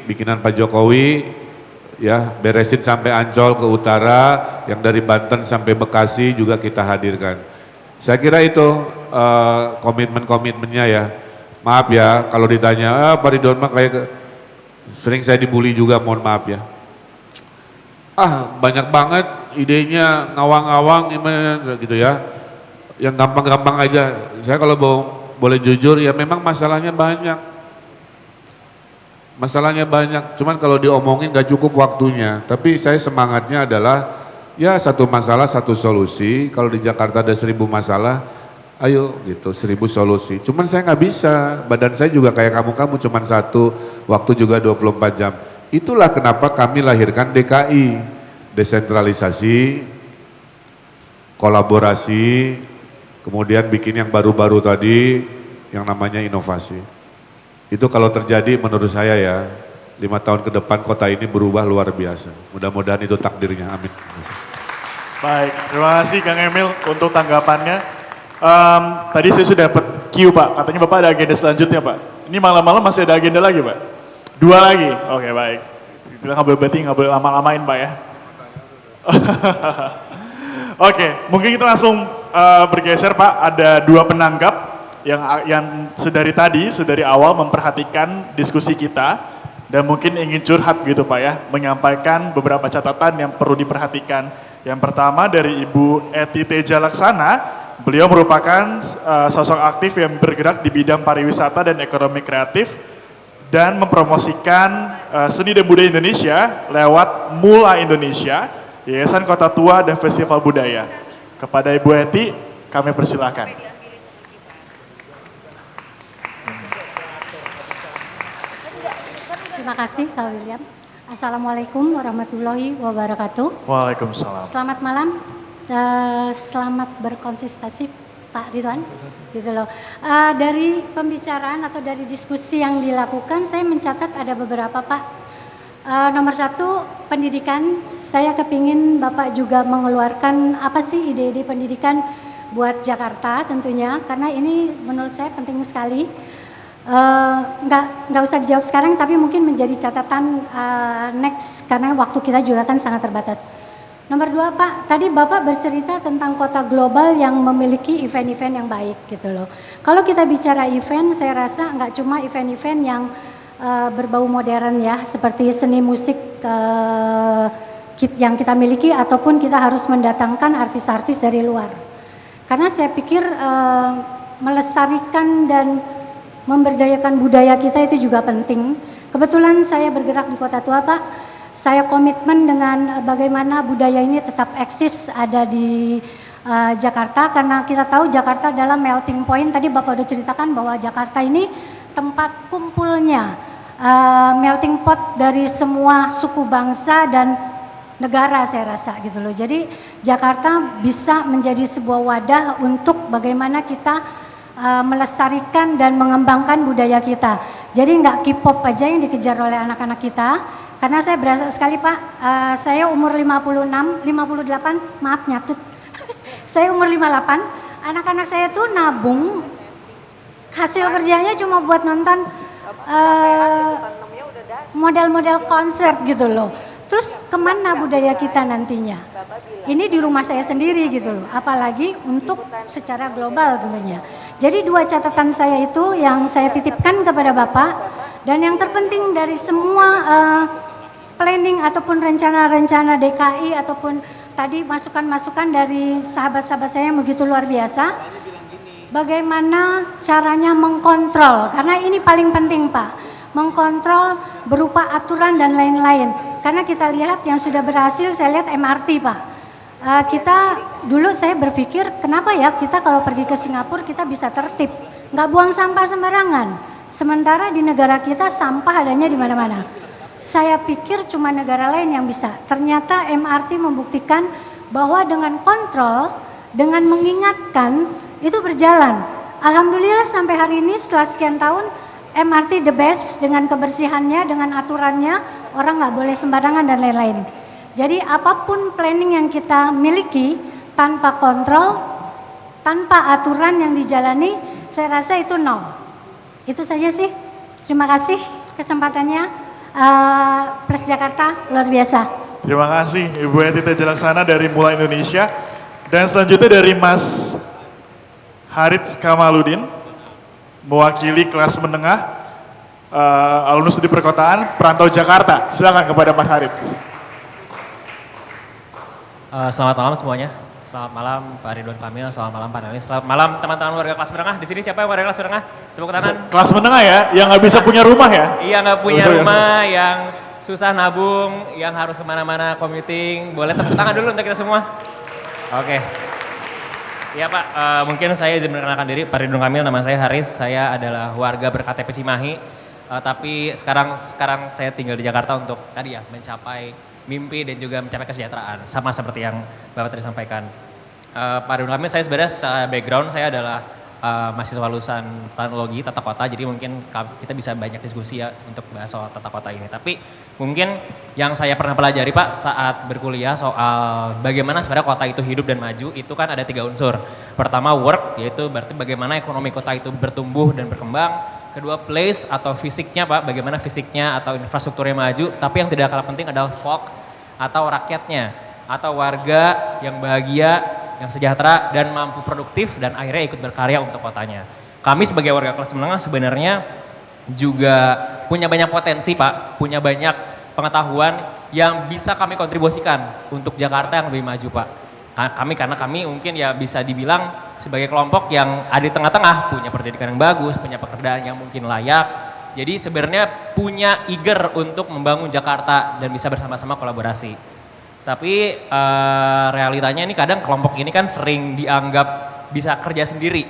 Speaker 10: bikinan Pak Jokowi, ya beresin sampai Ancol ke utara, yang dari Banten sampai Bekasi juga kita hadirkan. Saya kira itu komitmen-komitmennya ya. Maaf ya kalau ditanya, Pak Ridwan mah kayak sering saya dibully juga, mohon maaf ya. Banyak banget idenya, ngawang-ngawang gitu ya. Yang gampang-gampang aja. Saya kalau boleh jujur ya memang masalahnya banyak. Masalahnya banyak, cuman kalau diomongin gak cukup waktunya. Tapi saya semangatnya adalah ya satu masalah satu solusi. Kalau di Jakarta ada 1000 masalah, ayo gitu 1000 solusi. Cuman saya nggak bisa, badan saya juga kayak kamu cuman satu, waktu juga 24 jam. Itulah kenapa kami lahirkan DKI, desentralisasi, kolaborasi, kemudian bikin yang baru-baru tadi, yang namanya inovasi. Itu kalau terjadi menurut saya ya, 5 tahun ke depan kota ini berubah luar biasa. Mudah-mudahan itu takdirnya, amin.
Speaker 11: Baik, terima kasih Kang Emil untuk tanggapannya. Tadi saya sudah dapat cue Pak, katanya Bapak ada agenda selanjutnya Pak. Ini malam-malam masih ada agenda lagi Pak? 2 lagi? Oke baik. Kita nggak boleh lama-lamain Pak ya. Oke, mungkin kita langsung bergeser Pak. Ada 2 penanggap yang sedari awal memperhatikan diskusi kita dan mungkin ingin curhat gitu Pak ya, menyampaikan beberapa catatan yang perlu diperhatikan. Yang pertama dari Ibu Eti Teja Laksana, beliau merupakan sosok aktif yang bergerak di bidang pariwisata dan ekonomi kreatif dan mempromosikan seni dan budaya Indonesia lewat Mula Indonesia, Yayasan Kota Tua dan Festival Budaya. Kepada Ibu Eti, kami persilahkan.
Speaker 15: Terima kasih Kak William. Assalamualaikum warahmatullahi wabarakatuh.
Speaker 11: Waalaikumsalam.
Speaker 15: Selamat malam, selamat berkonsistensi Pak Ridwan. Gitu loh. Dari pembicaraan atau dari diskusi yang dilakukan, saya mencatat ada beberapa Pak. Nomor 1, pendidikan. Saya kepingin Bapak juga mengeluarkan apa sih ide-ide pendidikan buat Jakarta tentunya, karena ini menurut saya penting sekali. Nggak usah dijawab sekarang, tapi mungkin menjadi catatan next, karena waktu kita juga kan sangat terbatas. Nomor 2 Pak, tadi Bapak bercerita tentang kota global yang memiliki event-event yang baik gitu loh. Kalau kita bicara event, saya rasa nggak cuma event-event yang berbau modern ya, seperti seni musik yang kita miliki, ataupun kita harus mendatangkan artis-artis dari luar. Karena saya pikir melestarikan dan memberdayakan budaya kita itu juga penting. Kebetulan saya bergerak di Kota Tua Pak, saya komitmen dengan bagaimana budaya ini tetap eksis ada di Jakarta, karena kita tahu Jakarta adalah melting point. Tadi Bapak udah ceritakan bahwa Jakarta ini tempat kumpulnya melting pot dari semua suku bangsa dan negara, saya rasa gitu loh. Jadi Jakarta bisa menjadi sebuah wadah untuk bagaimana kita melestarikan dan mengembangkan budaya kita. Jadi nggak K-pop aja yang dikejar oleh anak-anak kita. Karena saya berasa sekali Pak, saya umur 58, maaf nyatut. Saya umur 58, anak-anak saya tuh nabung, hasil kerjanya cuma buat nonton model-model konser gitu loh. Terus kemana budaya kita nantinya? Ini di rumah saya sendiri gitu loh, apalagi untuk secara global tentunya. Jadi 2 catatan saya itu yang saya titipkan kepada Bapak, dan yang terpenting dari semua planning ataupun rencana-rencana DKI ataupun tadi masukan-masukan dari sahabat-sahabat saya yang begitu luar biasa, bagaimana caranya mengkontrol, karena ini paling penting Pak, mengkontrol berupa aturan dan lain-lain. Karena kita lihat yang sudah berhasil, saya lihat MRT Pak. Kita dulu saya berpikir kenapa ya kita kalau pergi ke Singapura kita bisa tertib, nggak buang sampah sembarangan. Sementara di negara kita sampah adanya di mana-mana. Saya pikir cuma negara lain yang bisa. Ternyata MRT membuktikan bahwa dengan kontrol, dengan mengingatkan itu berjalan. Alhamdulillah sampai hari ini setelah sekian tahun MRT the best dengan kebersihannya, dengan aturannya, orang nggak boleh sembarangan dan lain-lain. Jadi apapun planning yang kita miliki tanpa kontrol, tanpa aturan yang dijalani, saya rasa itu nol. Itu saja sih. Terima kasih kesempatannya. Plus Jakarta luar biasa.
Speaker 11: Terima kasih Ibu Eti Tejalaksana dari Mulai Indonesia. Dan selanjutnya dari Mas Harits Kamaludin, mewakili kelas menengah alumnus studi perkotaan perantau Jakarta. Silakan kepada Mas Harits.
Speaker 16: Selamat malam semuanya. Selamat malam Pak Ridwan Kamil, selamat malam panelis, selamat malam teman-teman warga kelas menengah. Di sini siapa yang warga kelas menengah? Tepuk tangan.
Speaker 11: Kelas menengah ya, yang nggak bisa punya rumah ya?
Speaker 16: Iya, nggak punya rumah, yang susah nabung, yang harus kemana-mana commuting. Boleh tepuk tangan dulu untuk kita semua. Oke. Iya Pak, mungkin saya izin memperkenalkan diri, Pak Ridwan Kamil, nama saya Haris, saya adalah warga berKTP Cimahi, tapi sekarang saya tinggal di Jakarta untuk tadi ya mencapai mimpi dan juga mencapai kesejahteraan, sama seperti yang Bapak tadi sampaikan. Pak Ridwan Kamil, saya sebenarnya background saya adalah mahasiswa lulusan planologi tata kota, jadi mungkin kita bisa banyak diskusi ya untuk bahas soal tata kota ini. Tapi mungkin yang saya pernah pelajari Pak saat berkuliah soal bagaimana sebenarnya kota itu hidup dan maju, itu kan ada 3 unsur. Pertama work, yaitu berarti bagaimana ekonomi kota itu bertumbuh dan berkembang. Kedua place atau fisiknya Pak, bagaimana fisiknya atau infrastrukturnya maju. Tapi yang tidak kalah penting adalah folk atau rakyatnya, atau warga yang bahagia, yang sejahtera dan mampu produktif dan akhirnya ikut berkarya untuk kotanya. Kami sebagai warga kelas menengah sebenarnya juga punya banyak potensi Pak, punya banyak pengetahuan yang bisa kami kontribusikan untuk Jakarta yang lebih maju Pak. Karena kami mungkin ya bisa dibilang sebagai kelompok yang ada di tengah-tengah, punya pendidikan yang bagus, punya pekerjaan yang mungkin layak. Jadi sebenarnya punya eager untuk membangun Jakarta dan bisa bersama-sama kolaborasi. Tapi realitanya ini kadang kelompok ini kan sering dianggap bisa kerja sendiri.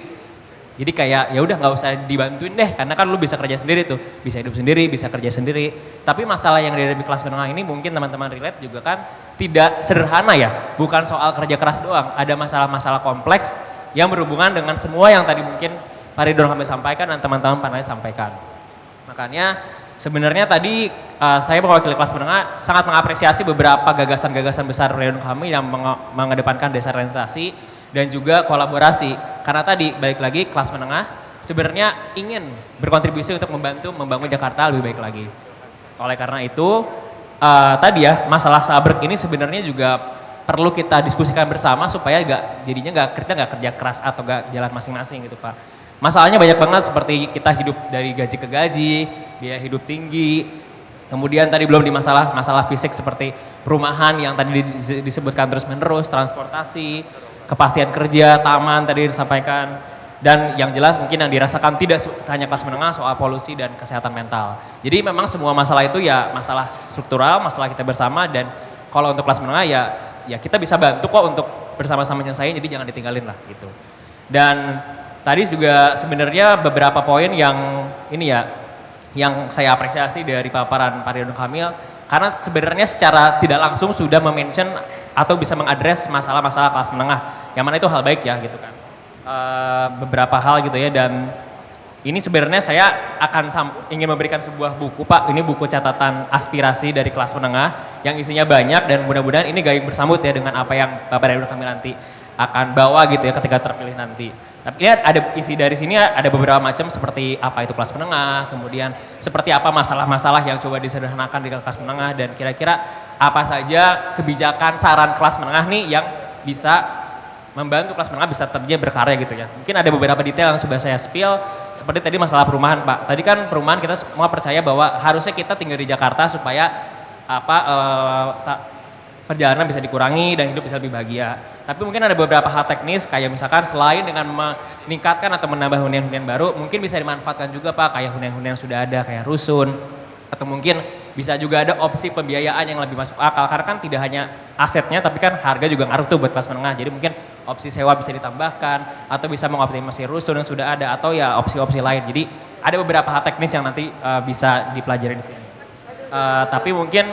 Speaker 16: Jadi kayak ya udah nggak usah dibantuin deh, karena kan lu bisa kerja sendiri tuh, bisa hidup sendiri, bisa kerja sendiri. Tapi masalah yang ada di kelas menengah ini mungkin teman-teman relate juga kan tidak sederhana ya, bukan soal kerja keras doang. Ada masalah-masalah kompleks yang berhubungan dengan semua yang tadi mungkin Pak Ridwan Kamil sampaikan dan teman-teman panelis sampaikan. Makanya sebenarnya tadi saya mewakili kelas menengah sangat mengapresiasi beberapa gagasan-gagasan besar Ridwan Kamil yang mengedepankan desentralisasi dan juga kolaborasi. Karena tadi balik lagi kelas menengah sebenarnya ingin berkontribusi untuk membantu membangun Jakarta lebih baik lagi. Oleh karena itu tadi ya masalah sabrek ini sebenarnya juga perlu kita diskusikan bersama supaya kita nggak kerja keras atau nggak jalan masing-masing gitu Pak. Masalahnya banyak banget seperti kita hidup dari gaji ke gaji, biaya hidup tinggi. Kemudian tadi belum di masalah fisik seperti perumahan yang tadi disebutkan terus-menerus, transportasi, kepastian kerja, taman tadi disampaikan. Dan yang jelas mungkin yang dirasakan tidak hanya kelas menengah soal polusi dan kesehatan mental. Jadi memang semua masalah itu ya masalah struktural, masalah kita bersama, dan kalau untuk kelas menengah ya kita bisa bantu kok untuk bersama-sama menyelesaikan, jadi jangan ditinggalin lah gitu. Dan tadi juga sebenarnya beberapa poin yang ini ya, yang saya apresiasi dari paparan Pak Ridwan Kamil, karena sebenarnya secara tidak langsung sudah mention atau bisa mengadres masalah-masalah kelas menengah, yang mana itu hal baik ya gitu kan. Beberapa hal gitu ya, dan ini sebenarnya saya ingin memberikan sebuah buku Pak, ini buku catatan aspirasi dari kelas menengah yang isinya banyak dan mudah-mudahan ini gayung bersambut ya dengan apa yang Bapak Ridwan Kamil nanti akan bawa gitu ya ketika terpilih nanti. Tapi ini ada isi dari sini, ada beberapa macam seperti apa itu kelas menengah, kemudian seperti apa masalah-masalah yang coba disederhanakan di kelas menengah, dan kira-kira apa saja kebijakan saran kelas menengah nih yang bisa membantu kelas menengah bisa tetap berkarya gitu ya. Mungkin ada beberapa detail yang sudah saya spill, seperti tadi masalah perumahan Pak. Tadi kan perumahan kita semua percaya bahwa harusnya kita tinggal di Jakarta supaya perjalanan bisa dikurangi dan hidup bisa lebih bahagia. Tapi mungkin ada beberapa hal teknis kayak misalkan selain dengan meningkatkan atau menambah hunian-hunian baru, mungkin bisa dimanfaatkan juga Pak kayak hunian-hunian yang sudah ada kayak rusun, atau mungkin bisa juga ada opsi pembiayaan yang lebih masuk akal, karena kan tidak hanya asetnya tapi kan harga juga ngaruh tuh buat kelas menengah. Jadi mungkin opsi sewa bisa ditambahkan atau bisa mengoptimasi rusun yang sudah ada, atau ya opsi-opsi lain. Jadi ada beberapa hal teknis yang nanti bisa dipelajari di sini. Tapi mungkin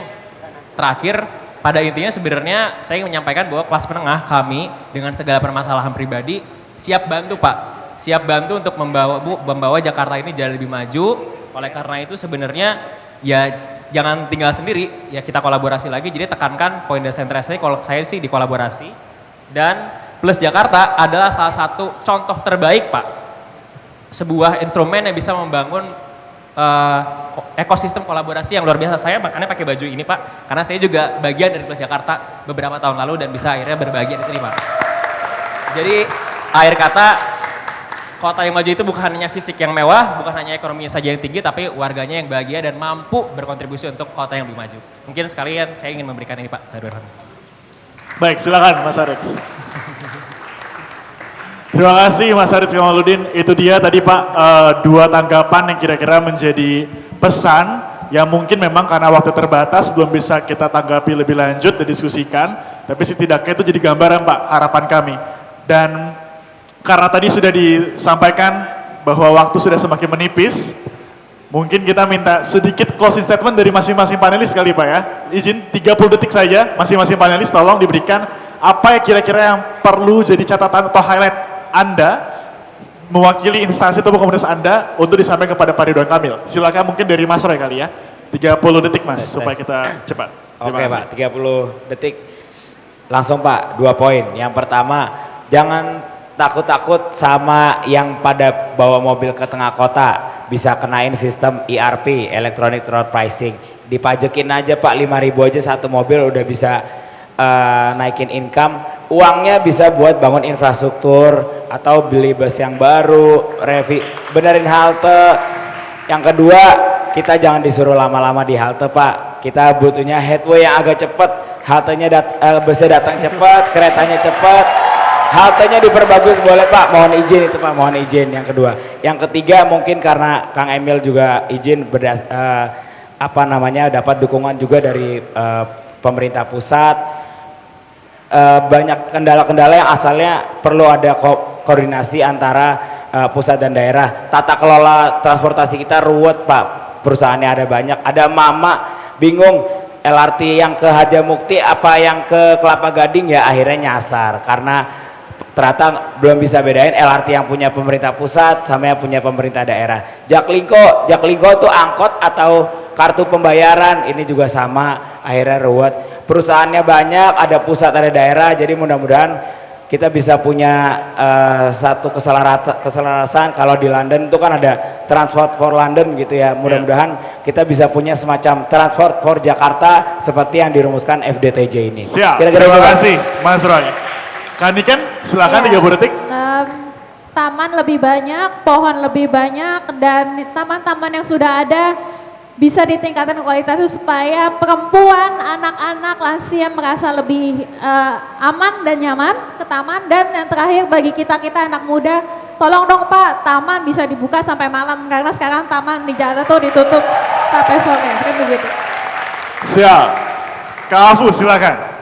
Speaker 16: terakhir pada intinya sebenarnya saya ingin menyampaikan bahwa kelas menengah kami dengan segala permasalahan pribadi siap bantu Pak. Siap bantu untuk membawa Jakarta ini jauh lebih maju. Oleh karena itu sebenarnya ya jangan tinggal sendiri, ya kita kolaborasi lagi. Jadi tekankan poin desentralisasi, kalau saya sih di kolaborasi. Dan Plus Jakarta adalah salah satu contoh terbaik Pak. Sebuah instrumen yang bisa membangun ekosistem kolaborasi yang luar biasa. Saya makanya pakai baju ini Pak, karena saya juga bagian dari Plus Jakarta beberapa tahun lalu dan bisa akhirnya berbagian di sini Pak. Jadi akhir kata, kota yang maju itu bukan hanya fisik yang mewah, bukan hanya ekonominya saja yang tinggi, tapi warganya yang bahagia dan mampu berkontribusi untuk kota yang lebih maju. Mungkin sekalian saya ingin memberikan ini Pak.
Speaker 11: Baik, silakan Mas Aritz. Terima kasih Mas Aritz Kamaludin. Itu dia tadi Pak, dua tanggapan yang kira-kira menjadi pesan yang mungkin memang karena waktu terbatas belum bisa kita tanggapi lebih lanjut dan diskusikan. Tapi setidaknya itu jadi gambaran Pak, harapan kami. Dan karena tadi sudah disampaikan bahwa waktu sudah semakin menipis, mungkin kita minta sedikit closing statement dari masing-masing panelis kali Pak ya. Izin 30 detik saja, masing-masing panelis tolong diberikan apa yang kira-kira yang perlu jadi catatan atau highlight Anda mewakili instansi atau komunitas Anda untuk disampaikan kepada Pak Ridwan Kamil. Silakan mungkin dari Mas Roy kali ya. 30 detik Mas, supaya kita cepat.
Speaker 14: Oke Pak, 30 detik. Langsung Pak, 2 poin. Yang pertama, jangan takut-takut sama yang pada bawa mobil ke tengah kota bisa kenain sistem ERP, Electronic Road Pricing. Dipajekin aja Pak, 5.000 aja satu mobil udah bisa naikin income. Uangnya bisa buat bangun infrastruktur atau beli bus yang baru, benerin halte. Yang kedua, kita jangan disuruh lama-lama di halte Pak. Kita butuhnya headway yang agak cepet, haltenya busnya datang cepet, keretanya cepet. Haltenya diperbagus boleh Pak, mohon izin itu Pak, mohon izin yang kedua. Yang ketiga mungkin karena Kang Emil juga izin dapat dukungan juga dari pemerintah pusat. Banyak kendala-kendala yang asalnya perlu ada koordinasi antara pusat dan daerah. Tata kelola transportasi kita ruwet Pak, perusahaannya ada banyak. Ada mama bingung LRT yang ke Harjamukti apa yang ke Kelapa Gading, ya akhirnya nyasar karena ternyata belum bisa bedain LRT yang punya pemerintah pusat sama yang punya pemerintah daerah. Jaklingko itu angkot atau kartu pembayaran, ini juga sama, akhirnya ruwet. Perusahaannya banyak, ada pusat ada daerah, jadi mudah-mudahan kita bisa punya satu keselarasan. Kalau di London itu kan ada Transport for London gitu ya, mudah-mudahan kita bisa punya semacam Transport for Jakarta seperti yang dirumuskan FDTJ ini.
Speaker 11: Siap,
Speaker 14: Kira-kira
Speaker 11: terima kasih Mas Roy. Kaniken, silakan 30 detik.
Speaker 13: Taman lebih banyak, pohon lebih banyak, dan taman-taman yang sudah ada bisa ditingkatkan kualitasnya supaya perempuan, anak-anak, lansia merasa lebih aman dan nyaman ke taman. Dan yang terakhir bagi kita-kita anak muda, tolong dong Pak, taman bisa dibuka sampai malam karena sekarang taman di Jakarta tuh ditutup sampai sore. Begitu.
Speaker 11: Siap. Kak Afu silakan.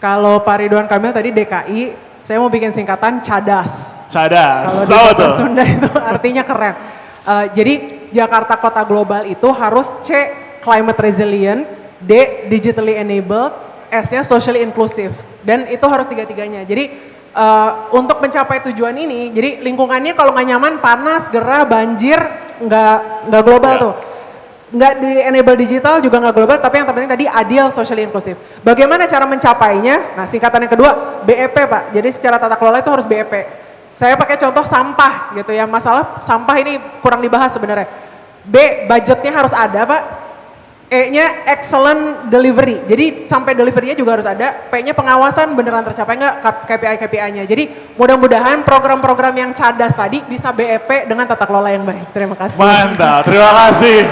Speaker 12: Kalau Pak Ridwan Kamil tadi DKI, saya mau bikin singkatan CADAS.
Speaker 11: CADAS.
Speaker 12: Kalau di bahasa Sunda itu artinya keren. Jadi Jakarta Kota Global itu harus C, climate resilient, D, digitally enabled, S-nya socially inclusive. Dan itu harus tiga-tiganya. Jadi untuk mencapai tujuan ini, jadi lingkungannya kalau nggak nyaman, panas, gerah, banjir, nggak global tuh. Nggak di enable digital juga nggak global, tapi yang terpenting tadi adil, socially inclusive. Bagaimana cara mencapainya? Nah, singkatan yang kedua, BEP Pak. Jadi secara tata kelola itu harus BEP. Saya pakai contoh sampah gitu ya, masalah sampah ini kurang dibahas sebenarnya. B, budgetnya harus ada Pak. E-nya excellent delivery, jadi sampai delivery-nya juga harus ada. P-nya pengawasan beneran tercapai nggak KPI-KPI-nya. Jadi mudah-mudahan program-program yang CADAS tadi bisa BEP dengan tata kelola yang baik. Terima kasih.
Speaker 11: Mantap, terima kasih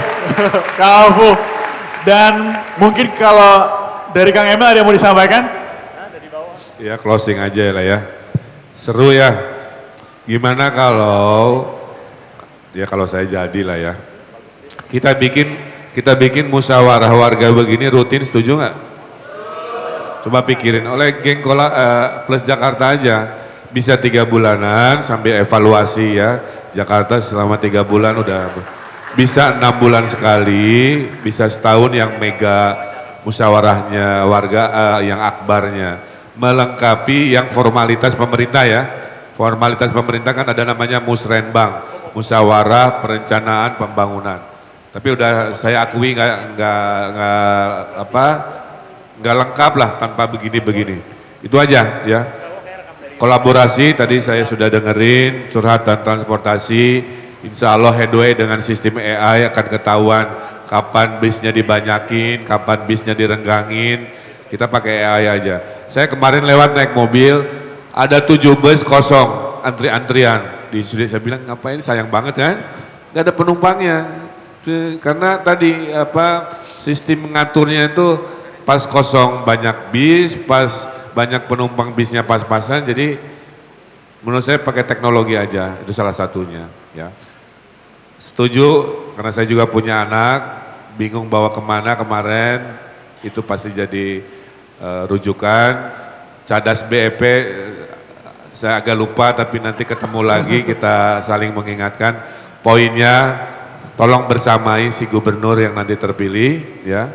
Speaker 11: Kak Afu. Dan mungkin kalau dari Kang Emil ada yang mau disampaikan?
Speaker 10: Ya closing aja lah ya. Seru ya. Gimana kalau saya jadi lah ya. Kita bikin musyawarah warga begini rutin, setuju nggak? Coba pikirin, oleh geng Plus Jakarta aja bisa 3 bulanan sambil evaluasi ya. Jakarta selama 3 bulan udah bisa 6 bulan sekali, bisa setahun yang mega musyawarahnya warga yang akbarnya, melengkapi yang formalitas pemerintah ya. Formalitas pemerintah kan ada namanya musrenbang, musyawarah perencanaan pembangunan. Tapi udah saya akui nggak lengkap lah tanpa begini-begini. Itu aja ya. Kolaborasi tadi saya sudah dengerin, curhatan transportasi, insya Allah headway dengan sistem AI akan ketahuan kapan bisnya dibanyakin, kapan bisnya direnggangin, kita pakai AI aja. Saya kemarin lewat naik mobil, ada 7 bus kosong, antri-antrian. Saya bilang ngapain, sayang banget kan, nggak ada penumpangnya. Karena tadi sistem mengaturnya itu pas kosong banyak bis, pas banyak penumpang bisnya pas-pasan, jadi menurut saya pakai teknologi aja, itu salah satunya ya. Setuju, karena saya juga punya anak, bingung bawa kemana kemarin, itu pasti jadi rujukan. Cadas BEP, saya agak lupa tapi nanti ketemu lagi kita saling mengingatkan. Poinnya, tolong bersamai si gubernur yang nanti terpilih ya.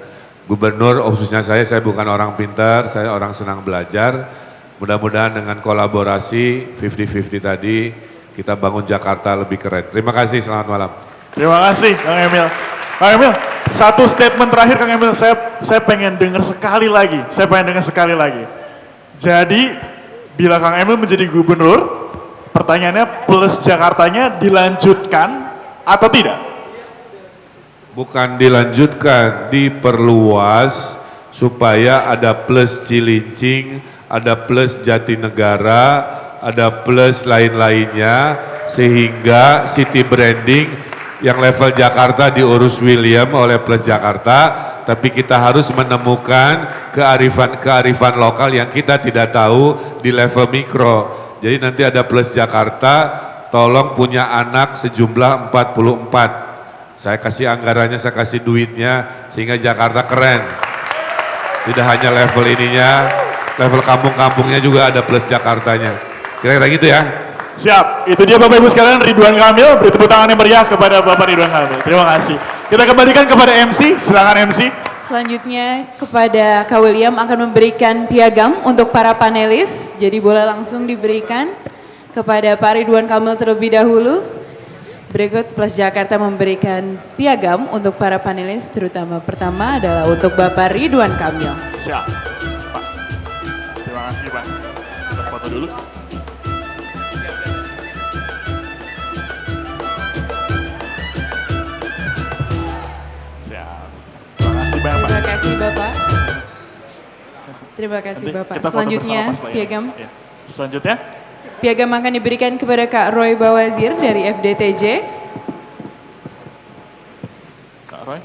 Speaker 10: Gubernur khususnya saya bukan orang pintar, saya orang senang belajar. Mudah-mudahan dengan kolaborasi 50-50 tadi, kita bangun Jakarta lebih keren. Terima kasih, selamat malam.
Speaker 11: Terima kasih Kang Emil. Kang Emil, satu statement terakhir Kang Emil, saya pengen dengar sekali lagi. Jadi, bila Kang Emil menjadi gubernur, pertanyaannya plus Jakartanya dilanjutkan atau tidak?
Speaker 10: Bukan dilanjutkan, diperluas supaya ada plus Cilincing, ada plus Jatinegara, ada plus lain-lainnya, sehingga city branding yang level Jakarta diurus William oleh Plus Jakarta, tapi kita harus menemukan kearifan lokal yang kita tidak tahu di level mikro. Jadi nanti ada Plus Jakarta, tolong punya anak sejumlah 44. Saya kasih anggarannya, saya kasih duitnya, sehingga Jakarta keren. Tidak hanya level ininya, level kampung-kampungnya juga ada Plus Jakartanya. Kira-kira gitu ya.
Speaker 11: Siap, itu dia Bapak Ibu sekalian, Ridwan Kamil. Beri tepuk tangan yang meriah kepada Bapak Ridwan Kamil. Terima kasih. Kita kembalikan kepada MC, silakan MC.
Speaker 1: Selanjutnya kepada Kak William akan memberikan piagam untuk para panelis. Jadi boleh langsung diberikan kepada Pak Ridwan Kamil terlebih dahulu. Berikut Plus Jakarta memberikan piagam untuk para panelis, terutama pertama adalah untuk Bapak Ridwan Kamil.
Speaker 11: Siap, Pak. Terima kasih Pak. Kita foto dulu. Siap. Terima kasih banyak Pak.
Speaker 1: Terima kasih Bapak. Terima kasih
Speaker 11: Nanti
Speaker 1: Bapak.
Speaker 11: kita foto
Speaker 1: Selanjutnya
Speaker 11: bersama pas layar.
Speaker 1: piagam.
Speaker 11: Ya. Selanjutnya.
Speaker 1: Piagam akan diberikan kepada Kak Roy Bawazir dari FDTJ.
Speaker 11: Kak Roy?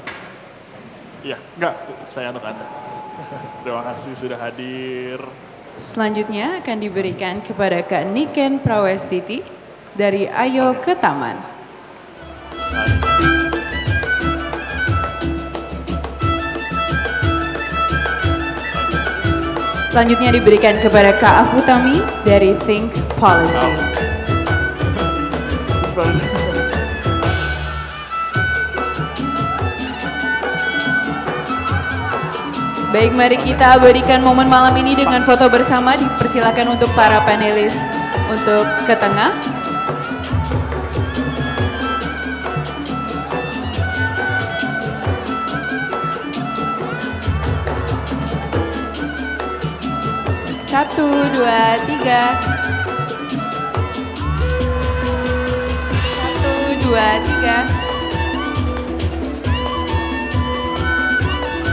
Speaker 11: Iya, enggak, saya untuk Anda. Terima kasih sudah hadir.
Speaker 1: Selanjutnya akan diberikan kepada Kak Niken Prawestiti dari Ayo ke Taman. Selanjutnya diberikan kepada Kak Afutami dari Think Policy. Baik, mari kita abadikan momen malam ini dengan foto bersama. Dipersilakan untuk para panelis untuk ke tengah. Satu, dua, tiga. Satu, dua, tiga.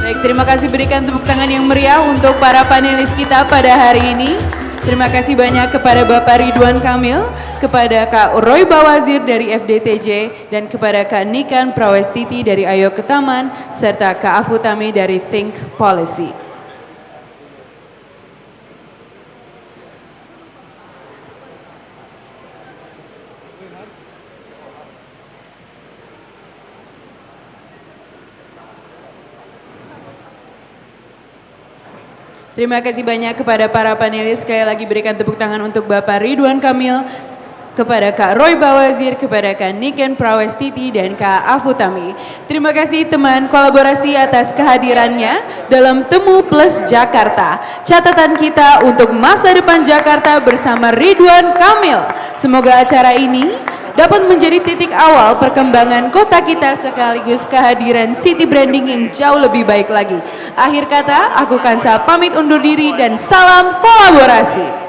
Speaker 1: Baik, terima kasih, berikan tepuk tangan yang meriah untuk para panelis kita pada hari ini. Terima kasih banyak kepada Bapak Ridwan Kamil, kepada Kak Roy Bawazir dari FDTJ, dan kepada Kak Niken Prawestiti dari Ayo ke Taman, serta Kak Afutami dari Think Policy. Terima kasih banyak kepada para panelis. Sekali lagi berikan tepuk tangan untuk Bapak Ridwan Kamil, kepada Kak Roy Bawazir, kepada Kak Niken Prawestiti, dan Kak Afutami. Terima kasih teman kolaborasi atas kehadirannya dalam Temu Plus Jakarta. Catatan kita untuk masa depan Jakarta bersama Ridwan Kamil. Semoga acara ini dapat menjadi titik awal perkembangan kota kita sekaligus kehadiran city branding yang jauh lebih baik lagi. Akhir kata, aku Kansa pamit undur diri dan salam kolaborasi.